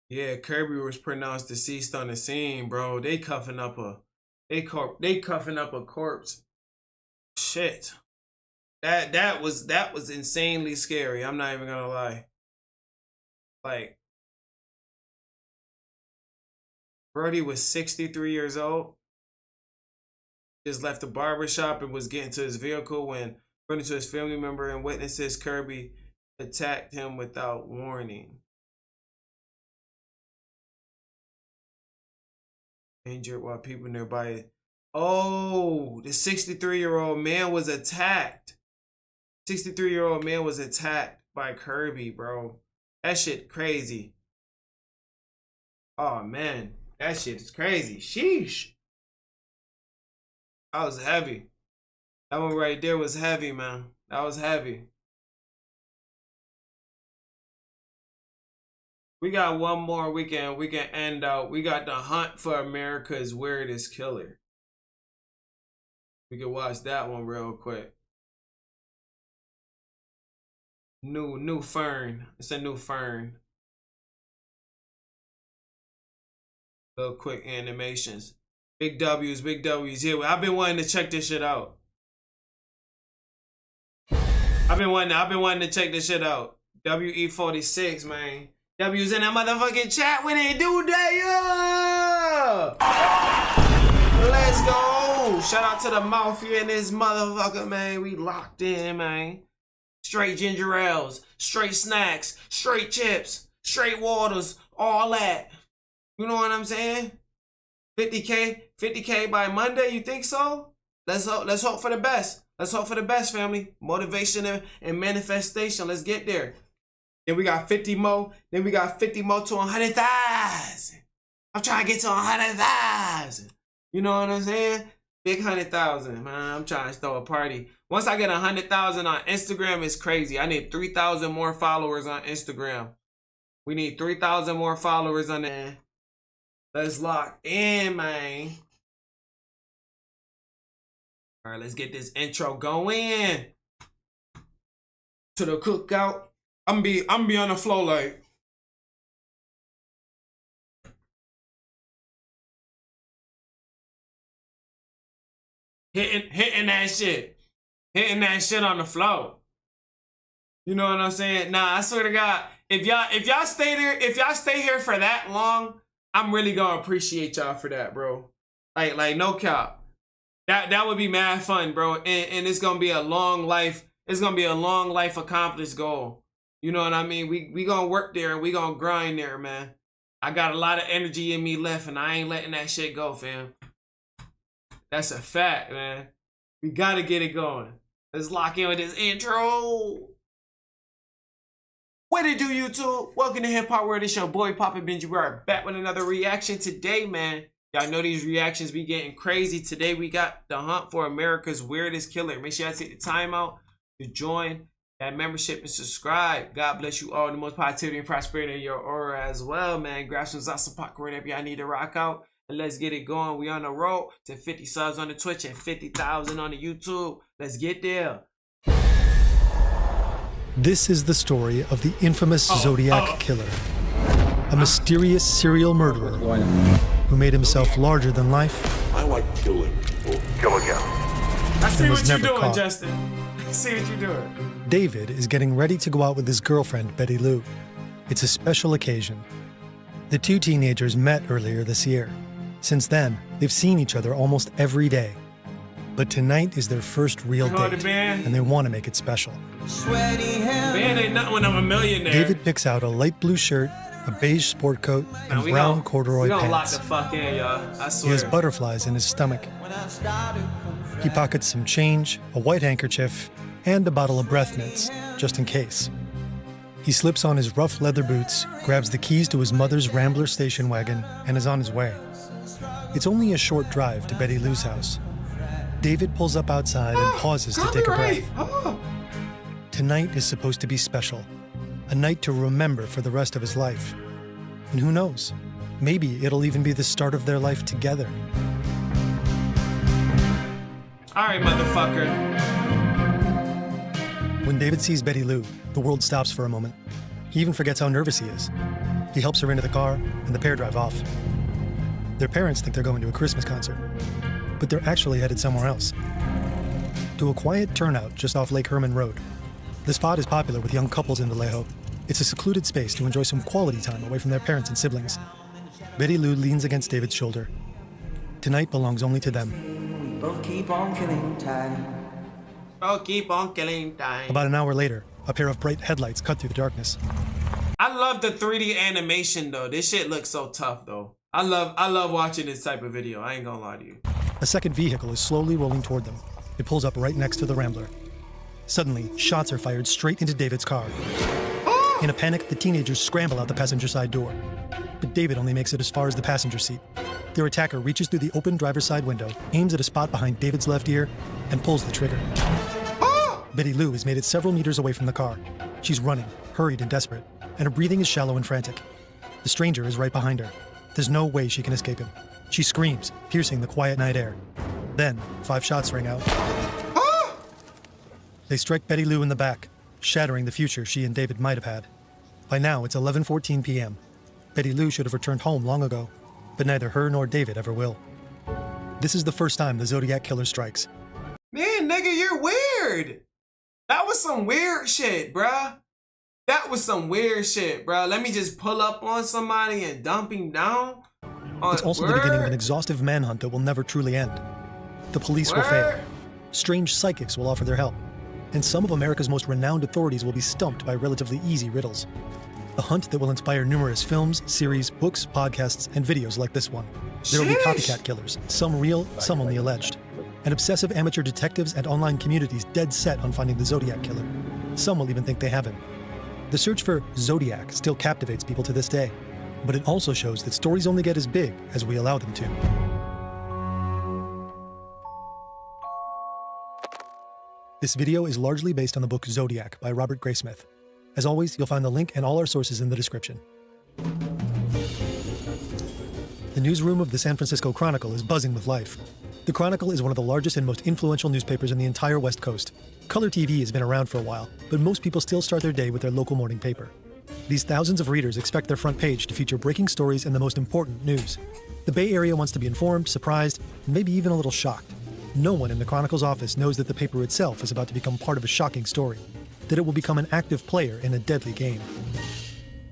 Yeah, Kirby was pronounced deceased on the scene, bro. They cuffing up a corpse. Shit. That was insanely scary. I'm not even gonna lie. Like, Brody was 63 years old. Just left the barbershop and was getting to his vehicle when, according to his family member and witnesses, Kirby attacked him without warning. Injured while people nearby. Oh, the 63-year-old man was attacked. 63-year-old man was attacked by Kirby, bro. That shit crazy. Oh, man. That shit is crazy. Sheesh. That was heavy. That one right there was heavy, man. That was heavy. We got one more we can end out. We got The Hunt for America's Weirdest Killer. We can watch that one real quick. New Fern. It's a new Fern. Little quick animations. Big W's, big W's. Yeah, I've been wanting to check this shit out. I've been wanting to check this shit out. WE46, man. W's in that motherfucking chat when they do that, yeah! Let's go! Shout out to the Mafia and this motherfucker, man. We locked in, man. Straight ginger ales, straight snacks, straight chips, straight waters, all that. You know what I'm saying? 50K by Monday. You think so? Let's hope for the best. Let's hope for the best, family. Motivation and manifestation. Let's get there. Then we got 50 more. Then we got 50 more to 100,000. I'm trying to get to 100,000. You know what I'm saying? Big 100,000, man. I'm trying to throw a party. Once I get 100,000 on Instagram, it's crazy. I need 3,000 more followers on Instagram. We need 3,000 more followers on there. Let's lock in, man. All right, let's get this intro going. To the cookout. I'm be on the flow like. Hitting that shit. Hitting that shit on the floor. You know what I'm saying? Nah, I swear to God, if y'all stay there, if y'all stay here for that long, I'm really gonna appreciate y'all for that, bro. Like no cap. That would be mad fun, bro. And it's gonna be a long life. It's gonna be a long life accomplished goal. You know what I mean? We gonna work there and we gonna grind there, man. I got a lot of energy in me left and I ain't letting that shit go, fam. That's a fact, man. We gotta get it going. Let's lock in with this intro. What it do, YouTube? Welcome to Hip Hop World. It's your boy Papa Benji. We're back with another reaction today, man. Y'all know these reactions be getting crazy. Today we got the hunt for America's weirdest killer. Make sure y'all take the time out to join that membership and subscribe. God bless you all. The most positivity and prosperity in your aura as well, man. Grab some Zasa popcorn wherever y'all need to rock out. And let's get it going. We on the road to 50 subs on the Twitch and 50,000 on the YouTube. Let's get there. This is the story of the infamous Zodiac Killer, a mysterious serial murderer who made himself larger than life. I like killing people. Kill again. I see what you're doing, Justin. I see what you're doing. David is getting ready to go out with his girlfriend, Betty Lou. It's a special occasion. The two teenagers met earlier this year. Since then, they've seen each other almost every day. But tonight is their first real date, and they want to make it special. Man ain't nothing when I'm a millionaire. David picks out a light blue shirt, a beige sport coat, and brown corduroy pants. We gonna lock the fuck in, y'all. I swear. He has butterflies in his stomach. He pockets some change, a white handkerchief, and a bottle of breath mints, just in case. He slips on his rough leather boots, grabs the keys to his mother's Rambler station wagon, and is on his way. It's only a short drive to Betty Lou's house. David pulls up outside and pauses to take a breath. Tonight is supposed to be special, a night to remember for the rest of his life. And who knows, maybe it'll even be the start of their life together. All right, motherfucker. When David sees Betty Lou, the world stops for a moment. He even forgets how nervous he is. He helps her into the car, and the pair drive off. Their parents think they're going to a Christmas concert, but they're actually headed somewhere else. To a quiet turnout just off Lake Herman Road. The spot is popular with young couples in Vallejo. It's a secluded space to enjoy some quality time away from their parents and siblings. Betty Lou leans against David's shoulder. Tonight belongs only to them. Both keep on killing time. Both keep on killing time. About an hour later, a pair of bright headlights cut through the darkness. I love the 3D animation though. This shit looks so tough though. I love watching this type of video. I ain't gonna lie to you. A second vehicle is slowly rolling toward them. It pulls up right next to the Rambler. Suddenly, shots are fired straight into David's car. In a panic, the teenagers scramble out the passenger side door. But David only makes it as far as the passenger seat. Their attacker reaches through the open driver's side window, aims at a spot behind David's left ear, and pulls the trigger. Betty Lou has made it several meters away from the car. She's running, hurried and desperate, and her breathing is shallow and frantic. The stranger is right behind her. There's no way she can escape him. She screams, piercing the quiet night air. Then, 5 shots ring out. They strike Betty Lou in the back, shattering the future she and David might have had. By now, it's 11:14 p.m. Betty Lou should have returned home long ago, but neither her nor David ever will. This is the first time the Zodiac Killer strikes. Man, nigga, you're weird. That was some weird shit, bruh. That was some weird shit, bruh. Let me just pull up on somebody and dump him down. It's also the beginning of an exhaustive manhunt that will never truly end. The police will fail. Strange psychics will offer their help. And some of America's most renowned authorities will be stumped by relatively easy riddles. A hunt that will inspire numerous films, series, books, podcasts, and videos like this one. There will be copycat killers, some real, some only alleged. And obsessive amateur detectives and online communities dead set on finding the Zodiac killer. Some will even think they have him. The search for Zodiac still captivates people to this day, but it also shows that stories only get as big as we allow them to. This video is largely based on the book Zodiac by Robert Graysmith. As always, you'll find the link and all our sources in the description. The newsroom of the San Francisco Chronicle is buzzing with life. The Chronicle is one of the largest and most influential newspapers in the entire West Coast. Color TV has been around for a while, but most people still start their day with their local morning paper. These thousands of readers expect their front page to feature breaking stories and the most important news. The Bay Area wants to be informed, surprised, and maybe even a little shocked. No one in the Chronicle's office knows that the paper itself is about to become part of a shocking story, that it will become an active player in a deadly game.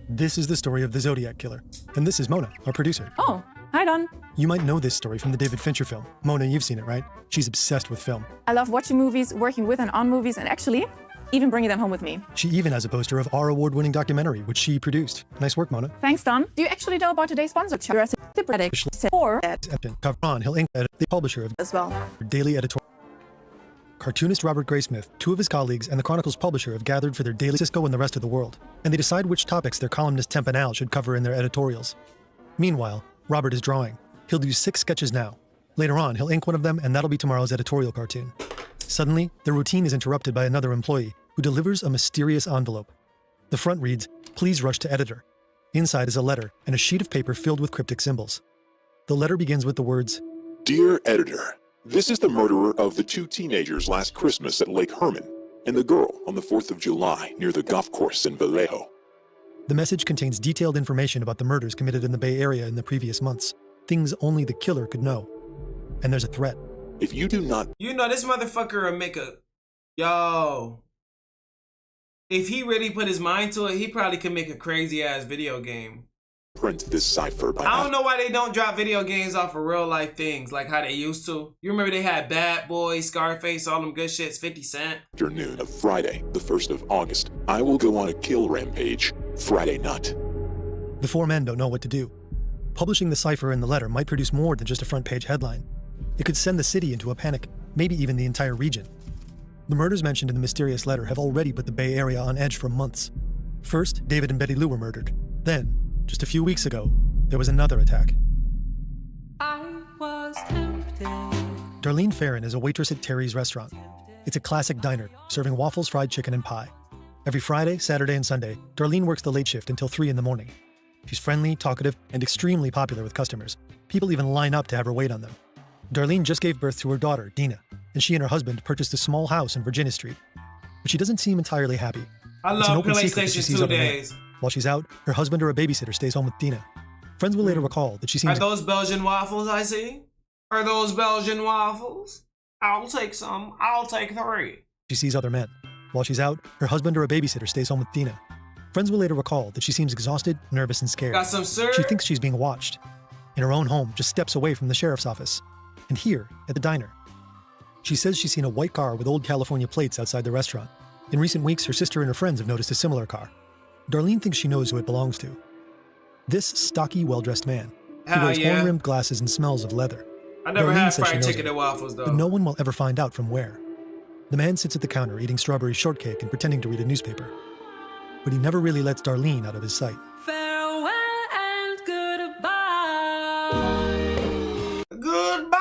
This is the story of the Zodiac Killer, and this is Mona, our producer. Oh, hi Don. You might know this story from the David Fincher film. Mona, you've seen it, right? She's obsessed with film. I love watching movies, working with and on movies, and actually, even bringing them home with me. She even has a poster of our award-winning documentary, which she produced. Nice work, Mona. Thanks, Don. Do you actually know about today's sponsor? Or Cover on, he'll ink the publisher of as well. Daily Editorial. Cartoonist Robert Graysmith, two of his colleagues, and the Chronicle's publisher have gathered for their daily Cisco and the rest of the world, and they decide which topics their columnist Temp and Al should cover in their editorials. Meanwhile, Robert is drawing. He'll do 6 sketches now. Later on, he'll ink one of them, and that'll be tomorrow's editorial cartoon. Suddenly, their routine is interrupted by another employee who delivers a mysterious envelope. The front reads, "Please rush to editor." Inside is a letter and a sheet of paper filled with cryptic symbols. The letter begins with the words, "Dear editor, this is the murderer of the 2 teenagers last Christmas at Lake Herman, and the girl on the 4th of July near the golf course in Vallejo." The message contains detailed information about the murders committed in the Bay Area in the previous months, things only the killer could know. And there's a threat. If you do not... You know, this motherfucker will make a... Yo. If he really put his mind to it, he probably could make a crazy-ass video game. Print this cipher by... I don't know why they don't drop video games off of real-life things like how they used to. You remember they had Bad Boy, Scarface, all them good shits, 50 Cent? Afternoon of Friday, the 1st of August, I will go on a kill rampage Friday night. The 4 men don't know what to do. Publishing the cipher in the letter might produce more than just a front-page headline. It could send the city into a panic, maybe even the entire region. The murders mentioned in the mysterious letter have already put the Bay Area on edge for months. First, David and Betty Lou were murdered. Then, just a few weeks ago, there was another attack. I was tempted. Darlene Farron is a waitress at Terry's restaurant. It's a classic diner, serving waffles, fried chicken, and pie. Every Friday, Saturday, and Sunday, Darlene works the late shift until 3 in the morning. She's friendly, talkative, and extremely popular with customers. People even line up to have her wait on them. Darlene just gave birth to her daughter, Dina, and she and her husband purchased a small house in Virginia Street. But she doesn't seem entirely happy. I It's an love open secret that she PlayStation sees 2 other men. days. While she's out, her husband or a babysitter stays home with Dina. Friends will later recall that she seems... Are those Belgian waffles I see? Are those Belgian waffles? I'll take some. I'll take 3. She sees other men. While she's out, her husband or a babysitter stays home with Dina. Friends will later recall that she seems exhausted, nervous, and scared. Got some syrup? She thinks she's being watched. In her own home, just steps away from the sheriff's office. And here, at the diner. She says she's seen a white car with old California plates outside the restaurant. In recent weeks, her sister and her friends have noticed a similar car. Darlene thinks she knows who it belongs to. This stocky, well-dressed man. He wears horn-rimmed glasses and smells of leather. I never Darlene had says she fried knows chicken it, and waffles, though. but no one will ever find out from where. The man sits at the counter eating strawberry shortcake and pretending to read a newspaper. But he never really lets Darlene out of his sight. Farewell and goodbye. Goodbye.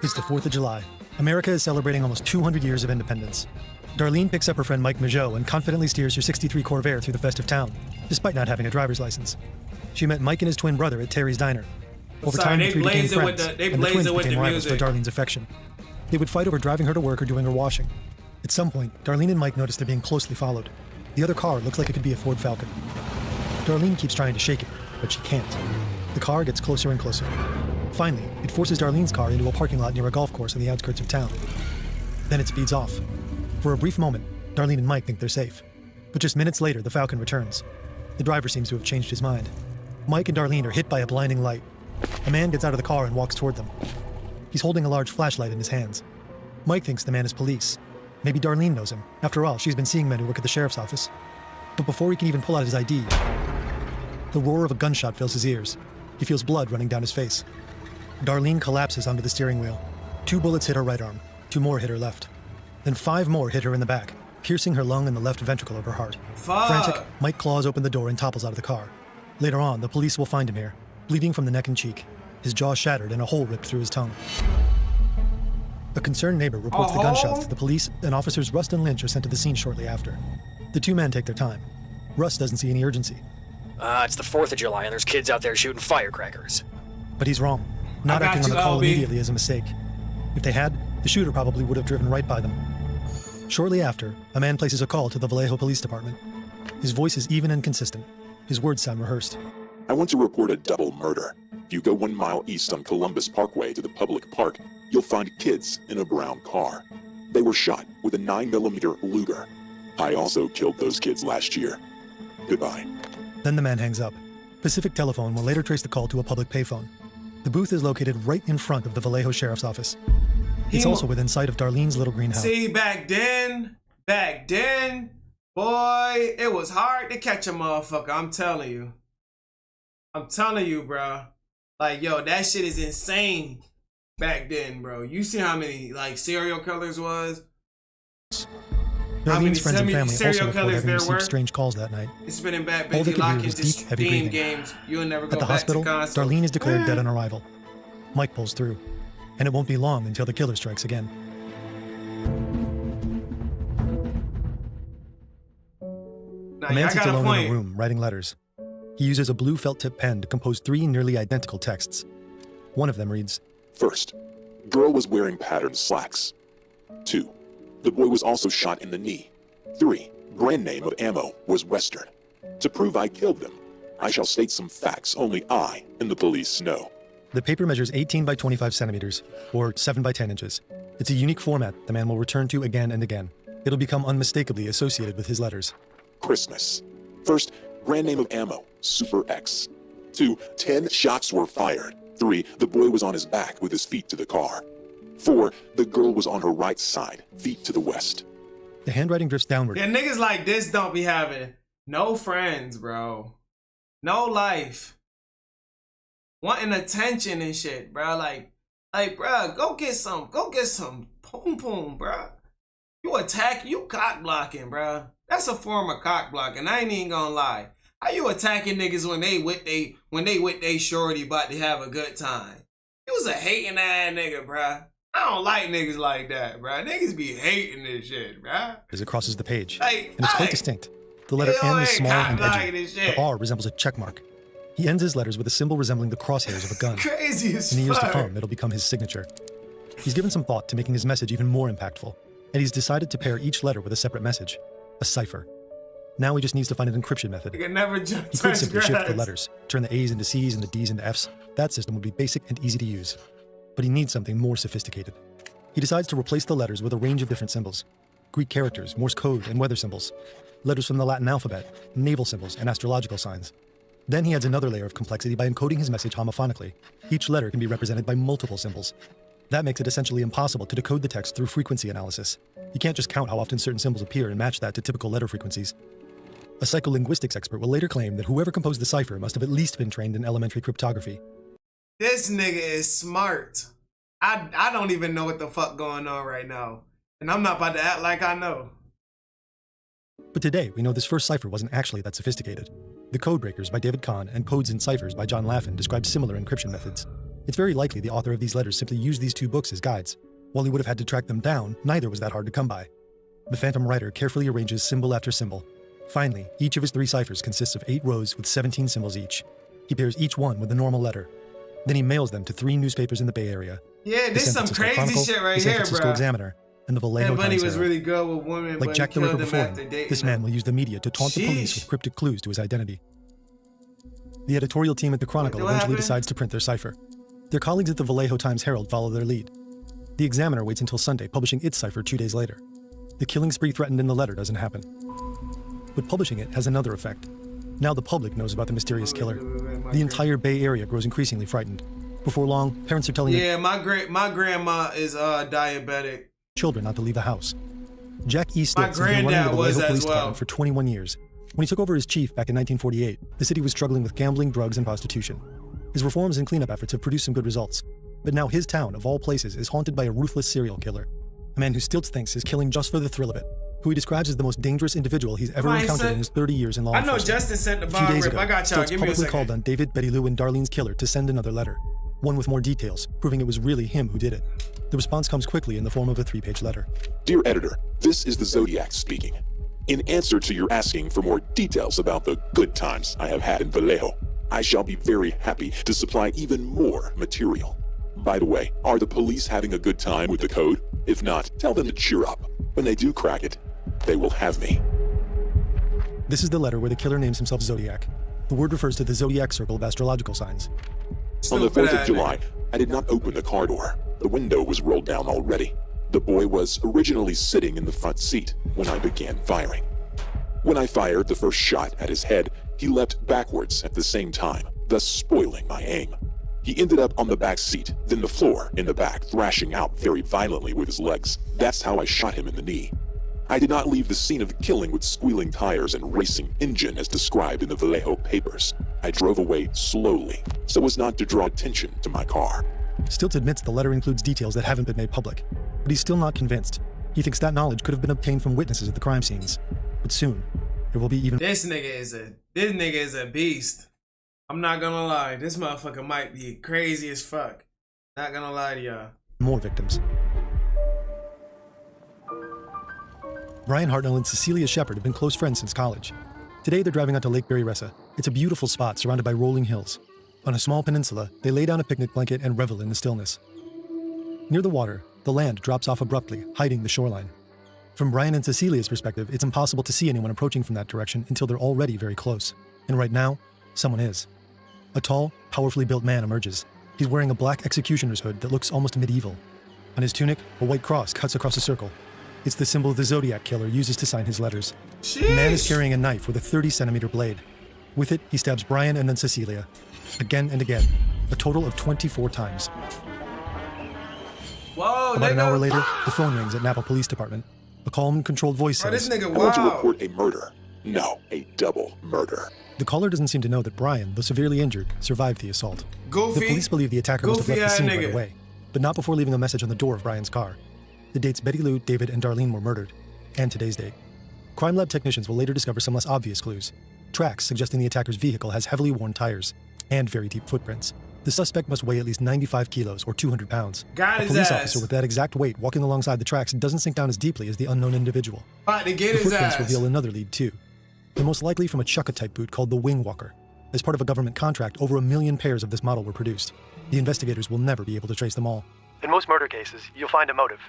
It's the 4th of July. America is celebrating almost 200 years of independence. Darlene picks up her friend Mike Majot and confidently steers her '63 Corvair through the festive town, despite not having a driver's license. She met Mike and his twin brother at Terry's Diner. Over time, the 3 became friends, and the twins became rivals for Darlene's affection. They would fight over driving her to work or doing her washing. At some point, Darlene and Mike notice they're being closely followed. The other car looks like it could be a Ford Falcon. Darlene keeps trying to shake it, but she can't. The car gets closer and closer. Finally, it forces Darlene's car into a parking lot near a golf course on the outskirts of town. Then it speeds off. For a brief moment, Darlene and Mike think they're safe. But just minutes later, the Falcon returns. The driver seems to have changed his mind. Mike and Darlene are hit by a blinding light. A man gets out of the car and walks toward them. He's holding a large flashlight in his hands. Mike thinks the man is police. Maybe Darlene knows him. After all, she's been seeing men who work at the sheriff's office. But before he can even pull out his ID, The roar of a gunshot fills his ears. He feels blood running down his face. Darlene collapses onto the steering wheel. 2 bullets hit her right arm. 2 more hit her left. Then 5 more hit her in the back, piercing her lung and the left ventricle of her heart. Fuck. Frantic, Mike claws open the door and topples out of the car. Later on, the police will find him here, bleeding from the neck and cheek, his jaw shattered and a hole ripped through his tongue. A concerned neighbor reports the gunshots to the police, and officers Rust and Lynch are sent to the scene shortly after. The 2 men take their time. Rust doesn't see any urgency. It's the 4th of July and there's kids out there shooting firecrackers. But he's wrong. Not acting on the call immediately is a mistake. If they had, the shooter probably would have driven right by them. Shortly after, a man places a call to the Vallejo Police Department. His voice is even and consistent. His words sound rehearsed. I want to report a double murder. If you go 1 mile east on Columbus Parkway to the public park, you'll find kids in a brown car. They were shot with a 9mm Luger. I also killed those kids last year. Goodbye. Then the man hangs up. Pacific Telephone will later trace the call to a public payphone. The booth is located right in front of the Vallejo Sheriff's Office. It's also within sight of Darlene's little green house. See, back then, boy, it was hard to catch a motherfucker. I'm telling you, bro. Like, yo, that shit is insane back then, bro. You see how many, like, serial killers was? Darlene's friends and family also report having received strange calls that night. It's been in back, All they Benji could hear Lock was is deep, heavy breathing. games. You'll never go At the back hospital, to console. Darlene is declared dead on arrival. Mike pulls through, and it won't be long until the killer strikes again. Now, A man sits alone in a room, writing letters. He uses a blue felt-tip pen to compose 3 nearly identical texts. One of them reads, First, girl was wearing patterned slacks. 2, the boy was also shot in the knee. 3, brand name of ammo was Western. To prove I killed them, I shall state some facts only I and the police know. The paper measures 18 by 25 centimeters, or 7 by 10 inches. It's a unique format the man will return to again and again. It'll become unmistakably associated with his letters. Christmas. First, brand name of ammo, Super X. 2, 10 shots were fired. 3, the boy was on his back with his feet to the car. 4, the girl was on her right side, feet to the west. The handwriting drifts downward. Yeah, niggas like this don't be having no friends, bro. No life. Wanting attention and shit, bro. Like, bro, go get some poom poom, bro. You cock blocking, bro. That's a form of cock blocking. I ain't even gonna lie. How you attacking niggas when they with they shorty about to have a good time? You was a hating ass nigga, bro. I don't like niggas like that, bro. Niggas be hating this shit, bro. As it crosses the page, Like, and it's quite distinct. The letter N is small and edgy. The R resembles a check mark. He ends his letters with a symbol resembling the crosshairs of a gun. Crazy as In the years to fuck. come, it'll become his signature. He's given some thought to making his message even more impactful, and he's decided to pair each letter with a separate message, a cipher. Now he just needs to find an encryption method. You can never He touch could simply shift the grass. letters, turn the A's into C's and the D's into F's. That system would be basic and easy to use. But he needs something more sophisticated. He decides to replace the letters with a range of different symbols. Greek characters, Morse code, and weather symbols. Letters from the Latin alphabet, naval symbols, and astrological signs. Then he adds another layer of complexity by encoding his message homophonically. Each letter can be represented by multiple symbols. That makes it essentially impossible to decode the text through frequency analysis. You can't just count how often certain symbols appear and match that to typical letter frequencies. A psycholinguistics expert will later claim that whoever composed the cipher must have at least been trained in elementary cryptography. This nigga is smart. I don't even know what the fuck going on right now. And I'm not about to act like I know. But today, we know this first cipher wasn't actually that sophisticated. The Codebreakers by David Kahn and Codes and Ciphers by John Laffin describe similar encryption methods. It's very likely the author of these letters simply used these 2 books as guides. While he would have had to track them down, neither was that hard to come by. The phantom writer carefully arranges symbol after symbol. Finally, each of his 3 ciphers consists of 8 rows with 17 symbols each. He pairs each one with a normal letter. Then he mails them to 3 newspapers in the Bay Area. Yeah, The this San some Francisco crazy Chronicle, shit right the San here, Francisco bro. Examiner, and the Vallejo And Bunny Times was Herald. really good with women, Like but Jack he the Ripper killed them before after him, dating this them. man will use the media to taunt the police with cryptic clues to his identity. The editorial team at the Chronicle What eventually happened? decides to print their cipher. Their colleagues at the Vallejo Times Herald follow their lead. The Examiner waits until Sunday, publishing its cipher 2 days later. The killing spree threatened in the letter doesn't happen. But publishing it has another effect. Now the public knows about the mysterious killer. The entire Bay Area grows increasingly frightened. Before long, parents are telling their Yeah, my grandma is diabetic. children not to leave the house. Jack E. My Stitz has been running the granddad was Vallejo as Police well. Department for 21 years. When he took over as chief back in 1948, the city was struggling with gambling, drugs, and prostitution. His reforms and cleanup efforts have produced some good results. But now his town, of all places, is haunted by a ruthless serial killer. A man who Stiltz thinks is killing just for the thrill of it, who he describes as the most dangerous individual he's ever encountered in his 30 years in law enforcement. I know Justin sent the A few bomb days rip. ago, I got y'all. Stiltz Give me a publicly second. called on David, Betty Lou, and Darlene's killer to send another letter. One with more details, proving it was really him who did it. The response comes quickly in the form of a 3-page letter. Dear editor, this is the Zodiac speaking. In answer to your asking for more details about the good times I have had in Vallejo, I shall be very happy to supply even more material. By the way, are the police having a good time with the code? If not, tell them to cheer up. When they do crack it, they will have me. This is the letter where the killer names himself Zodiac. The word refers to the Zodiac circle of astrological signs. On the 4th of July, I did not open the car door. The window was rolled down already. The boy was originally sitting in the front seat when I began firing. When I fired the first shot at his head, he leapt backwards at the same time, thus spoiling my aim. He ended up on the back seat, then the floor in the back, thrashing out very violently with his legs. That's how I shot him in the knee. I did not leave the scene of the killing with squealing tires and racing engine as described in the Vallejo papers. I drove away slowly, so as not to draw attention to my car. Stiltz admits the letter includes details that haven't been made public, but he's still not convinced. He thinks that knowledge could have been obtained from witnesses at the crime scenes. But soon, there will be even— This nigga is a beast. I'm not gonna lie. This motherfucker might be crazy as fuck. Not gonna lie to y'all. more victims. Brian Hartnell and Cecilia Shepard have been close friends since college. Today they're driving out to Lake Berryessa. It's a beautiful spot surrounded by rolling hills. On a small peninsula, they lay down a picnic blanket and revel in the stillness. Near the water, the land drops off abruptly, hiding the shoreline. From Brian and Cecilia's perspective, it's impossible to see anyone approaching from that direction until they're already very close. And right now, someone is. A tall, powerfully built man emerges. He's wearing a black executioner's hood that looks almost medieval. On his tunic, a white cross cuts across a circle. It's the symbol the Zodiac Killer uses to sign his letters. The man is carrying a knife with a 30-centimeter blade. With it, he stabs Brian and then Cecilia. Again and again. A total of 24 times. Whoa, About an hour later, the phone rings at Napa Police Department. A calm, controlled voice says, I want to report a murder. No, a double murder. The caller doesn't seem to know that Brian, though severely injured, survived the assault. Goofy. The police believe the attacker must have left the scene right nigga. away, but not before leaving a message on the door of Brian's car. The dates Betty Lou, David, and Darlene were murdered, and today's date. Crime lab technicians will later discover some less obvious clues. Tracks suggesting the attacker's vehicle has heavily worn tires and very deep footprints. The suspect must weigh at least 95 kilos or 200 pounds. Got a his police ass. officer with that exact weight walking alongside the tracks doesn't sink down as deeply as the unknown individual. About to get The his footprints ass. reveal another lead too. They're most likely from a Chukka-type boot called the Wing Walker. As part of a government contract, over 1 million pairs of this model were produced. The investigators will never be able to trace them all. In most murder cases, you'll find a motive.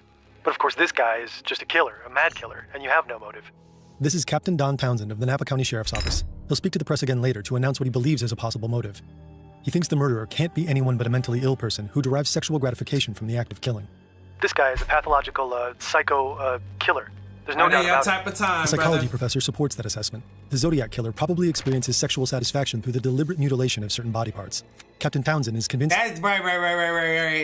But of course this guy is just a killer, a mad killer, and you have no motive. This is Captain Don Townsend of the Napa County Sheriff's Office. He'll speak to the press again later to announce what he believes is a possible motive. He thinks the murderer can't be anyone but a mentally ill person who derives sexual gratification from the act of killing. This guy is a pathological, psycho, killer. There's no doubt about type it. of time, A psychology brother. professor supports that assessment. The Zodiac Killer probably experiences sexual satisfaction through the deliberate mutilation of certain body parts. Captain Townsend is convinced— That's right.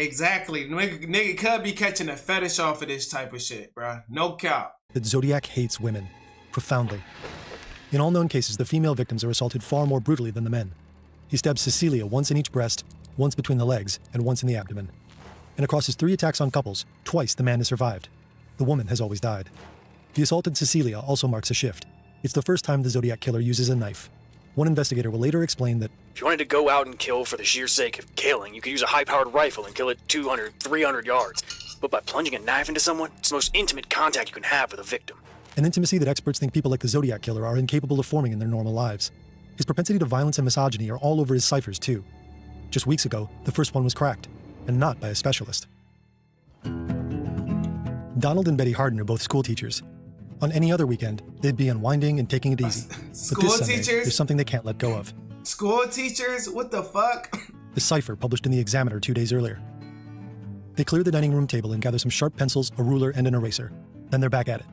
Exactly. Nigga could be catching a fetish off of this type of shit, bro. No cap. that Zodiac hates women. Profoundly. In all known cases, the female victims are assaulted far more brutally than the men. He stabs Cecilia once in each breast, once between the legs, and once in the abdomen. And across his 3 attacks on couples, twice the man has survived. The woman has always died. The assaulted Cecilia also marks a shift. It's the first time the Zodiac Killer uses a knife. One investigator will later explain that If you wanted to go out and kill for the sheer sake of killing, you could use a high-powered rifle and kill it 200, 300 yards. But by plunging a knife into someone, it's the most intimate contact you can have with a victim. an intimacy that experts think people like the Zodiac Killer are incapable of forming in their normal lives. His propensity to violence and misogyny are all over his ciphers, too. Just weeks ago, the first one was cracked, and not by a specialist. Donald and Betty Harden are both school teachers. On any other weekend, they'd be unwinding and taking it easy. But School this Sunday, teachers? there's something they can't let go of. School teachers? What the fuck? The cipher published in the Examiner 2 days earlier. They clear the dining room table and gather some sharp pencils, a ruler, and an eraser. Then they're back at it.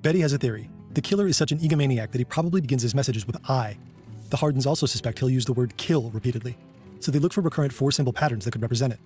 Betty has a theory. The killer is such an egomaniac that he probably begins his messages with I. The Hardens also suspect he'll use the word kill repeatedly, so they look for recurrent 4-symbol patterns that could represent it.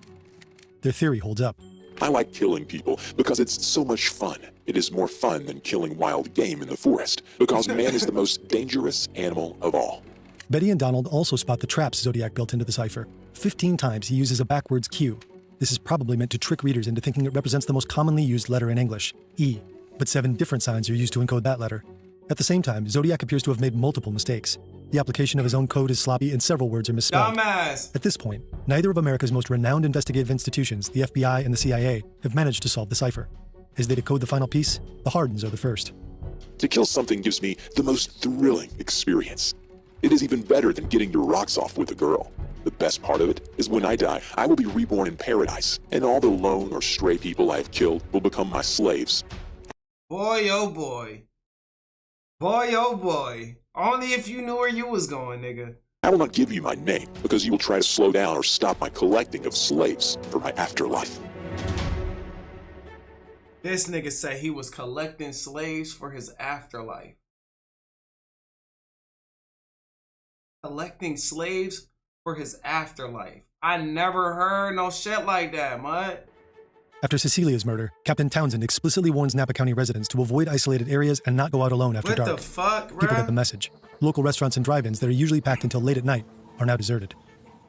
Their theory holds up. I like killing people because it's so much fun. It is more fun than killing wild game in the forest, because man is the most dangerous animal of all. Betty and Donald also spot the traps Zodiac built into the cipher. 15 times he uses a backwards Q. This is probably meant to trick readers into thinking it represents the most commonly used letter in English, E, but 7 different signs are used to encode that letter. At the same time, Zodiac appears to have made multiple mistakes. The application of his own code is sloppy and several words are misspelled. Dumbass. At this point, neither of America's most renowned investigative institutions, the FBI and the CIA, have managed to solve the cipher. As they decode the final piece, the Hardens are the first. To kill something gives me the most thrilling experience. It is even better than getting your rocks off with a girl. The best part of it is when I die, I will be reborn in paradise, and all the lone or stray people I have killed will become my slaves. Boy, oh boy. Boy, oh boy. Only if you knew where you was going, nigga. I will not give you my name, because you will try to slow down or stop my collecting of slaves for my afterlife. This nigga said he was collecting slaves for his afterlife. Collecting slaves for his afterlife. I never heard no shit like that, man. After Cecilia's murder, Captain Townsend explicitly warns Napa County residents to avoid isolated areas and not go out alone after dark. What the fuck, bro? People get the message. Local restaurants and drive-ins that are usually packed until late at night are now deserted.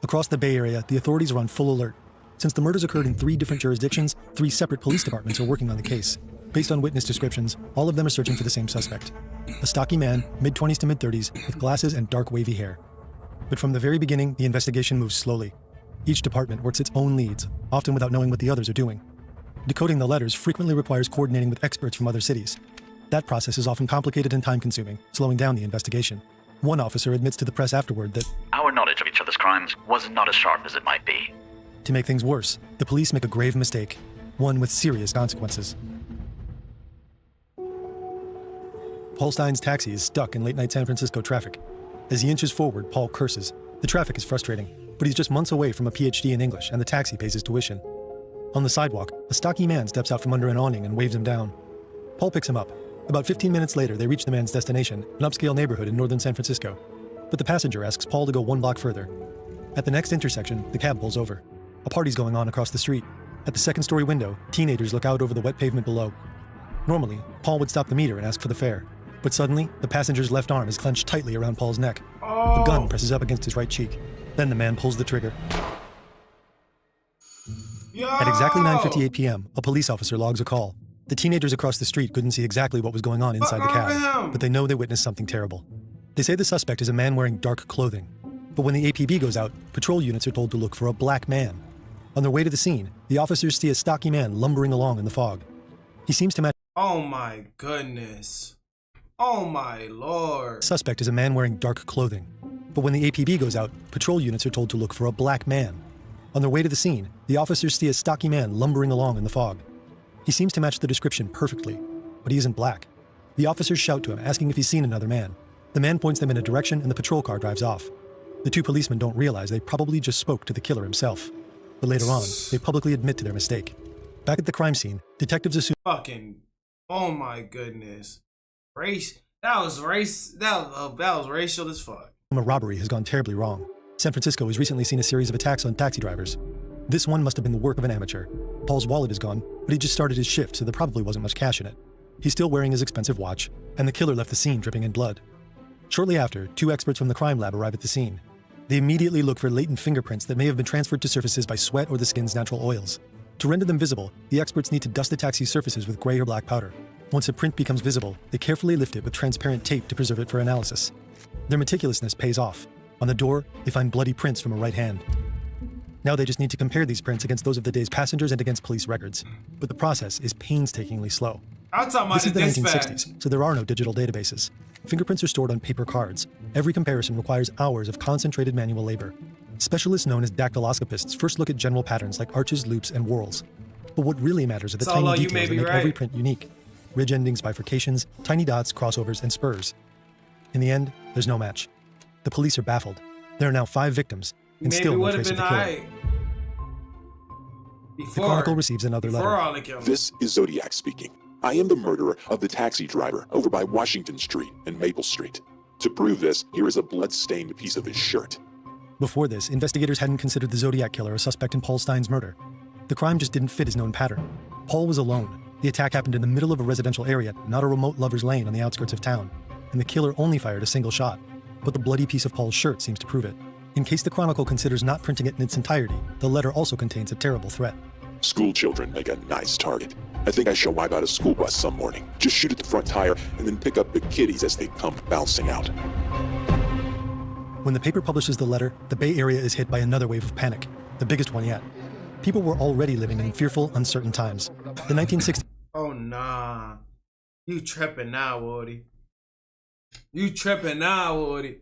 Across the Bay Area, the authorities are on full alert. Since the murders occurred in 3 different jurisdictions, 3 separate police departments are working on the case. Based on witness descriptions, all of them are searching for the same suspect. A stocky man, mid-20s to mid-30s, with glasses and dark wavy hair. But from the very beginning, the investigation moves slowly. Each department works its own leads, often without knowing what the others are doing. Decoding the letters frequently requires coordinating with experts from other cities. That process is often complicated and time-consuming, slowing down the investigation. One officer admits to the press afterward that our knowledge of each other's crimes was not as sharp as it might be. To make things worse, the police make a grave mistake, one with serious consequences. Paul Stein's taxi is stuck in late-night San Francisco traffic. As he inches forward, Paul curses. The traffic is frustrating, but he's just months away from a PhD in English, and the taxi pays his tuition. On the sidewalk, a stocky man steps out from under an awning and waves him down. Paul picks him up. About 15 minutes later, they reach the man's destination, an upscale neighborhood in northern San Francisco. But the passenger asks Paul to go 1 block further. At the next intersection, the cab pulls over. A party's going on across the street. At the second-story window, teenagers look out over the wet pavement below. Normally, Paul would stop the meter and ask for the fare. But suddenly, the passenger's left arm is clenched tightly around Paul's neck. The gun presses up against his right cheek. Then the man pulls the trigger. At exactly 9:58 p.m., a police officer logs a call. The teenagers across the street couldn't see exactly what was going on inside the cab, but they know they witnessed something terrible. They say the suspect is a man wearing dark clothing. But when the APB goes out, patrol units are told to look for a black man. On their way to the scene, the officers see a stocky man lumbering along in the fog. He seems to match. Oh my goodness. Oh my lord. The suspect is a man wearing dark clothing. But when the APB goes out, patrol units are told to look for a black man. On their way to the scene, the officers see a stocky man lumbering along in the fog. He seems to match the description perfectly, but he isn't black. The officers shout to him, asking if he's seen another man. The man points them in a direction and the patrol car drives off. The 2 policemen don't realize they probably just spoke to the killer himself. But later on, they publicly admit to their mistake. Back at the crime scene, detectives assume... Oh my goodness. That was racial as fuck. A robbery has gone terribly wrong. San Francisco has recently seen a series of attacks on taxi drivers. This one must have been the work of an amateur. Paul's wallet is gone, but he just started his shift, so there probably wasn't much cash in it. He's still wearing his expensive watch, and the killer left the scene dripping in blood. Shortly after, 2 experts from the crime lab arrive at the scene. They immediately look for latent fingerprints that may have been transferred to surfaces by sweat or the skin's natural oils. To render them visible, the experts need to dust the taxi's surfaces with gray or black powder. Once a print becomes visible, they carefully lift it with transparent tape to preserve it for analysis. Their meticulousness pays off. On the door, they find bloody prints from a right hand. Now they just need to compare these prints against those of the day's passengers and against police records. But the process is painstakingly slow. This is the 1960s, so there are no digital databases. Fingerprints are stored on paper cards. Every comparison requires hours of concentrated manual labor. Specialists known as dactyloscopists first look at general patterns like arches, loops, and whorls. But what really matters are the tiny details that make every print unique. Ridge endings, bifurcations, tiny dots, crossovers, and spurs. In the end, there's no match. The police are baffled. There are now 5 victims, and still no trace of the killer. The Chronicle receives another letter. This is Zodiac speaking. I am the murderer of the taxi driver over by Washington Street and Maple Street. To prove this, here is a blood-stained piece of his shirt. Before this, investigators hadn't considered the Zodiac killer a suspect in Paul Stein's murder. The crime just didn't fit his known pattern. Paul was alone. The attack happened in the middle of a residential area, not a remote lover's lane on the outskirts of town, and the killer only fired a single shot. But the bloody piece of Paul's shirt seems to prove it. In case the Chronicle considers not printing it in its entirety, the letter also contains a terrible threat. School children make a nice target. I think I shall wipe out a school bus some morning. Just shoot at the front tire and then pick up the kiddies as they come bouncing out. When the paper publishes the letter, the Bay Area is hit by another wave of panic, the biggest one yet. People were already living in fearful, uncertain times. The 1960s. Oh, nah. You tripping now, Woody. You tripping now, Woody.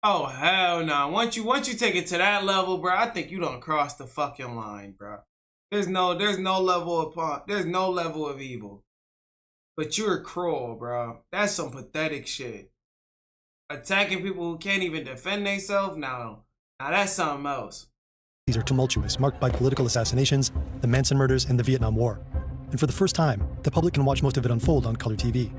Oh, hell nah. Once you take it to that level, bro, I think you done crossed the fucking line, bro. There's no level of evil. But you're cruel, bro. That's some pathetic shit. Attacking people who can't even defend themselves? Now that's something else. These are tumultuous, marked by political assassinations, the Manson murders, and the Vietnam War. And for the first time, the public can watch most of it unfold on color TV.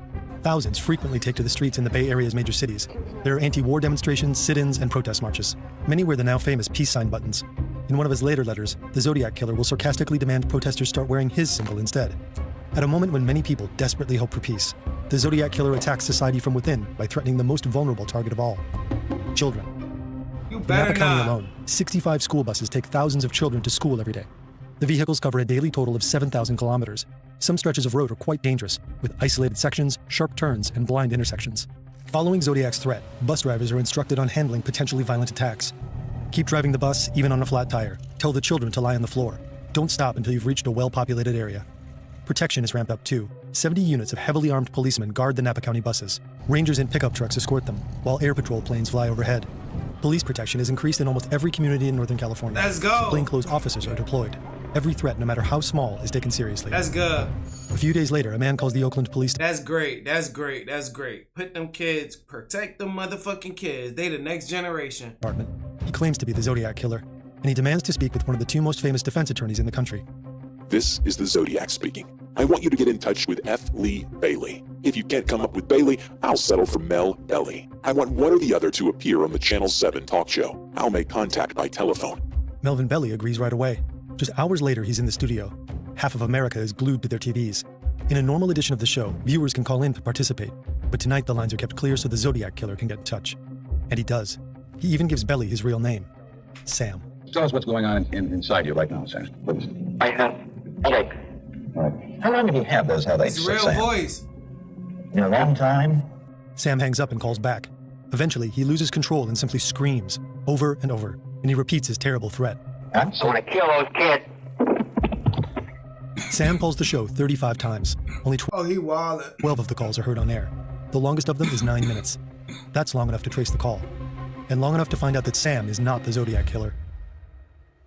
Thousands frequently take to the streets in the Bay Area's major cities. There are anti-war demonstrations, sit-ins, and protest marches. Many wear the now famous peace sign buttons. In one of his later letters, the Zodiac Killer will sarcastically demand protesters start wearing his symbol instead. At a moment when many people desperately hope for peace, the Zodiac Killer attacks society from within by threatening the most vulnerable target of all: children. You In better Napa County not. alone, 65 school buses take thousands of children to school every day. The vehicles cover a daily total of 7,000 kilometers. Some stretches of road are quite dangerous, with isolated sections, sharp turns, and blind intersections. Following Zodiac's threat, bus drivers are instructed on handling potentially violent attacks. Keep driving the bus, even on a flat tire. Tell the children to lie on the floor. Don't stop until you've reached a well-populated area. Protection is ramped up too. 70 units of heavily armed policemen guard the Napa County buses. Rangers in pickup trucks escort them, while air patrol planes fly overhead. Police protection is increased in almost every community in Northern California. Let's go. Plainclothes officers are deployed. Every threat, no matter how small, is taken seriously. That's good. A few days later, a man calls the Oakland police. That's great. That's great. That's great. Put them kids, protect them motherfucking kids. They the next generation. Department. He claims to be the Zodiac Killer, and he demands to speak with one of the two most famous defense attorneys in the country. This is the Zodiac speaking. I want you to get in touch with F. Lee Bailey. If you can't come up with Bailey, I'll settle for Mel Belly. I want one or the other to appear on the Channel 7 talk show. I'll make contact by telephone. Melvin Belly agrees right away. Just hours later, he's in the studio. Half of America is glued to their TVs. In a normal edition of the show, viewers can call in to participate. But tonight, the lines are kept clear so the Zodiac Killer can get in touch. And he does. He even gives Belly his real name, Sam. Tell us what's going on inside you right now, Sam. Please. I have headache. All right. How long have you had those headaches? His real Sam? voice. In a long time? Sam hangs up and calls back. Eventually, he loses control and simply screams, over and over, and he repeats his terrible threat. I'm going to kill those kids. Sam calls the show 35 times. Only 12 of the calls are heard on air. The longest of them is 9 minutes. That's long enough to trace the call. And long enough to find out that Sam is not the Zodiac Killer.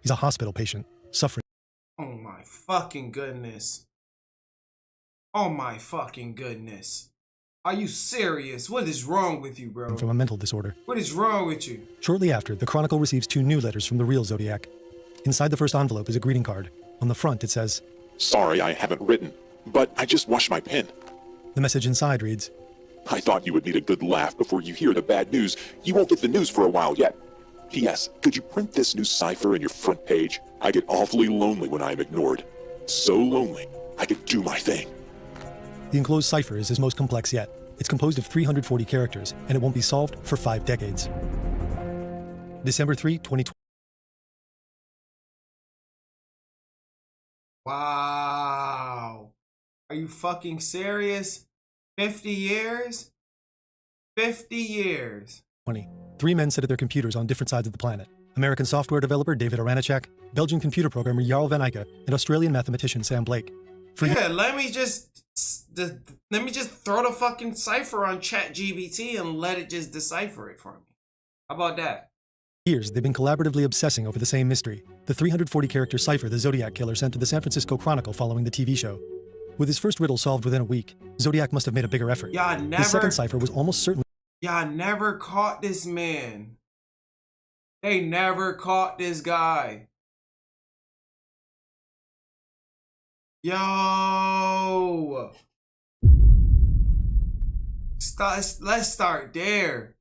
He's a hospital patient, suffering. Oh my fucking goodness. Oh my fucking goodness. Are you serious? What is wrong with you, bro? From a mental disorder. What is wrong with you? Shortly after, the Chronicle receives 2 new letters from the real Zodiac. Inside the first envelope is a greeting card. On the front, it says, Sorry I haven't written, but I just washed my pen. The message inside reads, I thought you would need a good laugh before you hear the bad news. You won't get the news for a while yet. P.S. Could you print this new cipher in your front page? I get awfully lonely when I am ignored. So lonely, I could do my thing. The enclosed cipher is his most complex yet. It's composed of 340 characters, and it won't be solved for 5 decades. December 3, 2020. Wow. Are you fucking serious? 50 years? 50 years. 3 men sit at their computers on different sides of the planet. American software developer David Aranachak, Belgian computer programmer Jarl van Eyck, and Australian mathematician Sam Blake. Let me just throw the fucking cipher on ChatGPT and let it just decipher it for me. How about that? Years, they've been collaboratively obsessing over the same mystery, the 340-character cipher the Zodiac Killer sent to the San Francisco Chronicle following the TV show. With his first riddle solved within a week, Zodiac must have made a bigger effort. The second cipher was almost certainly... Y'all never caught this man. They never caught this guy. Yo. Let's start there.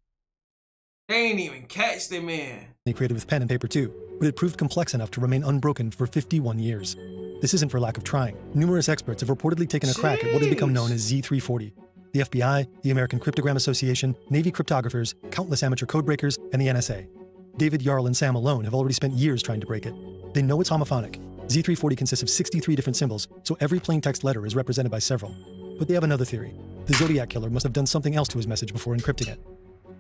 They ain't even catch the man. Created with pen and paper too, but it proved complex enough to remain unbroken for 51 years. This isn't for lack of trying. Numerous experts have reportedly taken a crack at what has become known as Z340. The FBI, the American Cryptogram Association, Navy cryptographers, countless amateur codebreakers, and the NSA. David, Jarl, and Sam alone have already spent years trying to break it. They know it's homophonic. Z340 consists of 63 different symbols, so every plain text letter is represented by several. But they have another theory. The Zodiac Killer must have done something else to his message before encrypting it.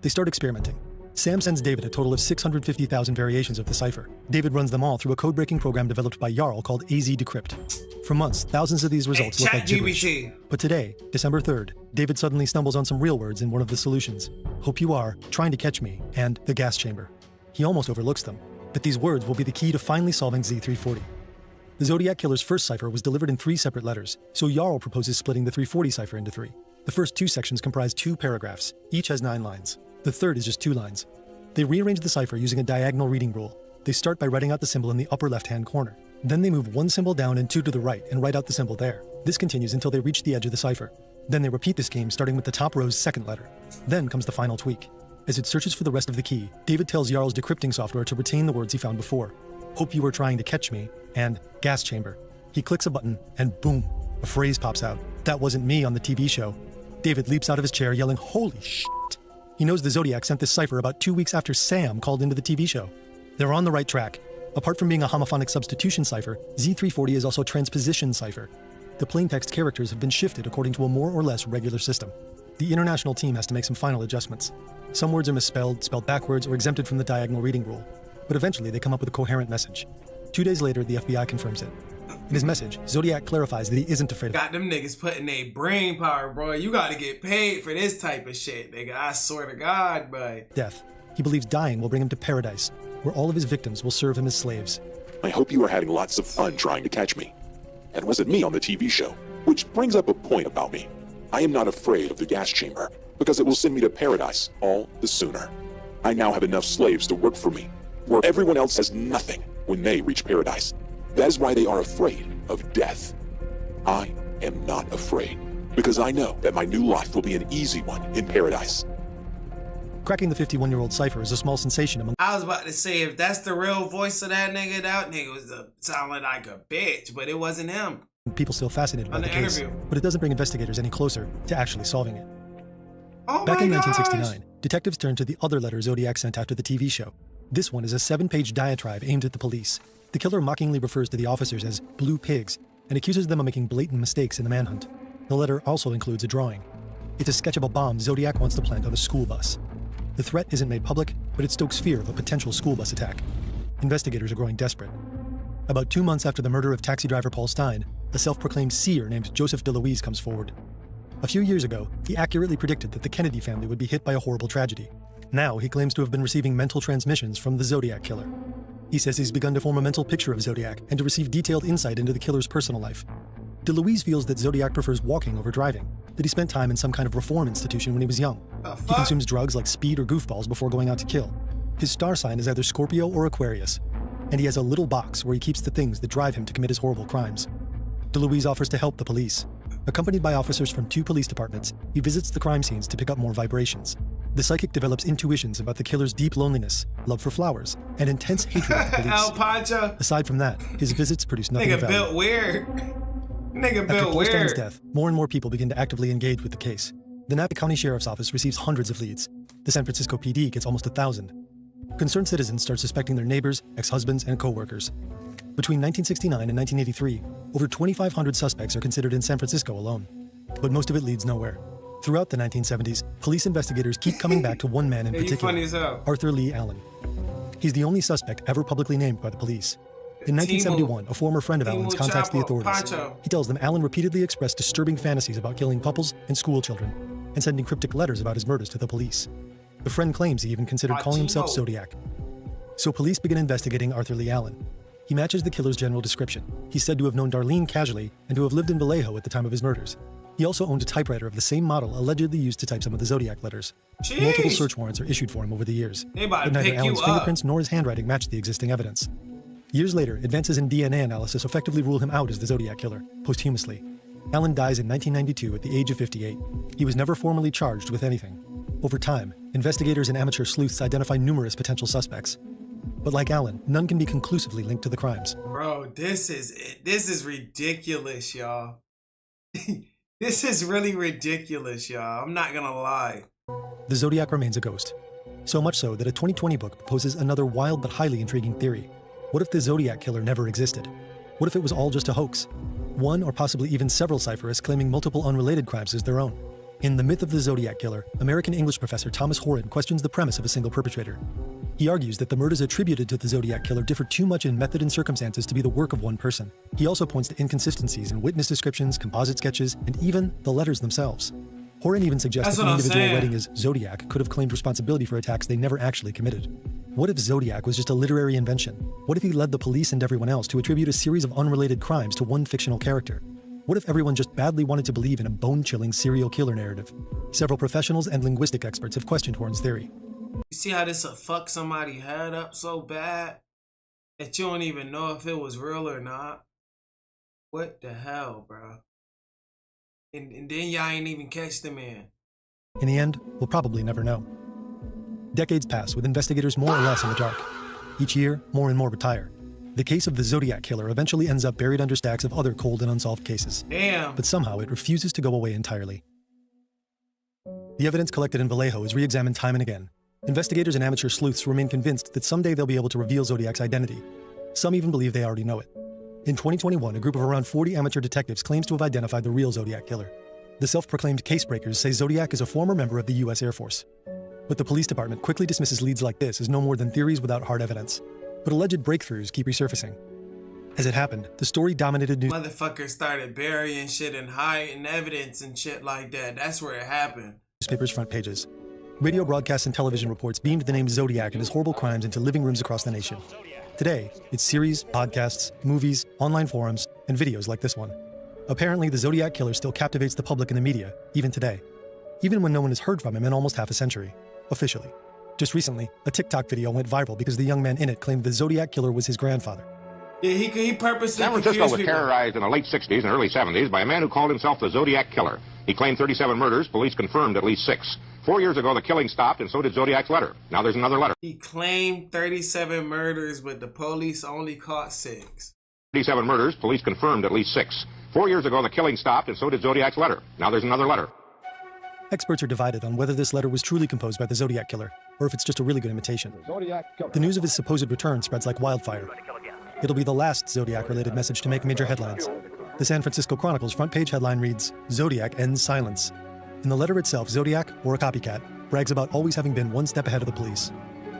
They start experimenting. Sam sends David a total of 650,000 variations of the cipher. David runs them all through a code-breaking program developed by Jarl called AZ Decrypt. For months, thousands of these results look like gibberish. But today, December 3rd, David suddenly stumbles on some real words in one of the solutions. Hope you are, trying to catch me, and the gas chamber. He almost overlooks them, but these words will be the key to finally solving Z340. The Zodiac Killer's first cipher was delivered in 3 separate letters, so Jarl proposes splitting the 340 cipher into 3. The first 2 sections comprise 2 paragraphs. Each has 9 lines. The third is just 2 lines. They rearrange the cipher using a diagonal reading rule. They start by writing out the symbol in the upper left-hand corner. Then they move 1 symbol down and 2 to the right and write out the symbol there. This continues until they reach the edge of the cipher. Then they repeat the scheme starting with the top row's second letter. Then comes the final tweak. As it searches for the rest of the key, David tells Jarl's decrypting software to retain the words he found before. Hope you were trying to catch me, and gas chamber. He clicks a button, and boom, a phrase pops out. That wasn't me on the TV show. David leaps out of his chair yelling, holy shit. He knows the Zodiac sent this cipher about 2 weeks after Sam called into the TV show. They're on the right track. Apart from being a homophonic substitution cipher, Z340 is also a transposition cipher. The plaintext characters have been shifted according to a more or less regular system. The international team has to make some final adjustments. Some words are misspelled, spelled backwards, or exempted from the diagonal reading rule. But eventually they come up with a coherent message. 2 days later, the FBI confirms it. In his message, Zodiac clarifies that he isn't afraid of Got them niggas putting their brain power, bro. You gotta get paid for this type of shit, nigga. I swear to God, boy. death. He believes dying will bring him to paradise, where all of his victims will serve him as slaves. I hope you are having lots of fun trying to catch me. And was it me on the TV show? Which brings up a point about me. I am not afraid of the gas chamber, because it will send me to paradise all the sooner. I now have enough slaves to work for me, where everyone else has nothing when they reach paradise. That is why they are afraid of death. I am not afraid, because I know that my new life will be an easy one in paradise. Cracking the 51-year-old cipher is a small sensation among... I was about to say, if that's the real voice of that nigga was sounding like a bitch, but it wasn't him. People still fascinated by the case, but it doesn't bring investigators any closer to actually solving it. Back in 1969, detectives turned to the other letter Zodiac sent after the TV show. This one is a 7-page diatribe aimed at the police. The killer mockingly refers to the officers as blue pigs and accuses them of making blatant mistakes in the manhunt. The letter also includes a drawing. It's a sketch of a bomb Zodiac wants to plant on a school bus. The threat isn't made public, but it stokes fear of a potential school bus attack. Investigators are growing desperate. About 2 months after the murder of taxi driver Paul Stein, a self-proclaimed seer named Joseph DeLuise comes forward. A few years ago, he accurately predicted that the Kennedy family would be hit by a horrible tragedy. Now, he claims to have been receiving mental transmissions from the Zodiac Killer. He says he's begun to form a mental picture of Zodiac and to receive detailed insight into the killer's personal life. DeLuise feels that Zodiac prefers walking over driving, that he spent time in some kind of reform institution when he was young. He consumes drugs like speed or goofballs before going out to kill. His star sign is either Scorpio or Aquarius, and he has a little box where he keeps the things that drive him to commit his horrible crimes. DeLuise offers to help the police. Accompanied by officers from 2 police departments, he visits the crime scenes to pick up more vibrations. The psychic develops intuitions about the killer's deep loneliness, love for flowers, and intense hatred of the police. El Pancho. Aside from that, his visits produce nothing of Nigga value. built weird. Nigga After built Paul Stein's weird. death, more and more people begin to actively engage with the case. The Napa County Sheriff's Office receives hundreds of leads. The San Francisco PD gets almost 1,000. Concerned citizens start suspecting their neighbors, ex-husbands, and co-workers. Between 1969 and 1983, over 2,500 suspects are considered in San Francisco alone. But most of it leads nowhere. Throughout the 1970s, police investigators keep coming back to one man in particular, Arthur Lee Allen. He's the only suspect ever publicly named by the police. In 1971, a former friend of Allen's contacts the authorities. He tells them Allen repeatedly expressed disturbing fantasies about killing couples and school children, and sending cryptic letters about his murders to the police. The friend claims he even considered calling himself Zodiac. So police begin investigating Arthur Lee Allen. He matches the killer's general description. He's said to have known Darlene casually and to have lived in Vallejo at the time of his murders. He also owned a typewriter of the same model allegedly used to type some of the Zodiac letters. Jeez. Multiple search warrants are issued for him over the years, But neither Allen's fingerprints nor his handwriting matched the existing evidence. Years later, advances in DNA analysis effectively rule him out as the Zodiac Killer, posthumously. Allen dies in 1992 at the age of 58. He was never formally charged with anything. Over time, investigators and amateur sleuths identify numerous potential suspects. But like Alan, none can be conclusively linked to the crimes. Bro, this is ridiculous, y'all. This is really ridiculous, y'all. I'm not gonna lie. The Zodiac remains a ghost. So much so that a 2020 book proposes another wild but highly intriguing theory. What if the Zodiac killer never existed? What if it was all just a hoax? One or possibly even several cypherists claiming multiple unrelated crimes as their own. In The Myth of the Zodiac Killer, American English professor Thomas Horan questions the premise of a single perpetrator. He argues that the murders attributed to the Zodiac Killer differ too much in method and circumstances to be the work of one person. He also points to inconsistencies in witness descriptions, composite sketches, and even the letters themselves. Horan even suggests that the individual writing as Zodiac could have claimed responsibility for attacks they never actually committed. What if Zodiac was just a literary invention? What if he led the police and everyone else to attribute a series of unrelated crimes to one fictional character? What if everyone just badly wanted to believe in a bone-chilling serial killer narrative? Several professionals and linguistic experts have questioned Horan's theory. You see how this will fuck somebody's head up so bad that you don't even know if it was real or not? What the hell, bro? And then y'all ain't even catch the man. In the end, we'll probably never know. Decades pass with investigators more or less in the dark. Each year, more and more retire. The case of the Zodiac Killer eventually ends up buried under stacks of other cold and unsolved cases. Damn. But somehow it refuses to go away entirely. The evidence collected in Vallejo is re-examined time and again. Investigators and amateur sleuths remain convinced that someday they'll be able to reveal Zodiac's identity. Some even believe they already know it. In 2021, a group of around 40 amateur detectives claims to have identified the real Zodiac Killer. The self-proclaimed casebreakers say Zodiac is a former member of the U.S. Air Force. But the police department quickly dismisses leads like this as no more than theories without hard evidence. But alleged breakthroughs keep resurfacing. As it happened, the story dominated news. Motherfuckers started burying shit and hiding evidence and shit like that. That's where it happened. Newspapers' front pages. Radio broadcasts and television reports beamed the name Zodiac and his horrible crimes into living rooms across the nation. Today, it's series, podcasts, movies, online forums, and videos like this one. Apparently, the Zodiac Killer still captivates the public and the media, even today. Even when no one has heard from him in almost half a century. Officially. Just recently, a TikTok video went viral because the young man in it claimed the Zodiac Killer was his grandfather. Yeah, he purposely San Francisco was terrorized in the late 60s and early 70s by a man who called himself the Zodiac Killer. He claimed 37 murders. Police confirmed at least 6. 4 years ago, the killing stopped, and so did Zodiac's letter. Now there's another letter. He claimed 37 murders, but the police only caught 6. 37 murders. Police confirmed at least 6. 4 years ago, the killing stopped, and so did Zodiac's letter. Now there's another letter. Experts are divided on whether this letter was truly composed by the Zodiac Killer, or if it's just a really good imitation. The news of his supposed return spreads like wildfire. It'll be the last Zodiac-related message to make major headlines. The San Francisco Chronicle's front page headline reads, "Zodiac ends silence." In the letter itself, Zodiac, or a copycat, brags about always having been one step ahead of the police.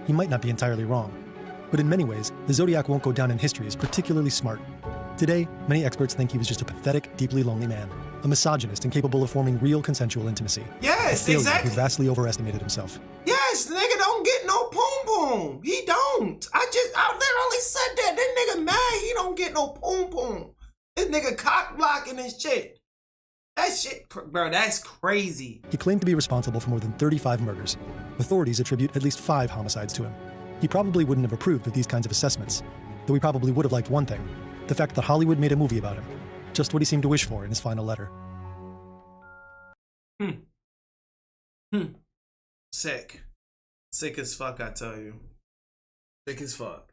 He might not be entirely wrong. But in many ways, the Zodiac won't go down in history as particularly smart. Today, many experts think he was just a pathetic, deeply lonely man. A misogynist incapable of forming real consensual intimacy. Yes, a failure exactly. who vastly overestimated himself. Yes, nigga don't get no poom poom. He don't. I literally said that. That nigga mad. He don't get no poom poom. This nigga cock blocking his shit. That shit, bro, that's crazy. He claimed to be responsible for more than 35 murders. Authorities attribute at least 5 homicides to him. He probably wouldn't have approved of these kinds of assessments, though he probably would have liked one thing: the fact that Hollywood made a movie about him. Just what he seemed to wish for in his final letter. Sick. Sick as fuck, I tell you. Sick as fuck.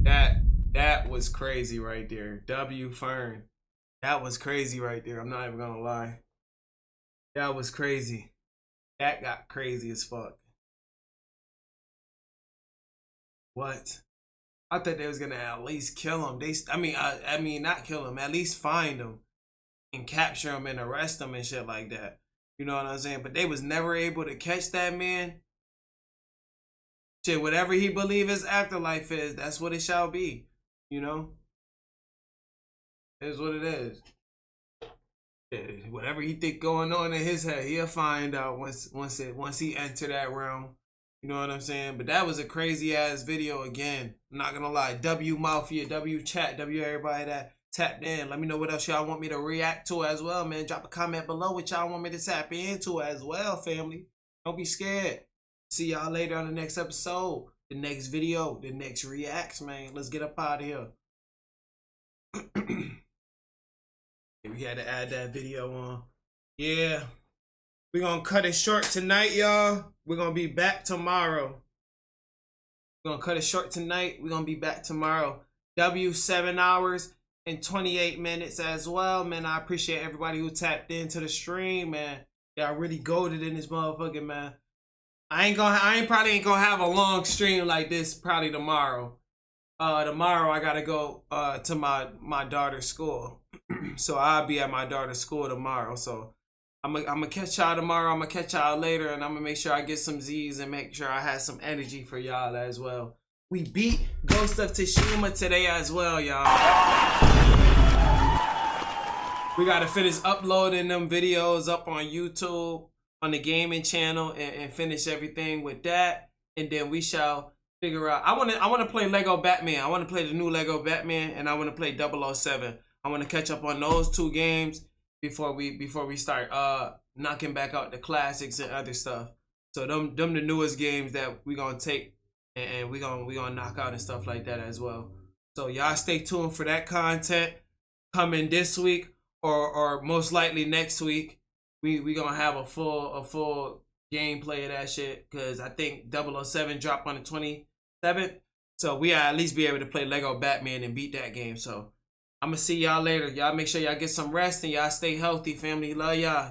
That was crazy right there. W Fern. That was crazy right there. I'm not even gonna lie. That was crazy. That got crazy as fuck. What? I thought they was gonna at least kill him. I mean not kill him, at least find him and capture him and arrest him and shit like that. You know what I'm saying? But they was never able to catch that man. Shit, whatever he believe his afterlife is, that's what it shall be. You know? It is what it is. Yeah, whatever he think going on in his head, he'll find out once he enter that realm. You know what I'm saying? But that was a crazy ass video again. I'm not gonna lie. W Mafia, W Chat, W everybody that tapped in. Let me know what else y'all want me to react to as well, man. Drop a comment below what y'all want me to tap into as well, family. Don't be scared. See y'all later on the next episode, the next video, the next reacts, man. Let's get up out of here. We had to add that video on. Yeah. We're gonna cut it short tonight, y'all. We're gonna be back tomorrow. We're gonna cut it short tonight. We're gonna be back tomorrow. 7 hours and 28 minutes as well, man. I appreciate everybody who tapped into the stream, man. Y'all really goated in this motherfucker, man. I probably ain't gonna have a long stream like this probably tomorrow. Tomorrow I gotta go to my daughter's school. So I'll be at my daughter's school tomorrow. So I'm gonna catch y'all tomorrow. I'm gonna catch y'all later, and I'm gonna make sure I get some Z's and make sure I have some energy for y'all as well. We beat Ghost of Tsushima today as well, y'all. We gotta finish uploading them videos up on YouTube on the gaming channel and finish everything with that, and then we shall figure out. I wanna play Lego Batman. I wanna play the new Lego Batman, and I wanna play 007. I wanna catch up on those two games before we start knocking back out the classics and other stuff. So them the newest games that we gonna take and we gonna knock out and stuff like that as well. So y'all stay tuned for that content coming this week or most likely next week. We gonna have a full gameplay of that shit, because I think 007 dropped on the 27th. So we at least be able to play Lego Batman and beat that game. So I'm gonna see y'all later. Y'all make sure y'all get some rest and y'all stay healthy, family. Love y'all.